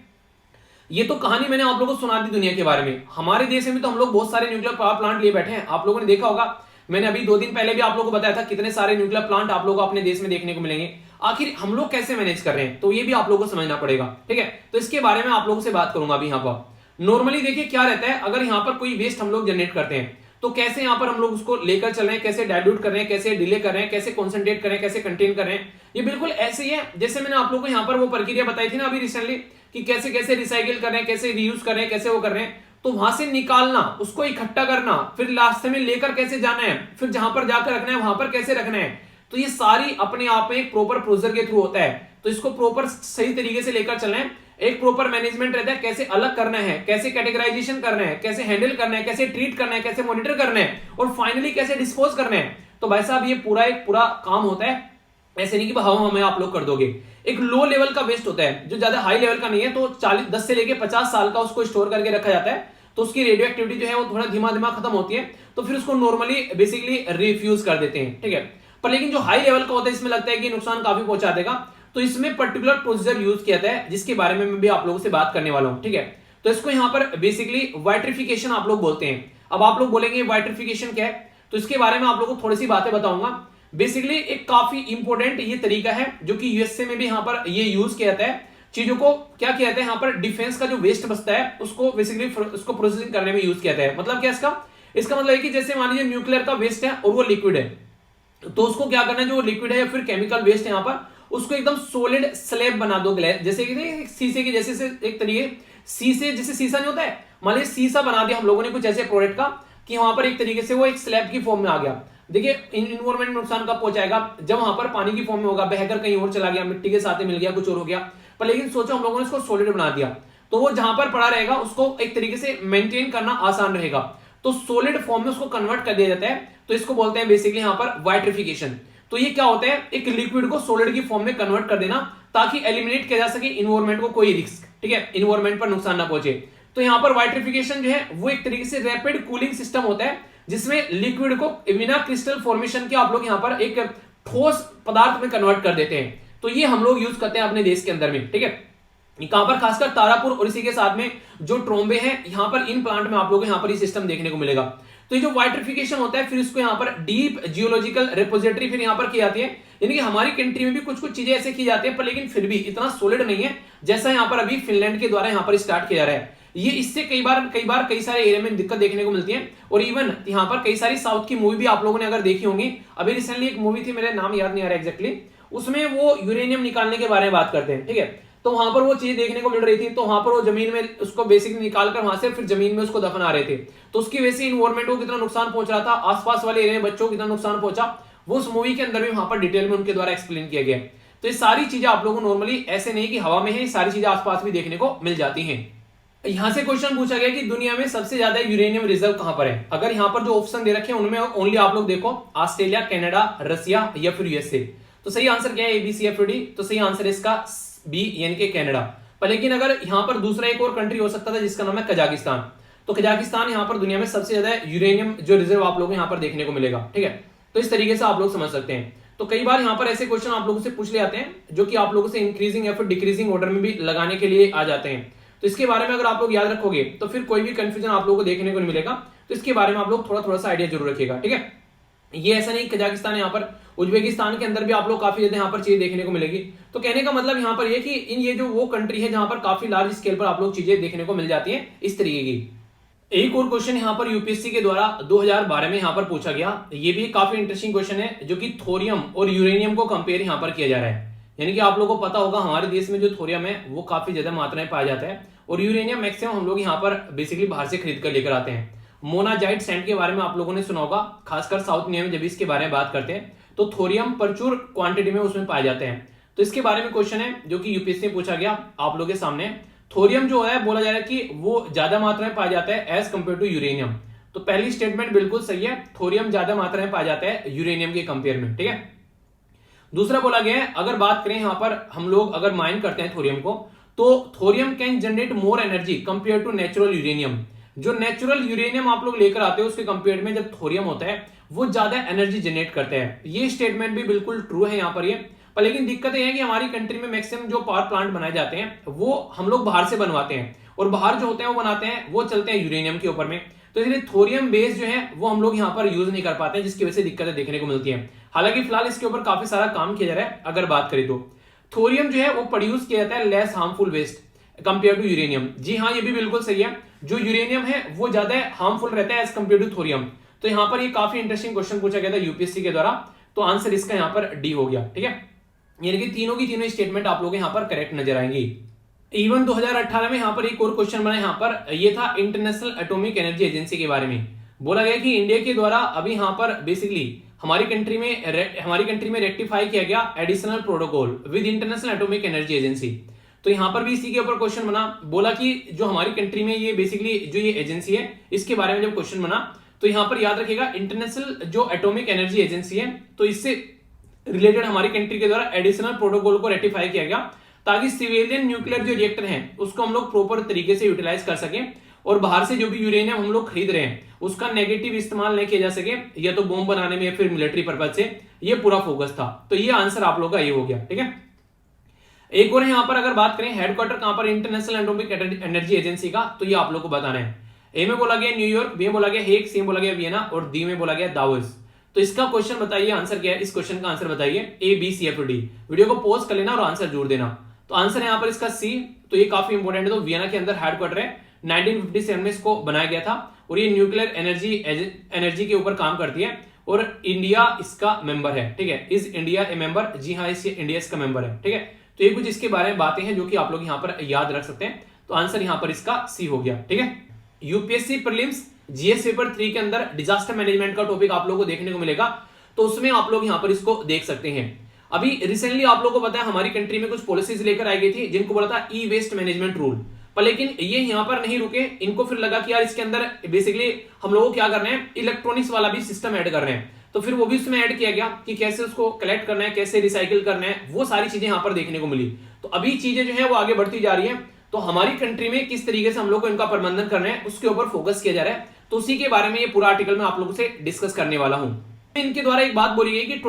ये तो कहानी मैंने आप लोगों को सुना दी दुनिया के बारे में। हमारे देश में तो हम लोग बहुत सारे न्यूक्लियर पावर प्लांट लिए बैठे हैं, आप लोगों ने देखा होगा, मैंने अभी 2 दिन पहले भी आप लोगों को बताया था कितने सारे न्यूक्लियर प्लांट आप लोगों को अपने देश में देखने को मिलेंगे। आखिर हम लोग कैसे मैनेज कर रहे हैं, तो ये भी आप लोगों को समझना पड़ेगा। ठीक है, तो इसके बारे में आप लोगों से बात करूंगा अभी। यहाँ पर नॉर्मली देखिए क्या रहता है, अगर यहाँ पर कोई वेस्ट हम लोग जनरेट करते हैं तो कैसे यहाँ पर हम लोग उसको लेकर चल रहे हैं, कैसे डाइल्यूट कर रहे हैं, कैसे डिले कर रहे हैं, कैसे कॉन्सेंट्रेट कर रहे हैं, कैसे कंटेन कर रहे हैं। ये बिल्कुल ऐसे ही है जैसे मैंने आप लोगों को यहाँ पर वो प्रक्रिया बताई थी ना अभी रिसेंटली, कि कैसे कैसे रिसाइकिल कर रहे हैं, कैसे रीयूज कर रहे हैं, कैसे वो कर रहे हैं। तो वहां से निकालना, उसको इकट्ठा करना, फिर लास्ट में लेकर कैसे जाना है, फिर जहां पर जाकर रखना है वहां पर कैसे रखना है, तो ये सारी अपने आप में एक प्रॉपर प्रोसीजर के थ्रू होता है। तो इसको प्रॉपर सही तरीके से लेकर चलना है, एक प्रॉपर मैनेजमेंट रहता है, कैसे अलग करना है, कैसे कैटेगराइजेशन करना है, कैसे हैंडल करना है, कैसे ट्रीट करना है, कैसे मॉनिटर करना है, और फाइनली कैसे डिस्पोज करना है। तो भाई साहब ये पूरा एक पूरा काम होता है, ऐसे नहीं कि हवा हमें आप लोग कर दोगे। एक लो लेवल का वेस्ट होता है जो ज्यादा हाई लेवल का नहीं है, तो 10 से लेके 50 साल का उसको स्टोर करके रखा जाता है, तो उसकी रेडियो एक्टिविटी जो है वो थोड़ा धीमा धीमा खत्म होती है, तो फिर उसको नॉर्मली बेसिकली रिफ्यूज कर देते हैं। ठीक है, पर लेकिन जो हाई लेवल का होता है इसमें लगता है कि नुकसान काफी पहुंचा देगा, तो इसमें पर्टिकुलर प्रोसीजर यूज किया जाता है जिसके बारे में मैं भी आप लोगों से बात करने वाला हूं। ठीक है, तो इसको यहाँ पर बेसिकली वाइट्रिफिकेशन आप लोग बोलते हैं। अब आप लोग बोलेंगे वाइट्रिफिकेशन क्या है, तो इसके बारे में आप लोगों को थोड़ी सी बातें बताऊंगा। बेसिकली एक काफी इंपॉर्टेंट ये तरीका है जो कि यूएसए में भी यहाँ पर ये यूज किया जाता है। चीजों को क्या किया जाता है, यहाँ पर डिफेंस का जो वेस्ट बचता है उसको बेसिकली उसको प्रोसेसिंग करने में यूज किया जाता है। मतलब क्या इसका मतलब है कि जैसे मान लीजिए न्यूक्लियर का वेस्ट है और वो लिक्विड है, तो उसको क्या करना है, जो लिक्विड है या फिर केमिकल वेस्ट है यहाँ पर, उसको एकदम सॉलिड स्लैब बना दो, जैसे कि शीशे की जैसे से एक तरीके शीशे जैसे शीशा नहीं होता है, मान लीजिए शीशा बना दिया हम लोगों ने कुछ ऐसे प्रोडक्ट का कि वहां पर एक तरीके से वो एक स्लैब की फॉर्म में आ गया। देखिए इन्वायरमेंट में नुकसान कब पहुंचाएगा, जब वहां पर पानी की फॉर्म में होगा, बहकर कहीं और चला गया, मिट्टी के साथ मिल गया, कुछ और हो गया। पर लेकिन सोचो हम लोगों ने इसको सॉलिड बना दिया, तो वो जहां पर पड़ा रहेगा उसको एक तरीके से मेंटेन करना आसान रहेगा, तो सॉलिड फॉर्म में उसको कन्वर्ट कर दिया जाता है। तो इसको बोलते हैं बेसिकली यहाँ पर वाइट्रिफिकेशन। तो ये क्या होता है, एक लिक्विड को सॉलिड की फॉर्म में कन्वर्ट कर देना ताकि एलिमिनेट किया जा सके इन्वायरमेंट को कोई रिस्क, ठीक है, इन्वायरमेंट पर नुकसान ना पहुंचे। तो यहाँ पर वाइट्रिफिकेशन जो है वो एक तरीके से रैपिड कूलिंग सिस्टम होता है जिसमें लिक्विड को बिना क्रिस्टल फॉर्मेशन के आप लोग यहाँ पर एक ठोस पदार्थ में कन्वर्ट कर देते हैं। तो ये हम लोग यूज करते हैं अपने देश के अंदर में। ठीक है, कहां पर, खासकर तारापुर और इसी के साथ में जो ट्रोम्बे हैं यहाँ पर, इन प्लांट में आप लोगों को यहाँ पर ये सिस्टम देखने को मिलेगा। तो ये जो वाइट्रिफिकेशन होता है फिर इसको यहाँ पर डीप जियोलॉजिकल रिपोजिटरी फिर यहाँ पर की जाती है, यानी कि हमारी कंट्री में भी कुछ कुछ चीजें ऐसे की जाती है, पर लेकिन फिर भी इतना सॉलिड नहीं है जैसा यहाँ पर अभी फिनलैंड के द्वारा यहाँ पर स्टार्ट किया जा रहा है। ये इससे कई बार कई सारे एरिया में दिक्कत देखने को मिलती है, और इवन यहाँ पर कई सारी साउथ की मूवी भी आप लोगों ने अगर देखी होंगी, अभी रिसेंटली एक मूवी थी, मेरे नाम याद नहीं आ रहा एग्जैक्टली, उसमें वो यूरेनियम निकालने के बारे में बात करते हैं। ठीक है, तो वहां पर वो चीज देखने को मिल रही थी, तो वहां पर वो जमीन में उसको बेसिकली निकाल कर वहां से फिर जमीन में उसको दफना रहे थे, तो उसकी वजह से इन्वायरमेंट को कितना नुकसान पहुंच रहा था, आसपास वाले एरिया में बच्चों को कितना नुकसान पहुंचा, वो उस मूवी के अंदर भी वहां पर डिटेल में उनके द्वारा एक्सप्लेन किया गया। तो ये सारी चीजें आप लोगों को नॉर्मली ऐसे नहीं कि हवा में है, ये सारी चीजें आसपास भी देखने को मिल जाती हैं। यहां से क्वेश्चन पूछा गया कि दुनिया में सबसे ज्यादा यूरेनियम रिजर्व कहां पर है। अगर यहां पर जो ऑप्शन दे रखे हैं उनमें ओनली आप लोग देखो ऑस्ट्रेलिया, कनाडा, रसिया या फिर यूएसए। तो सही आंसर क्या है, ABCFD। तो सही आंसर है इसका बी यानी कि कनाडा। पर लेकिन अगर यहां पर दूसरा एक और कंट्री हो सकता था जिसका नाम है कजाकिस्तान, तो कजाकिस्तान यहां पर दुनिया में सबसे ज्यादा यूरेनियम जो रिजर्व आप लोगों को यहां पर देखने को मिलेगा। ठीक है, तो इस तरीके से आप लोग समझ सकते हैं। तो कई बार यहाँ पर ऐसे क्वेश्चन आप लोगों से पूछ ले जाते हैं जो कि आप लोगों से इंक्रीजिंग या फिर डिक्रीजिंग ऑर्डर में भी लगाने के लिए आ जाते हैं। तो इसके बारे में अगर आप लोग याद रखोगे तो फिर कोई भी कंफ्यूजन आप लोगों को देखने को नहीं मिलेगा। तो इसके बारे में आप लोग थोड़ा थोड़ा सा आइडिया जरूर रखिएगा, ठीक है। ये ऐसा नहीं कजाकिस्तान, यहाँ पर उज्बेकिस्तान के अंदर भी आप लोग काफी ज्यादा यहाँ पर चीजें देखने को मिलेगी। तो कहने का मतलब यहाँ पर ये कि ये जो वो कंट्री है जहां पर काफी लार्ज स्केल पर आप लोग चीजें देखने को मिल जाती है इस तरीके की। एक और क्वेश्चन यहाँ पर यूपीएससी के द्वारा 2012 में यहाँ पर पूछा गया, ये भी काफी इंटरेस्टिंग क्वेश्चन है, जो कि थोरियम और यूरेनियम को कंपेयर यहाँ पर किया जा रहा है। यानी कि आप लोगों को पता होगा हमारे देश में जो थोरियम है वो काफी ज्यादा मात्रा में पाया जाता है और यूरेनियम मैक्सिमम हम लोग यहाँ पर बेसिकली बाहर से खरीद कर लेकर आते हैं। मोनाजाइट सैंड के बारे में आप लोगों ने सुना होगा, खासकर साउथ इंडिया में जब इसके बारे में बात करते हैं तो थोरियम प्रचुर क्वांटिटी में उसमें पाए जाते हैं। तो इसके बारे में क्वेश्चन है जो कि यूपीएससी में पूछा गया आप लोगों के सामने। थोरियम जो है बोला जा रहा है कि वो ज्यादा मात्रा में पाया जाता है एज कंपेयर टू यूरेनियम। तो पहली स्टेटमेंट बिल्कुल सही है, थोरियम ज्यादा मात्रा में पाया जाता है यूरेनियम के कंपेयर में, ठीक है। दूसरा बोला गया है, अगर बात करें यहां पर हम लोग अगर माइन करते हैं थोरियम को, तो thorium can generate more energy compare to natural uranium. जो नेचुरल यूरेनियम आप लोग लेकर आते हो उसके कंपेयर में जब थोरियम होता है वो ज्यादा एनर्जी जनरेट करते हैं। ये स्टेटमेंट भी बिल्कुल ट्रू है यहाँ पर ये। पर लेकिन दिक्कत यह है कि हमारी कंट्री में मैक्सिमम जो पावर प्लांट बनाए जाते हैं वो हम लोग बाहर से बनवाते हैं और बाहर जो होते हैं वो बनाते हैं वो चलते हैं यूरेनियम के ऊपर में। तो इसलिए थोरियम बेस जो है वो हम लोग यहाँ पर यूज नहीं कर पाते हैं, जिसकी वजह से दिक्कतें देखने को मिलती है। हालांकि फिलहाल इसके ऊपर काफी सारा काम किया जा रहा है। अगर बात करें तो थोरियम जो है वो प्रोड्यूस किया जाता है less harmful waste compare to uranium. जी हाँ, ये भी बिल्कुल सही है, जो यूरेनियम है वो ज्यादा हार्मफुल रहता है एज कंपेयर टू थोरियम। तो यहाँ पर ये काफी इंटरेस्टिंग क्वेश्चन पूछा गया था यूपीएससी के द्वारा, तो आंसर इसका यहाँ पर डी हो गया, ठीक है। यानी कि तीनों की तीनों स्टेटमेंट आप लोग यहाँ पर करेक्ट नजर आएंगी। इवन 2018 में यहाँ पर एक और क्वेश्चन बना यहाँ पर, ये था इंटरनेशनल एटॉमिक एनर्जी एजेंसी के बारे में। बोला गया कि इंडिया के द्वारा अभी यहाँ पर बेसिकली हमारी कंट्री में रेक्टिफाई किया गया additional protocol with international atomic energy agency. तो यहाँ पर भी इसी के ऊपर क्वेश्चन बना, बोला कि जो हमारी कंट्री में ये बेसिकली जो ये एजेंसी है इसके बारे में जब क्वेश्चन बना तो यहाँ पर याद रखिएगा इंटरनेशनल जो एटॉमिक एनर्जी एजेंसी है तो इससे रिलेटेड हमारी कंट्री के द्वारा एडिशनल प्रोटोकॉल को रेटिफाई किया गया ताकि सिविलियन न्यूक्लियर जो रिएक्टर है उसको हम लोग प्रॉपर तरीके से यूटिलाइज कर सकें और बाहर से जो भी यूरेनियम हम लोग खरीद रहे हैं उसका नेगेटिव इस्तेमाल नहीं किया जा सके, या तो बॉम्ब बनाने में या फिर मिलिट्री पर्पज से। ये पूरा फोकस था। तो ये आंसर आप लोग का ये हो गया, ठीक है। एक और यहाँ पर अगर बात करें हेडक्वार्टर कहां पर इंटरनेशनल एटॉमिक एनर्जी एजेंसी का, तो ये आप लोग को बताना है। ए में बोला गया न्यूयॉर्क, बी में बोला गया हेग, सी में बोला गया वियना और डी में बोला गया दावोस। तो इसका क्वेश्चन बताइए, आंसर क्या है, इस क्वेश्चन का आंसर बताइए A B C F D. Video को पॉज कर लेना और आंसर जोड़ देना। तो आंसर है यहाँ पर इसका सी, तो ये काफी इंपॉर्टेंट है। तो वियना के अंदर हेडक्वार्टर है, 1957 में इसको बनाया गया था और ये न्यूक्लियर एनर्जी के ऊपर काम करती है और इंडिया इसका मेंबर है, ठीक है। Is India a member? जी हाँ, इंडिया इसका मेंबर है, ठीक है। तो ये कुछ इसके बारे में बातें हैं जो कि आप लोग यहाँ पर याद रख सकते हैं। तो आंसर यहाँ पर इसका सी हो गया, ठीक है। यूपीएससी प्रीलिम्स जीएस पेपर 3 के अंदर डिजास्टर मैनेजमेंट का टॉपिक आप लोगों को देखने को मिलेगा, तो उसमें आप लोग यहाँ पर इसको देख सकते हैं। अभी रिसेंटली आप लोगों को पता है हमारी कंट्री में कुछ पॉलिसीज लेकर आई गई थी जिनको बोला था ई वेस्ट मैनेजमेंट रूल, पर लेकिन ये यहाँ पर नहीं रुके। इनको फिर लगा कि यार इसके अंदर बेसिकली हम लोगों को क्या करना है, इलेक्ट्रॉनिक्स वाला भी सिस्टम ऐड कर रहे हैं। तो फिर वो भी उसमें ऐड किया गया कि कैसे उसको कलेक्ट करना है, कैसे रिसाइकिल करना है, वो सारी चीजें यहाँ पर देखने को मिली। तो अभी चीजें जो है वो आगे बढ़ती जा रही है। तो हमारी कंट्री में किस तरीके से हम लोग को इनका प्रबंधन करना है उसके ऊपर फोकस किया जा रहा है। तो उसी के बारे में ये पूरा आर्टिकल मैं आप लोगों से डिस्कस करने वाला हूं। इनके द्वारा एक बात बोली गई कि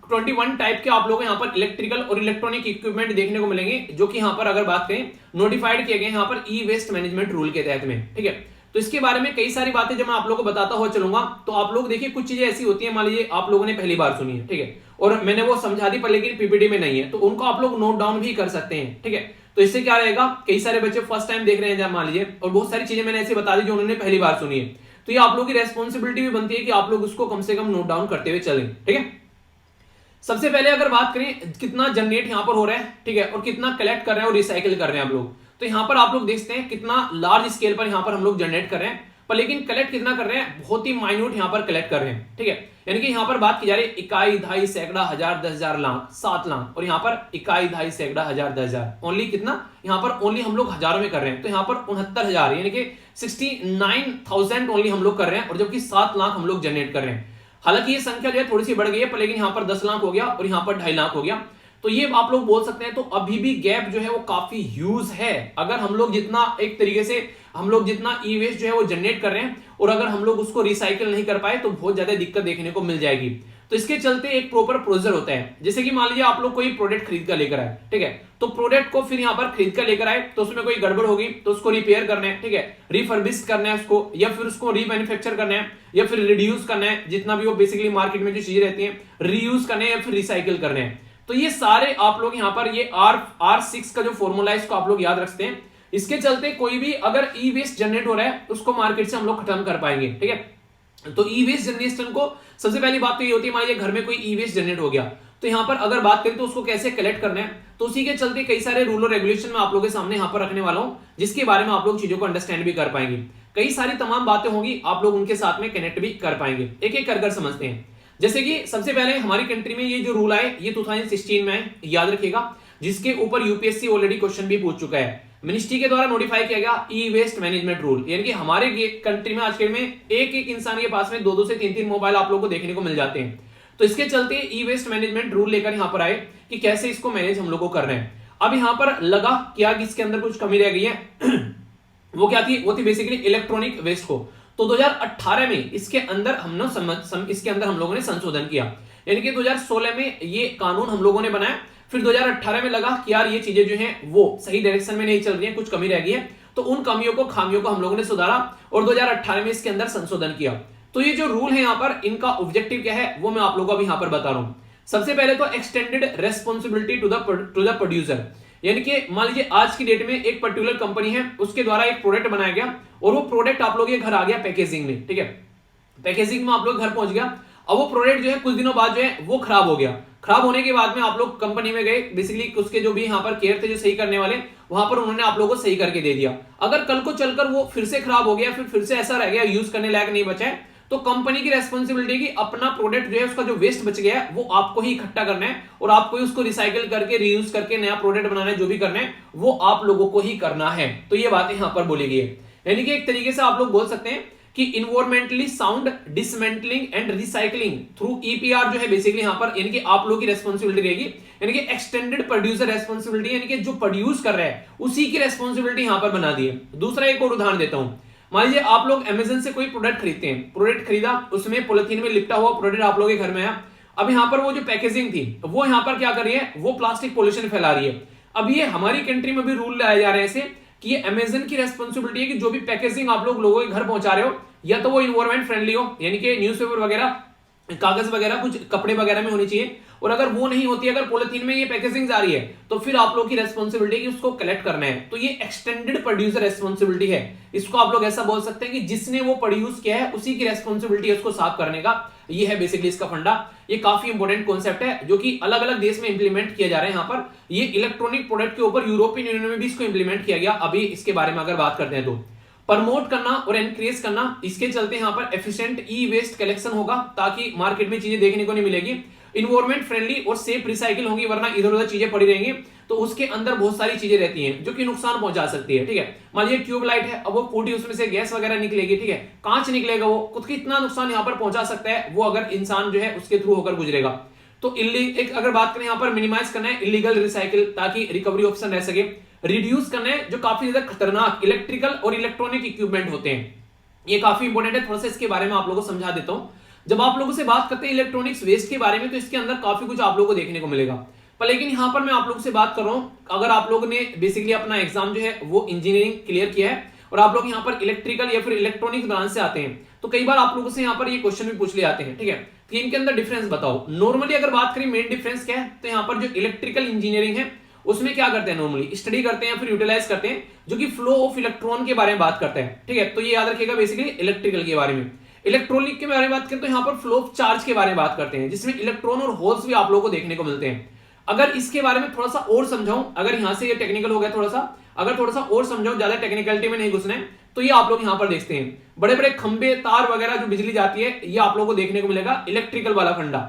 21 टाइप के आप लोग यहाँ पर इलेक्ट्रिकल और इलेक्ट्रॉनिक इक्विपमेंट देखने को मिलेंगे जो कि यहाँ पर अगर बात करें नोटिफाइड किए गए यहाँ पर ई वेस्ट मैनेजमेंट रूल के तहत में, ठीक है। तो इसके बारे में कई सारी बातें जब मैं आप लोगों को बताता हुआ चलूंगा तो आप लोग देखिए कुछ चीजें ऐसी होती है, मान लीजिए आप लोगों ने पहली बार सुनी है, ठीक है, और मैंने वो समझा दी पर लेकिन पीपीटी में नहीं है, तो उनको आप लोग नोट डाउन भी कर सकते हैं, ठीक है। तो इससे क्या रहेगा, कई सारे बच्चे फर्स्ट टाइम देख रहे हैं मान लीजिए, और बहुत सारी चीजें मैंने ऐसे बता दी जो उन्होंने पहली बार सुनी है, तो ये आप लोग की रेस्पॉन्सिबिलिटी भी बनती है कि आप लोग उसको कम से कम नोट डाउन करते हुए चलें, ठीक है। सबसे पहले अगर बात करें कितना जनरेट यहाँ पर हो रहा है, ठीक है, और कितना कलेक्ट कर रहे हैं और रिसाइकिल कर रहे हैं आप लोग, तो यहाँ पर आप लोग देखते हैं कितना लार्ज स्केल पर यहाँ पर हम लोग जनरेट कर रहे हैं, पर लेकिन कलेक्ट कितना कर रहे हैं, बहुत ही माइन्यूट यहाँ पर कलेक्ट कर रहे हैं, ठीक है। यानी कि यहाँ पर बात की जा रही है इकाई, दहाई, सैकड़ा, हजार, 10,000, लाख, 7 लाख, और यहाँ पर इकाई, दहाई, सैकड़ा, हजार, 10,000, ओनली कितना यहाँ पर ओनली हम लोग हजारों में कर रहे हैं। तो यहाँ पर 69,000 यानी कि 69,000 ओनली हम लोग कर रहे हैं, और जबकि 7 लाख हम लोग जनरेट कर रहे हैं। हालांकि ये संख्या जो है थोड़ी सी बढ़ गई है, पर लेकिन यहाँ पर 10 लाख हो गया और यहाँ पर 2.5 लाख हो गया। तो ये आप लोग बोल सकते हैं, तो अभी भी गैप जो है वो काफी ह्यूज है। अगर हम लोग जितना एक तरीके से हम लोग जितना ई वेस्ट जो है वो जनरेट कर रहे हैं और अगर हम लोग उसको रिसाइकिल नहीं कर पाए तो बहुत ज्यादा दिक्कत देखने को मिल जाएगी। तो इसके चलते एक प्रॉपर प्रोसीजर होता है। जैसे कि मान लीजिए आप लोग कोई प्रोडक्ट खरीद कर लेकर आए, ठीक है, तो प्रोडक्ट को फिर यहाँ पर खरीद कर लेकर आए तो उसमें कोई गड़बड़ होगी तो उसको रिपेयर करना है, ठीक है, रिफर्बिश करना है उसको, या फिर उसको रीमैन्युफैक्चर करना है, या फिर रिड्यूस करना है, जितना भी वो बेसिकली मार्केट में जो चीजें रहती है रीयूज करने या फिर रिसाइकिल करने हैं। तो ये सारे आप लोग यहाँ पर ये R6 का जो फॉर्मूला है इसको आप लोग याद रखते हैं। इसके चलते कोई भी अगर ई वेस्ट जनरेट हो रहा है उसको मार्केट से हम लोग खत्म कर पाएंगे, ठीक है। तो ई वेस्ट जनरेशन को सबसे पहली बात तो ये होती है, मान लीजिए घर में कोई ई वेस्ट जनरेट हो गया तो यहाँ पर अगर बात करें तो उसको कैसे कलेक्ट करना है, तो उसी के चलते कई सारे रूल और रेगुलेशन मैं आप लोगों के सामने यहाँ पर रखने वाला हूँ, जिसके बारे में आप लोग चीजों को अंडरस्टैंड भी कर पाएंगे। कई सारी तमाम बातें होंगी, आप लोग उनके साथ में कनेक्ट भी कर पाएंगे। एक एक कर समझते हैं। जैसे कि सबसे पहले हमारी कंट्री में ये जो रूल आए ये 2016 में है, याद रखिएगा, जिसके ऊपर यूपीएससी ऑलरेडी क्वेश्चन भी पूछ चुका है। मिनिस्ट्री के द्वारा नोटिफाई किया गया ई वेस्ट मैनेजमेंट रूल, यानी कि हमारे कंट्री में आज के में एक एक इंसान के पास में 2-2 से 3-3 मोबाइल आप लोगों को देखने को मिल जाते हैं। तो इसके चलते ई वेस्ट मैनेजमेंट रूल लेकर यहाँ पर आए कि कैसे इसको मैनेज हम लोग को करना है। अब यहाँ पर लगा क्या कि इसके अंदर कुछ कमी रह गई है वो क्या थी, वो थी बेसिकली इलेक्ट्रॉनिक वेस्ट को। तो 2018 में इसके अंदर इसके अंदर हम लोगों ने संशोधन किया, यानी कि 2016 में ये कानून हम लोगों ने बनाया, फिर 2018 में लगा कि यार ये चीजें जो हैं वो सही डायरेक्शन में नहीं चल रही हैं, कुछ कमी रह गई है, तो उन कमियों को खामियों को हम लोगों ने सुधारा और 2018 में इसके अंदर संशोधन किया। तो ये जो रूल है यहाँ पर इनका ऑब्जेक्टिव क्या है वो मैं आप लोगों को अभी यहाँ पर बता रहा हूं। सबसे पहले तो extended responsibility to the producer, यानी कि मान लीजिए आज की डेट में एक पर्टिकुलर कंपनी है, उसके द्वारा एक प्रोडक्ट बनाया गया और वो प्रोडक्ट आप लोग के घर आ गया पैकेजिंग में, ठीक है, पैकेजिंग में आप लोग घर पहुंच गया। अब वो प्रोडक्ट जो है कुछ दिनों बाद जो है वो खराब हो गया। खराब होने के बाद में आप लोग कंपनी में गए, बेसिकली उसके जो भी यहाँ पर केयर थे जो सही करने वाले, वहां पर उन्होंने आप लोगों को सही करके दे दिया। अगर कल को चलकर वो फिर से खराब हो गया, फिर से ऐसा रह गया, यूज करने लायक नहीं बचा है, तो कंपनी की रेस्पॉन्सिबिलिटी की अपना प्रोडक्ट जो है उसका जो वेस्ट बच गया है वो आपको ही इकट्ठा करना है और आपको ही उसको रिसाइकिल करके रीयूज करके नया प्रोडक्ट बनाना है, जो भी करना है वो आप लोगों को ही करना है। तो ये बातें यहाँ पर बोली गई है, यानी कि एक तरीके से आप लोग बोल सकते हैं कि environmentally sound dismantling and recycling through EPR जो है बेसिकली यहाँ पर यानी कि आप लोगों की रेस्पॉन्सिबिलिटी रहेगी, यानी कि एक्सटेंडेड प्रोड्यूसर रेस्पॉन्सिबिलिटी, यानी कि जो प्रोड्यूस कर रहा है उसी की रेस्पॉन्सिबिलिटी यहाँ पर बना दी है। दूसरा एक और उदाहरण देता हूं, मान लीजिए आप लोग अमेजन से कोई प्रोडक्ट खरीदते हैं, प्रोडक्ट खरीदा, उसमें पॉलिथीन में लिपटा हुआ प्रोडक्ट आप लोगों के घर में आया। अब यहाँ पर वो जो पैकेजिंग थी वो यहाँ पर क्या कर रही है, वो प्लास्टिक पोल्यूशन फैला रही है। अब ये हमारी कंट्री में भी रूल लाए जा रहे हैं ऐसे कि ये अमेजन की रेस्पॉन्सिबिलिटी है कि जो भी पैकेजिंग आप लोगों के घर पहुंचा रहे हो या तो वो इन्वायरमेंट फ्रेंडली हो, यानी कि न्यूज़पेपर वगैरह, कागज वगैरह, कुछ कपड़े वगैरह में होनी चाहिए, और अगर वो नहीं होती, अगर पॉलिथीन में ये पैकेजिंग जा रही है तो फिर आप लोग की रेस्पॉन्सिबिलिटी है कि उसको कलेक्ट करना है। तो ये एक्सटेंडेड प्रोड्यूसर रेस्पॉन्सिबिलिटी है। इसको आप लोग ऐसा बोल सकते हैं कि जिसने वो प्रोड्यूस किया है उसी की रेस्पॉन्सिबिलिटी है उसको साफ करने का। ये है बेसिकली इसका फंडा। ये काफी इंपॉर्टेंट कॉन्सेप्ट है जो कि अलग अलग देश में इंप्लीमेंट किया जा रहा है। यहाँ पर ये इलेक्ट्रॉनिक प्रोडक्ट के ऊपर यूरोपियन यूनियन में भी इसको इंप्लीमेंट किया गया। अभी इसके बारे में अगर बात करते हैं तो प्रमोट करना और एनकरेज करना, इसके चलते यहाँ पर एफिशिएंट ई वेस्ट कलेक्शन होगा ताकि मार्केट में चीजें देखने को नहीं मिलेगी, इन्वायरमेंट फ्रेंडली और सेफ रिसाइकिल होंगी, वरना इधर उधर चीजें पड़ी रहेंगी तो उसके अंदर बहुत सारी चीजें रहती हैं जो कि नुकसान पहुंचा सकती है। ठीक है, मान लीजिए ट्यूब लाइट है, अब वो फूटी, उसमें से गैस वगैरह निकलेगी, ठीक है, कांच निकलेगा, वो खुद कितना नुकसान यहाँ पर पहुंचा सकता है वो अगर इंसान जो है उसके थ्रू होकर गुजरेगा। तो एक अगर बात करें यहाँ पर मिनिमाइज करना है इलीगल रिसाइकिल ताकि रिकवरी ऑप्शन रह सके, रिड्यूस करना है जो काफी ज्यादा खतरनाक इलेक्ट्रिकल और इलेक्ट्रॉनिक इक्विपमेंट होते हैं, ये काफी इंपॉर्टेंट है। थोड़ा सा इसके बारे में आप लोगों को समझा देता हूं। जब आप लोगों से बात करते हैं इलेक्ट्रॉनिक्स वेस्ट के बारे में तो इसके अंदर काफी कुछ आप लोगों को देखने को मिलेगा, पर लेकिन यहां पर मैं आप लोगों से बात कर रहा हूं, अगर आप लोगों ने बेसिकली अपना एग्जाम जो है वो इंजीनियरिंग क्लियर किया है और आप लोग यहाँ पर इलेक्ट्रिकल या फिर इलेक्ट्रॉनिक्स ब्रांच से आते हैं तो कई बार आप लोगों से यहाँ पर ये क्वेश्चन भी पूछ ले आते हैं, ठीक है, कि इनके अंदर डिफरेंस बताओ। नॉर्मली अगर बात करें मेन डिफरेंस क्या है, तो यहाँ पर जो इलेक्ट्रिकल इंजीनियरिंग है उसमें क्या करते हैं, नॉर्मली स्टडी करते हैं फिर यूटिलाइज करते हैं जो कि फ्लो ऑफ इलेक्ट्रॉन के बारे में बात करते हैं। ठीक है, तो ये याद रखिएगा बेसिकली इलेक्ट्रिकल के बारे में। इलेक्ट्रॉनिक के बारे में बात करें तो यहाँ पर फ्लो ऑफ चार्ज के बारे में बात करते हैं जिसमें इलेक्ट्रॉन और होल्स भी आप लोगों को देखने को मिलते हैं। अगर इसके बारे में थोड़ा सा और समझाऊं, अगर यहां से ये टेक्निकल हो गया थोड़ा सा, अगर थोड़ा सा और समझाऊं, ज्यादा टेक्निकलिटी में नहीं घुसना है, तो ये आप लोग यहाँ पर देखते हैं बड़े बड़े खंबे तार वगैरह जो बिजली जाती है ये आप लोगों को देखने को मिलेगा इलेक्ट्रिकल वाला फंडा।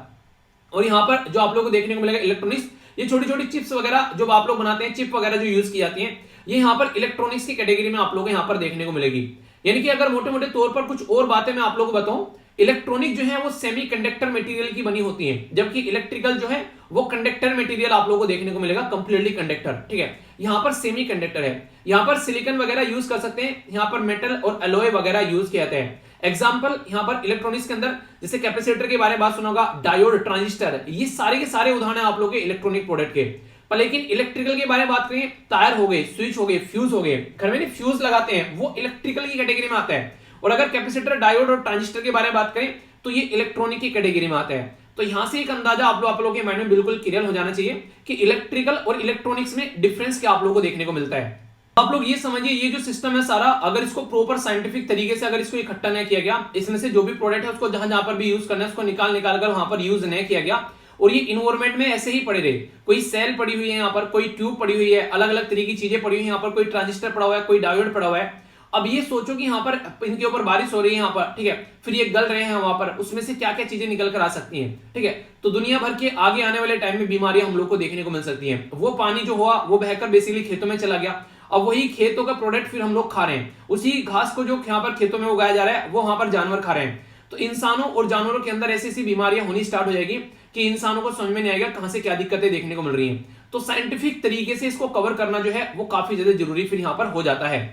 और यहाँ पर जो आप लोगों को देखने को मिलेगा इलेक्ट्रॉनिक्स, ये छोटी छोटी चिप्स वगैरह जो आप लोग बनाते हैं, चिप वगैरह जो यूज की जाती है, ये यहाँ पर इलेक्ट्रॉनिक्स की कैटेगरी में आप लोगों को यहाँ पर देखने को मिलेगी। यानी कि अगर मोटे मोटे तौर पर कुछ और बातें मैं आप लोगों को बताऊं, इलेक्ट्रॉनिक जो है वो सेमीकंडक्टर मटेरियल की बनी होती है, जबकि इलेक्ट्रिकल जो है वो कंडक्टर मटेरियल आप लोगों को देखने को मिलेगा, कंप्लीटली कंडक्टर। ठीक है, यहाँ पर सेमीकंडक्टर है, यहाँ पर सिलिकॉन वगैरह यूज कर सकते हैं, यहाँ पर मेटल और एलॉय वगैरह यूज किया जाता है। एग्जाम्पल यहाँ पर इलेक्ट्रॉनिक्स के अंदर जैसे कैपेसिटर के बारे में बात सुना होगा, डायोड, ट्रांजिस्टर, ये सारे के सारे उदाहरण है आप लोगों के इलेक्ट्रॉनिक प्रोडक्ट के। पर लेकिन इलेक्ट्रिकल के बारे में बात करें, तार हो गए, स्विच हो गए, फ्यूज हो गए, घर में फ्यूज लगाते हैं, वो इलेक्ट्रिकल की कैटेगरी में आता है। और अगर कैपेसिटर, डायोड और ट्रांजिस्टर के बारे में बात करें तो ये इलेक्ट्रॉनिक की कैटेगरी में आता है। तो यहां से एक अंदाजा आप लोगों के माइंड में बिल्कुल क्लियर हो जाना चाहिए कि इलेक्ट्रिकल और इलेक्ट्रॉनिक्स में डिफरेंस क्या आप लोगों को देखने को मिलता है। आप लोग ये समझिए, ये जो सिस्टम है सारा, अगर इसको प्रॉपर साइंटिफिक तरीके से अगर इसको इकट्ठा नहीं किया गया, इसमें से जो भी प्रोडक्ट है उसको जहां जहां पर भी यूज करना है उसको निकाल कर वहां पर यूज नहीं किया गया और ये इन्वायरमेंट में ऐसे ही पड़े रहे, कोई सेल पड़ी हुई है यहाँ पर, कोई ट्यूब पड़ी हुई है, अलग अलग तरीके की चीजें पड़ी हुई है यहाँ पर, कोई ट्रांजिस्टर पड़ा हुआ है, कोई डायोड पड़ा हुआ है। अब ये सोचो कि यहाँ पर इनके ऊपर बारिश हो रही है यहाँ पर, ठीक है, फिर ये गल रहे हैं वहां पर, उसमें से क्या क्या चीजें निकल कर आ सकती हैं, ठीक है। तो दुनिया भर के आगे आने वाले टाइम में बीमारियां हम लोग को देखने को मिल सकती हैं। वो पानी जो हुआ वो बहकर बेसिकली खेतों में चला गया, अब वही खेतों का प्रोडक्ट फिर हम लोग खा रहे हैं, उसी घास को जो यहाँ पर खेतों में उगाया जा रहा है वो वहां पर जानवर खा रहे हैं। तो इंसानों और जानवरों के अंदर ऐसी ऐसी बीमारियां होनी स्टार्ट हो जाएगी कि इंसानों को समझ में नहीं आएगा कहां से क्या दिक्कतें देखने को मिल रही हैं। तो साइंटिफिक तरीके से इसको कवर करना जो है वो काफी ज्यादा जरूरी फिर यहाँ पर हो जाता है।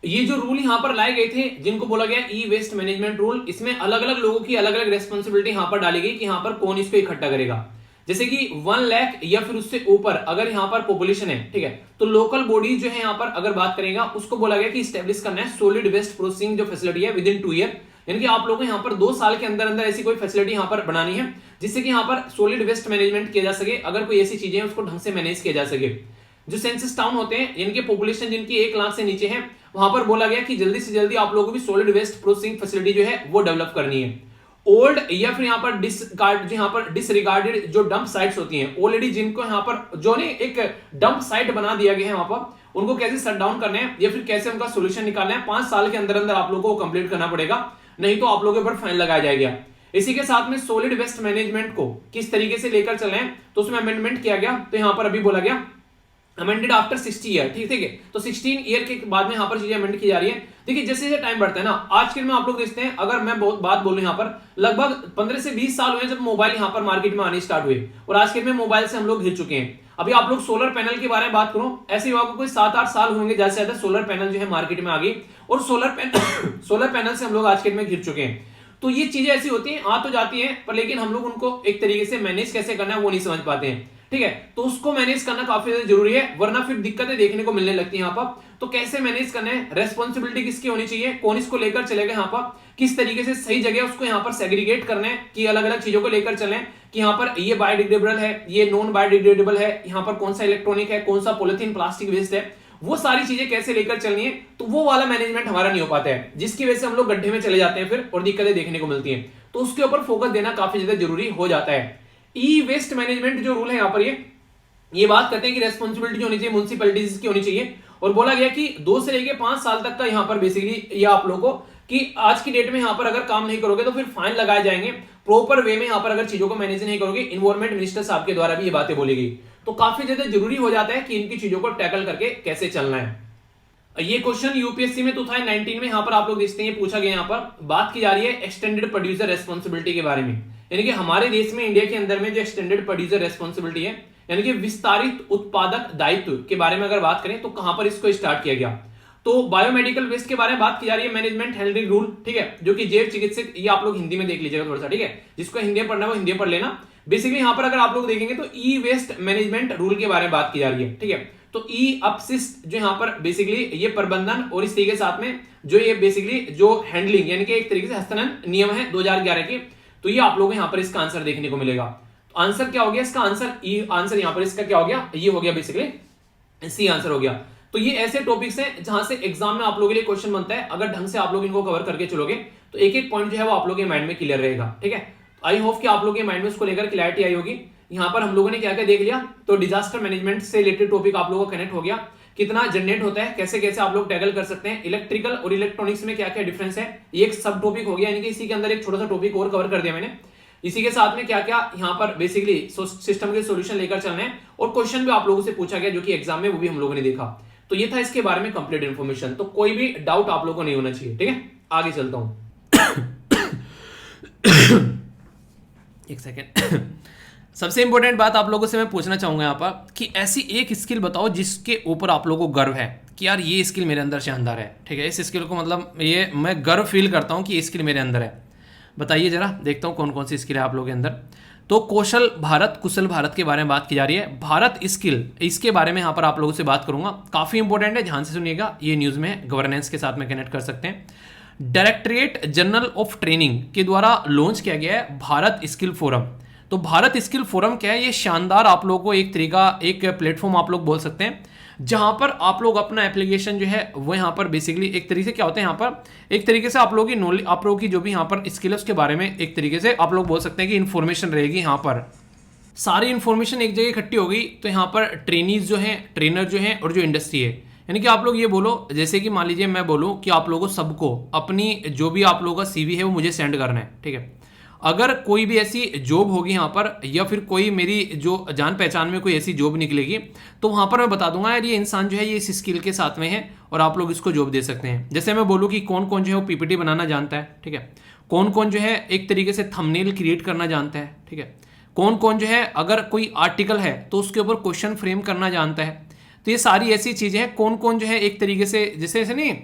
ये जो रूल यहाँ पर लाए गए थे जिनको बोला गया ई वेस्ट मैनेजमेंट रूल, इसमें अलग अलग लोगों की अलग अलग रेस्पॉन्सिबिलिटी यहाँ पर डाली गई कि यहाँ पर कौन इसको इकट्ठा करेगा। जैसे कि 1 लाख या फिर उससे ऊपर अगर यहाँ पर पॉपुलेशन है, ठीक है, तो लोकल बॉडी जो है यहाँ पर अगर बात करेगा उसको बोला गया कि स्टैब्लिश करना है सॉलिड वेस्ट प्रोसेसिंग जो फैसिलिटी है विद इन 2 ईयर, यानी कि आप लोगों को यहाँ पर 2 साल के अंदर अंदर ऐसी कोई फैसिलिटी यहाँ पर बनानी है जिससे कि यहाँ पर सॉलिड वेस्ट मैनेजमेंट किया जा सके। अगर कोई ऐसी चीजें उसको ढंग से मैनेज किया जा सके। जो सेंसस टाउन होते हैं इनके पॉपुलेशन जिनकी 1 लाख से नीचे है, वहां पर बोला गया कि जल्दी से जल्दी आप लोगों को भी सॉलिड वेस्ट प्रोसेसिंग फैसिलिटी जो है वो डेवलप करनी है। ओल्ड या फिर यहाँ पर डिसकार्ड, यहाँ पर डिसरिगार्डेड जो डंप साइट्स होती हैं, ऑलरेडी जिनको यहाँ पर जो ने एक डंप साइट बना दिया गया है वहां पर, उनको कैसे शट डाउन करना है या फिर कैसे उनका सोल्यूशन निकालना है, 5 साल के अंदर अंदर आप लोगों को कंप्लीट करना पड़ेगा, नहीं तो आप लोगों के ऊपर फाइन लगाया जाएगा। इसी के साथ में सॉलिड वेस्ट मैनेजमेंट को किस तरीके से लेकर चलना है तो उसमें अमेंडमेंट किया गया। तो यहाँ पर अभी बोला गया अमेंडेड आफ्टर 60 ईयर, ठीक है, तो 16 ईयर के बाद में यहाँ पर चीजें अमेंड की जा रही है। देखिए जैसे जैसे टाइम बढ़ता है ना, आज के में आप लोग देखते हैं, अगर मैं बहुत बात बोलूं यहाँ पर लगभग 15 से 20 साल हुए जब मोबाइल यहाँ पर मार्केट में आने स्टार्ट हुए और आज के में मोबाइल से हम लोग घिर चुके हैं। अभी आप लोग सोलर पैनल के बारे में बात करो, ऐसे आपको कोई 7-8 साल होंगे ज्यादा से ज्यादा सोलर पैनल जो है मार्केट में आ गई और सोलर पैनल से हम लोग आज के में घिर चुके हैं। तो ये चीजें ऐसी होती हैं, आ तो जाती हैं पर लेकिन हम लोग उनको एक तरीके से मैनेज कैसे करना है वो नहीं समझ पाते हैं, ठीक है। तो उसको मैनेज करना काफी ज्यादा जरूरी है, वरना फिर दिक्कतें देखने को मिलने लगती है यहाँ पर। तो कैसे मैनेज करना है, रेस्पॉन्सिबिलिटी किसकी होनी चाहिए, कौन इसको लेकर चलेगा यहाँ पर, किस तरीके से सही जगह उसको यहाँ पर सेग्रीगेट करना है कि अलग अलग चीजों को लेकर चलें कि यहाँ पर ये बायोडिग्रेडेबल है, ये नॉन बायोडिग्रेडेबल है, यहाँ पर कौन सा इलेक्ट्रॉनिक है, कौन सा पॉलिथीन प्लास्टिक वेस्ट है, वो सारी चीजें कैसे लेकर चलनी है। तो वो वाला मैनेजमेंट हमारा नहीं हो पाता है, जिसकी वजह से हम लोग गड्ढे में चले जाते हैं फिर और दिक्कतें देखने को मिलती हैं। तो उसके ऊपर फोकस देना काफी ज्यादा जरूरी हो जाता है। ई वेस्ट मैनेजमेंट जो रूल है यहाँ पर ये बात करते हैं कि रेस्पॉन्सिबिलिटी जो होनी चाहिए म्युनिसिपैलिटीज की होनी चाहिए और बोला गया कि 2 से लेके 5 साल तक का यहाँ पर बेसिकली ये आप लोगों को कि आज की डेट में यहाँ पर अगर काम नहीं करोगे तो फिर फाइन लगाए जाएंगे, प्रॉपर वे में यहाँ पर अगर चीजों को मैनेज नहीं करोगे। इन्वायरमेंट मिनिस्टर साहब के द्वारा भी ये बातें बोली गई। तो काफी ज्यादा जरूरी हो जाता है कि इनकी चीजों को टैकल करके कैसे चलना है। ये क्वेश्चन यूपीएससी में 2019 में यहाँ पर आप लोग देखते हैं पूछा गया, यहाँ पर बात की जा रही है एक्सटेंडेड प्रोड्यूसर रेस्पॉन्सिबिलिटी के बारे में, यानी कि हमारे देश में इंडिया के अंदर में जो एक्सटेंडेड प्रोड्यूसर रेस्पॉन्सिबिलिटी है यानी कि विस्तारित उत्पादक दायित्व के बारे में अगर बात करें तो कहां पर इसको स्टार्ट किया गया। तो बायोमेडिकल वेस्ट के बारे में बात की जा रही है, मैनेजमेंट हैंडलिंग रूल, ठीक है, जो कि जैव चिकित्सक, ये आप लोग हिंदी में देख लीजिएगा थोड़ा सा, ठीक है, जिसको हिंदी में पढ़ना है वो हिंदी में पढ़ लेना। बेसिकली यहाँ पर अगर आप लोग देखेंगे तो ई वेस्ट मैनेजमेंट रूल के बारे में बात की जा रही है, ठीक है। तो ई अपशिष्ट जो यहाँ पर बेसिकली ये प्रबंधन और इस तरीके के साथ में जो ये बेसिकली जो हैंडलिंग यानी कि एक तरीके से हस्तांतरण नियम है 2011 के, तो ये आप लोग यहाँ पर इसका आंसर देखने को मिलेगा। तो आंसर क्या हो गया इसका, आंसर यहाँ पर इसका क्या हो गया, ये हो गया बेसिकली सी आंसर हो गया। तो ये ऐसे टॉपिक्स हैं जहां से एग्जाम में आप लोगों के लिए क्वेश्चन बनता है, अगर ढंग से आप लोग इनको कवर करके चलोगे तो एक एक पॉइंट जो है वो आप लोगों के माइंड में क्लियर रहेगा, ठीक है। आई होप कि आप लोगों के माइंड में उसको लेकर क्लैरिटी आई होगी। यहाँ पर हम लोगों ने क्या क्या देख लिया, तो डिजास्टर मैनेजमेंट से रिलेटेड टॉपिक आप लोगों को कनेक्ट हो गया, कितना जनरेट होता है, कैसे कैसे आप लोग टैकल कर सकते हैं, इलेक्ट्रिकल और इलेक्ट्रॉनिक्स में क्या क्या डिफरेंस है, ये एक सब टॉपिक हो गया, यानी कि इसी के अंदर एक छोटा सा टॉपिक और कवर कर दिया मैंने। इसी के साथ में क्या क्या यहाँ पर बेसिकली सिस्टम के सॉल्यूशन लेकर चलने हैं और क्वेश्चन भी आप लोगों से पूछा गया जो कि एग्जाम में वो भी हम लोगों ने देखा। तो ये था इसके बारे में कंप्लीट इन्फॉर्मेशन, तो कोई भी डाउट आप लोगों को नहीं होना चाहिए, ठीक है। आगे चलता हूं एक सेकेंड सबसे इंपॉर्टेंट बात आप लोगों से मैं पूछना चाहूंगा यहाँ पर कि ऐसी एक स्किल बताओ जिसके ऊपर आप लोगों को गर्व है कि यार ये स्किल मेरे अंदर शानदार है, ठीक है, इस स्किल को मतलब ये मैं गर्व फील करता हूँ कि ये स्किल मेरे अंदर है। बताइए जरा, देखता हूँ कौन कौन सी स्किल है आप लोगों के अंदर। तो कौशल भारत, कुशल भारत के बारे में बात की जा रही है। भारत स्किल, इसके बारे में यहाँ पर आप लोगों से बात करूंगा, काफ़ी इंपॉर्टेंट है, ध्यान से सुनिएगा, ये न्यूज़ में है, गवर्नेंस के साथ में कनेक्ट कर सकते हैं। डायरेक्टरेट जनरल ऑफ ट्रेनिंग के द्वारा लॉन्च किया गया है भारत स्किल फोरम। तो भारत स्किल फोरम क्या है, ये शानदार आप लोगों को एक तरीका, एक प्लेटफॉर्म आप लोग बोल सकते हैं, जहां पर आप लोग अपना एप्लीकेशन जो है वो यहाँ पर बेसिकली एक तरीके से क्या होता है, यहाँ पर एक तरीके से आप लोगों की नॉलेज, आप लोगों की जो भी यहाँ पर स्किल है उसके बारे में एक तरीके से आप लोग बोल सकते हैं कि इन्फॉर्मेशन रहेगी। यहाँ पर सारी इन्फॉर्मेशन एक जगह इकट्ठी हो गई, तो यहाँ पर ट्रेनीज जो हैं, ट्रेनर जो हैं और जो इंडस्ट्री है, यानी कि आप लोग ये बोलो, जैसे कि मान लीजिए मैं बोलूँ कि आप लोगों सबको अपनी जो भी आप लोगों का सीवी है वो मुझे सेंड करना है, ठीक है। अगर कोई भी ऐसी जॉब होगी यहाँ पर, या फिर कोई मेरी जो जान पहचान में कोई ऐसी जॉब निकलेगी, तो वहाँ पर मैं बता दूंगा यार ये इंसान जो है ये इस स्किल के साथ में है और आप लोग इसको जॉब दे सकते हैं। जैसे मैं बोलूँ कि कौन कौन जो है वो पीपीटी बनाना जानता है, ठीक है, कौन कौन जो है एक तरीके से थंबनेल क्रिएट करना जानता है, ठीक है, कौन कौन जो है अगर कोई आर्टिकल है तो उसके ऊपर क्वेश्चन फ्रेम करना जानता है। तो ये सारी ऐसी चीज़ें हैं, कौन कौन जो है एक तरीके से, जैसे ऐसे नहीं,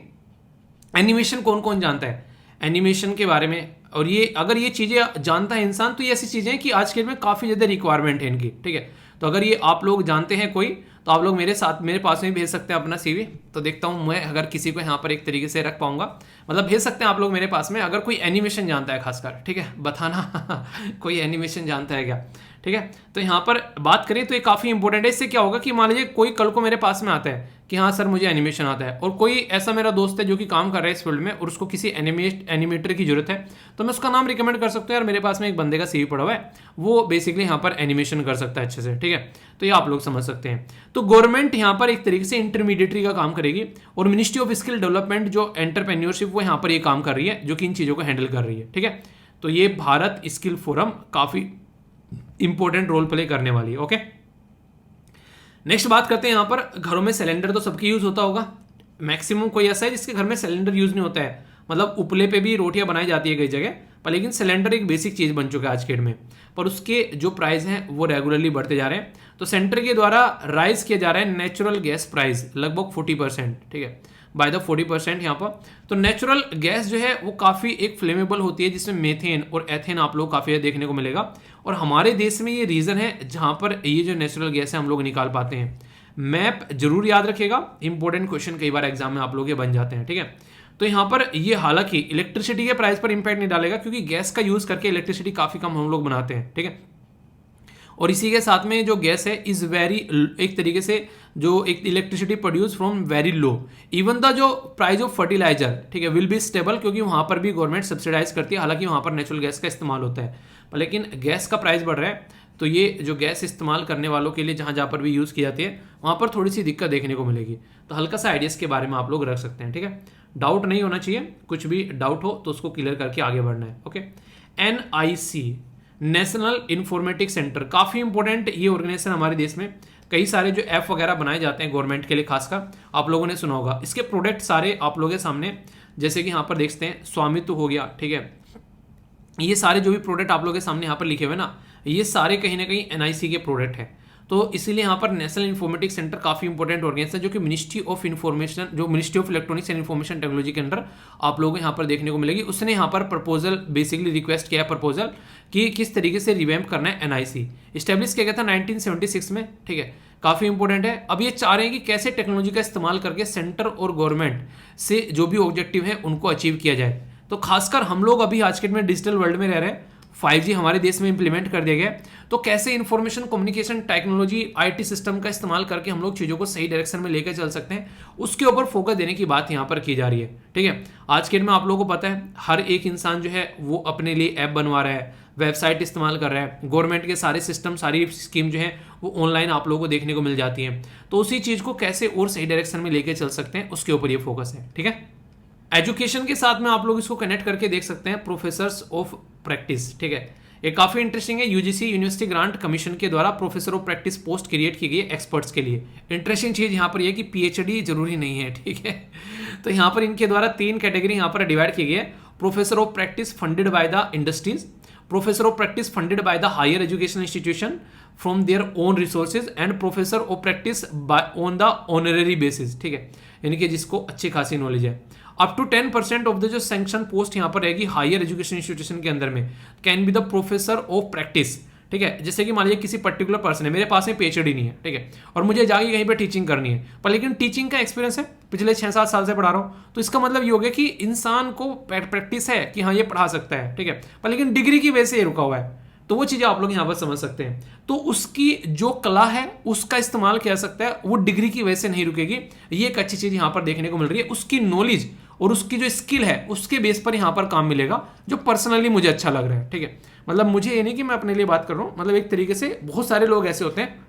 एनिमेशन कौन कौन जानता है, एनिमेशन के बारे में, और ये अगर ये चीज़ें जानता है इंसान, तो ये ऐसी चीज़ें हैं कि आज के डेट में काफ़ी ज़्यादा रिक्वायरमेंट है इनकी, ठीक है। तो अगर ये आप लोग जानते हैं कोई, तो आप लोग मेरे साथ, मेरे पास में भेज सकते हैं अपना सीवी, तो देखता हूँ मैं अगर किसी को यहाँ पर एक तरीके से रख पाऊंगा, मतलब भेज सकते हैं आप लोग मेरे पास में, अगर कोई एनिमेशन जानता है खासकर, ठीक है, बताना कोई एनिमेशन जानता है क्या, ठीक है। तो यहाँ पर बात करें तो ये काफ़ी इंपॉर्टेंट है। इससे क्या होगा कि मान लीजिए कोई कल को मेरे पास में आता है कि हाँ सर मुझे एनिमेशन आता है, और कोई ऐसा मेरा दोस्त है जो कि काम कर रहा है इस फील्ड में और उसको किसी एनिमेटर की जरूरत है, तो मैं उसका नाम रिकमेंड कर सकता हूँ, यार मेरे पास में एक बंदे का सीवी पड़ा हुआ है, वो बेसिकली यहाँ पर एनिमेशन कर सकता है अच्छे से, ठीक है। तो ये आप लोग समझ सकते हैं। तो गवर्नमेंट यहाँ पर एक तरीके से इंटरमीडिएटरी का काम करेगी, और मिनिस्ट्री ऑफ स्किल डेवलपमेंट जो एंटरप्रेन्योरशिप वो यहाँ पर ये काम कर रही है, जो कि इन चीज़ों को हैंडल कर रही है, ठीक है। तो ये भारत स्किल फोरम काफ़ी इंपॉर्टेंट रोल प्ले करने वाली है, ओके। नेक्स्ट बात करते हैं यहाँ पर, घरों में सिलेंडर तो सबकी यूज होता होगा, मैक्सिमम कोई ऐसा है जिसके घर में सिलेंडर यूज नहीं होता है, मतलब उपले पे भी रोटियां बनाई जाती है कई जगह पर, लेकिन सिलेंडर एक बेसिक चीज बन चुका है आज के डेट में, पर उसके जो प्राइस हैं वो रेगुलरली बढ़ते जा रहे हैं। तो सेंटर के द्वारा राइज किया जा रहा है नेचुरल गैस प्राइस लगभग 40%, ठीक है, बाय द 40% यहाँ पर। तो नेचुरल गैस जो है वो काफ़ी एक फ्लेमेबल होती है, जिसमें मेथेन और एथेन आप लोग काफ़ी देखने को मिलेगा, और हमारे देश में ये रीज़न है जहाँ पर ये जो नेचुरल गैस है हम लोग निकाल पाते हैं। मैप जरूर याद रखिएगा, इंपॉर्टेंट क्वेश्चन कई बार एग्जाम में आप लोग ये बन जाते हैं, ठीक है। तो यहाँ पर ये हालांकि इलेक्ट्रिसिटी के प्राइस पर इंपैक्ट नहीं डालेगा, क्योंकि गैस का यूज़ करके इलेक्ट्रिसिटी काफ़ी कम हम लोग बनाते हैं, ठीक है। और इसी के साथ में जो गैस है इज वेरी, एक तरीके से जो एक electricity produce from very low, even the जो प्राइस ऑफ फर्टिलाइजर, ठीक है, विल बी स्टेबल, क्योंकि वहाँ पर भी गवर्नमेंट सब्सिडाइज करती है, हालांकि वहाँ पर नेचुरल गैस का इस्तेमाल होता है, लेकिन गैस का प्राइस बढ़ रहा है, तो ये जो गैस इस्तेमाल करने वालों के लिए जहाँ जहाँ पर भी यूज़ की जाती है वहाँ पर थोड़ी सी दिक्कत देखने को मिलेगी। तो हल्का सा आइडियाज़ के बारे में आप लोग रख सकते हैं, ठीक है। डाउट नहीं होना चाहिए, कुछ भी डाउट हो तो उसको क्लियर करके आगे बढ़ना है, okay. NIC, national informatics centre, काफ़ी इंपॉर्टेंट ये ऑर्गेनाइजेशन हमारे देश में, कई सारे जो ऐप वगैरह बनाए जाते हैं गवर्नमेंट के लिए, खासकर आप लोगों ने सुना होगा। इसके प्रोडक्ट सारे आप लोगों के सामने, जैसे कि यहाँ पर देखते हैं स्वामित्व हो गया, ठीक है, ये सारे जो भी प्रोडक्ट आप लोगों के सामने यहाँ पर लिखे हुए ना, ये सारे कहीं ना कहीं NIC के प्रोडक्ट हैं। तो इसीलिए यहाँ पर नेशनल इंफॉर्मेटिक्स सेंटर काफ़ी इंपॉर्टेंट ऑर्गेनाइजेशन है, जो कि मिनिस्ट्री ऑफ इन्फॉर्मेशन, जो ministry of electronics and information technology के अंडर आप लोगों को यहाँ पर देखने को मिलेगी। उसने यहाँ पर प्रपोजल बेसिकली रिक्वेस्ट किया है, प्रपोजल कि किस तरीके से रिवैम्प करना है NIC। इस्टेब्लिश किया गया था 1976 में, ठीक है, काफ़ी इंपॉर्टेंट है। अब ये चाह रहे हैं कि कैसे टेक्नोलॉजी का इस्तेमाल करके सेंटर और गवर्नमेंट से जो भी ऑब्जेक्टिव है उनको अचीव किया जाए। तो खासकर हम लोग अभी आज के में डिजिटल वर्ल्ड में रह रहे हैं, 5G हमारे देश में इंप्लीमेंट कर दिया गया, तो कैसे information communication technology IT system का इस्तेमाल करके हम लोग चीज़ों को सही डायरेक्शन में लेकर चल सकते हैं, उसके ऊपर फोकस देने की बात यहाँ पर की जा रही है, ठीक है। आज के दिन में आप लोगों को पता है हर एक इंसान जो है वो अपने लिए ऐप बनवा रहा है, वेबसाइट इस्तेमाल कर रहा है, गवर्नमेंट के सारे सिस्टम, सारी स्कीम जो है वो ऑनलाइन आप लोगों को देखने को मिल जाती है। तो उसी चीज़ को कैसे और सही डायरेक्शन में लेके चल सकते हैं उसके ऊपर ये फोकस है, ठीक है। एजुकेशन के साथ में आप लोग इसको कनेक्ट करके देख सकते हैं, प्रोफेसर्स ऑफ प्रैक्टिस, ठीक है, ये काफ़ी इंटरेस्टिंग है। UGC यूनिवर्सिटी ग्रांट कमीशन के द्वारा professor of practice post create की गई है एक्सपर्ट्स के लिए। इंटरेस्टिंग चीज़ यहाँ पर यह कि PhD जरूरी नहीं है, ठीक है। तो यहाँ पर इनके द्वारा 3 कैटेगरी यहाँ पर डिवाइड की गई है, professor of practice funded by the industries, professor of practice funded by the higher education institution from their own resources and professor of practice on the honorary basis, ठीक है, यानी कि जिसको अच्छी खासी नॉलेज है। अप टू 10% ऑफ द जो sanction post यहाँ पर रहेगी हायर एजुकेशन इंस्टीट्यूशन के अंदर में can be the professor of practice, ठीक है। जैसे कि मान लीजिए किसी पर्टिकुलर पर्सन है, मेरे पास में PhD नहीं है, ठीक है, और मुझे जाके कहीं पे टीचिंग करनी है, पर लेकिन टीचिंग का एक्सपीरियंस है, पिछले 6-7 साल से पढ़ा रहा हूँ, तो इसका मतलब ये हो गया कि इंसान को प्रैक्टिस है कि हाँ ये पढ़ा सकता है, ठीक है, पर लेकिन डिग्री की वजह से ये रुका हुआ है। तो वो चीज़ें आप लोग यहाँ पर समझ सकते हैं। तो उसकी जो कला है उसका इस्तेमाल किया जा सकता है, वो डिग्री की वजह से नहीं रुकेगी। ये एक अच्छी चीज़ यहाँ पर देखने को मिल रही है। उसकी नॉलेज और उसकी जो स्किल है उसके बेस पर यहाँ पर काम मिलेगा, जो पर्सनली मुझे अच्छा लग रहा है, ठीक है। मतलब मुझे ये नहीं कि मैं अपने लिए बात कर रहा हूँ, मतलब एक तरीके से बहुत सारे लोग ऐसे होते हैं,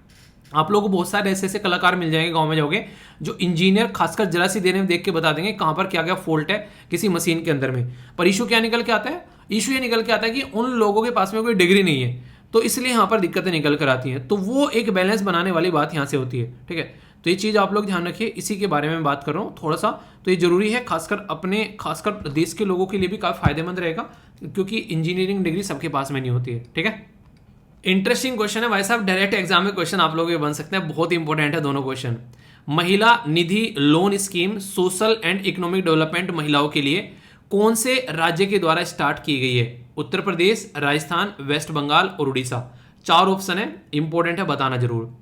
आप लोगों को बहुत सारे ऐसे ऐसे कलाकार मिल जाएंगे गांव में जाओगे, जो इंजीनियर खासकर जरा सी देर में देख के बता देंगे कहाँ पर क्या क्या फॉल्ट है किसी मशीन के अंदर में। पर इशू क्या निकल के आता है? इशू ये निकल के आता है कि उन लोगों के पास में कोई डिग्री नहीं है, तो इसलिए यहाँ पर दिक्कतें निकल कर आती हैं। तो वो एक बैलेंस बनाने वाली बात यहाँ से होती है, ठीक है। तो ये चीज़ आप लोग ध्यान रखिए, इसी के बारे में बात कर रहा हूँ थोड़ा सा। तो ये जरूरी है, खासकर देश के लोगों के लिए भी काफ़ी फायदेमंद रहेगा, क्योंकि इंजीनियरिंग डिग्री सबके पास में नहीं होती है, ठीक है। इंटरेस्टिंग क्वेश्चन है भाई साहब, डायरेक्ट एग्जाम में क्वेश्चन आप लोगों के बन सकते हैं, बहुत इंपॉर्टेंट है दोनों question. Mahila Nidhi loan scheme social and economic development महिलाओं के लिए कौन से राज्य के द्वारा स्टार्ट की गई है? उत्तर प्रदेश, राजस्थान, वेस्ट बंगाल और उड़ीसा। 4 ऑप्शन है, इंपॉर्टेंट है, बताना जरूर।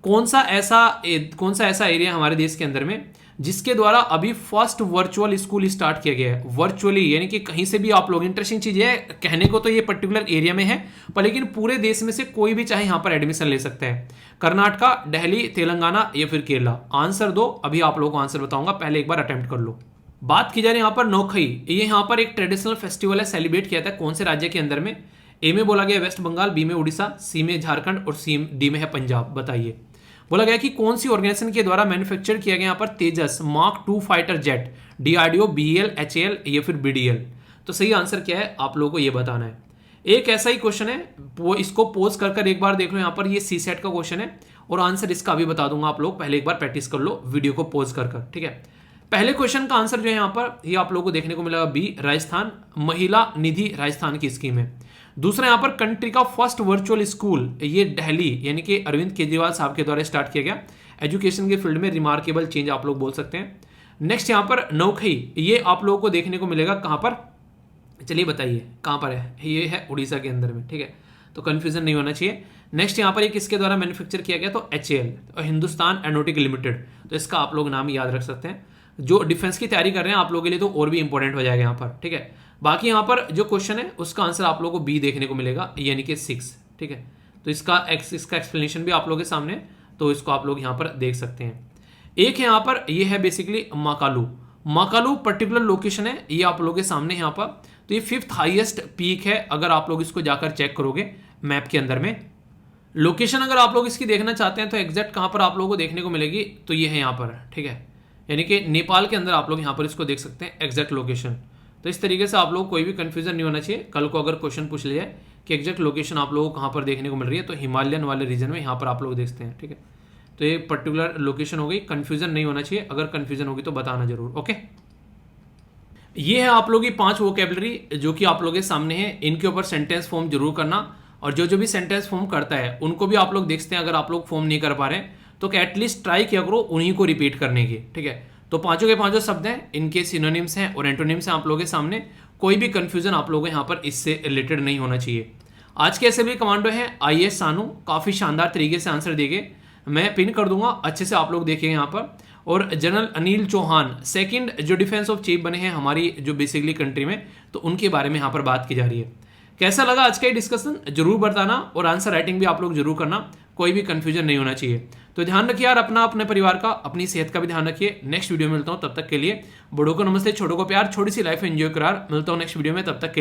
कौन सा ऐसा एरिया हमारे देश के अंदर में जिसके द्वारा अभी फर्स्ट वर्चुअल स्कूल स्टार्ट किया गया है? वर्चुअली यानी कि कहीं से भी आप लोग, इंटरेस्टिंग चीज है, कहने को तो ये पर्टिकुलर एरिया में है, पर लेकिन पूरे देश में से कोई भी चाहे यहां पर एडमिशन ले सकता है। कर्नाटका, दिल्ली, तेलंगाना या फिर केरला। आंसर दो, अभी आप लोगों को आंसर बताऊंगा, पहले एक बार अटेम्प्ट कर लो। बात की जा रही है यहाँ पर नौखई, ये यहाँ पर एक ट्रेडिशनल फेस्टिवल है, सेलिब्रेट किया था कौन से राज्य के अंदर में? ए में बोला गया वेस्ट बंगाल, बी में उड़ीसा, सी में झारखंड और डी में है पंजाब। बताइए। बोला गया कि कौन सी ऑर्गेनाइजेशन के द्वारा मैन्युफैक्चर किया गया यहाँ पर Tejas mark 2 fighter jet? DRDO, BEL, HAL या फिर BDL? तो सही आंसर क्या है आप लोगों को ये बताना है। एक ऐसा ही क्वेश्चन है, वो इसको पोज कर एक बार देख लो, यहाँ पर ये CSET का क्वेश्चन है और आंसर इसका अभी बता दूंगा, आप लोग पहले एक बार प्रैक्टिस कर लो वीडियो को पोज कर, ठीक है। पहले क्वेश्चन का आंसर जो है यहाँ पर ये आप लोगों को देखने को मिलेगा बी, राजस्थान, महिला निधि राजस्थान की स्कीम है। दूसरा यहाँ पर कंट्री का फर्स्ट वर्चुअल स्कूल, ये दिल्ली यानी कि अरविंद केजरीवाल साहब के द्वारा स्टार्ट किया गया। एजुकेशन के फील्ड में रिमार्केबल चेंज आप लोग बोल सकते हैं। नेक्स्ट यहाँ पर नौखई, ये आप लोगों को देखने को मिलेगा कहाँ पर? चलिए बताइए कहाँ पर है? ये है उड़ीसा के अंदर में, ठीक है, तो कंफ्यूजन नहीं होना चाहिए। नेक्स्ट यहाँ पर ये किसके द्वारा मैन्युफैक्चर किया गया? तो HAL और हिंदुस्तान एरोनॉटिक लिमिटेड। तो इसका आप लोग नाम याद रख सकते हैं। जो डिफेंस की तैयारी कर रहे हैं आप लोगों के लिए तो और भी इंपॉर्टेंट हो जाएगा यहाँ पर, ठीक है। बाकी यहाँ पर जो क्वेश्चन है उसका आंसर आप लोगों को बी देखने को मिलेगा, यानी कि 6, ठीक है। तो इसका एक्सप्लेनेशन भी आप लोगों के सामने, तो इसको आप लोग यहाँ पर देख सकते हैं। एक है यहाँ पर, ये है बेसिकली माकालू पर्टिकुलर लोकेशन है, ये आप लोगों के सामने यहाँ पर। तो ये 5th हाईएस्ट पीक है, अगर आप लोग इसको जाकर चेक करोगे मैप के अंदर में। लोकेशन अगर आप लोग इसकी देखना चाहते हैं तो एग्जैक्ट कहाँ पर आप लोगों को देखने को मिलेगी? तो ये है यहाँ पर, ठीक है, यानी कि नेपाल के अंदर आप लोग यहाँ पर इसको देख सकते हैं एग्जैक्ट लोकेशन। तो इस तरीके से आप लोग कोई भी कंफ्यूजन नहीं होना चाहिए। कल को अगर क्वेश्चन पूछ लिया कि एग्जैक्ट लोकेशन आप लोगों को कहाँ पर देखने को मिल रही है, तो हिमालयन वाले रीजन में यहाँ पर आप लोग देखते हैं, ठीक है। तो ये पर्टिकुलर लोकेशन हो गई, कंफ्यूजन नहीं होना चाहिए, अगर कंफ्यूजन होगी तो बताना जरूर, ओके। ये है आप लोग की 5 वोकैबुलरी जो कि आप लोगों के सामने है, इनके ऊपर सेंटेंस फॉर्म जरूर करना, और जो भी सेंटेंस फॉर्म करता है उनको भी आप लोग देखते हैं। अगर आप लोग फॉर्म नहीं कर पा रहे हैं तो एटलीस्ट ट्राई किया करो उन्हीं को रिपीट करने की, ठीक है। तो 5 के 5 शब्द हैं, इनके सिनोनिम्स हैं और एंटोनिम्स हैं आप लोगों के सामने। कोई भी कंफ्यूजन आप लोगों को यहाँ पर इससे रिलेटेड नहीं होना चाहिए। आज के ऐसे भी कमांडो हैं IAS सानू, काफ़ी शानदार तरीके से आंसर देंगे, मैं पिन कर दूंगा, अच्छे से आप लोग देखेंगे यहाँ पर। और जनरल अनिल चौहान 2nd जो डिफेंस ऑफ चीफ बने हैं हमारी जो बेसिकली कंट्री में, तो उनके बारे में यहाँ पर बात की जा रही है। कैसा लगा आज का ये डिस्कशन जरूर बताना, और आंसर राइटिंग भी आप लोग जरूर करना, कोई भी कंफ्यूजन नहीं होना चाहिए। तो ध्यान रखिए यार अपना, अपने परिवार का, अपनी सेहत का भी ध्यान रखिए। नेक्स्ट वीडियो में मिलता हूँ, तब तक के लिए बड़ों को नमस्ते, छोटों को प्यार, छोटी सी लाइफ एंजॉय करार। मिलता हूँ नेक्स्ट वीडियो में, तब तक के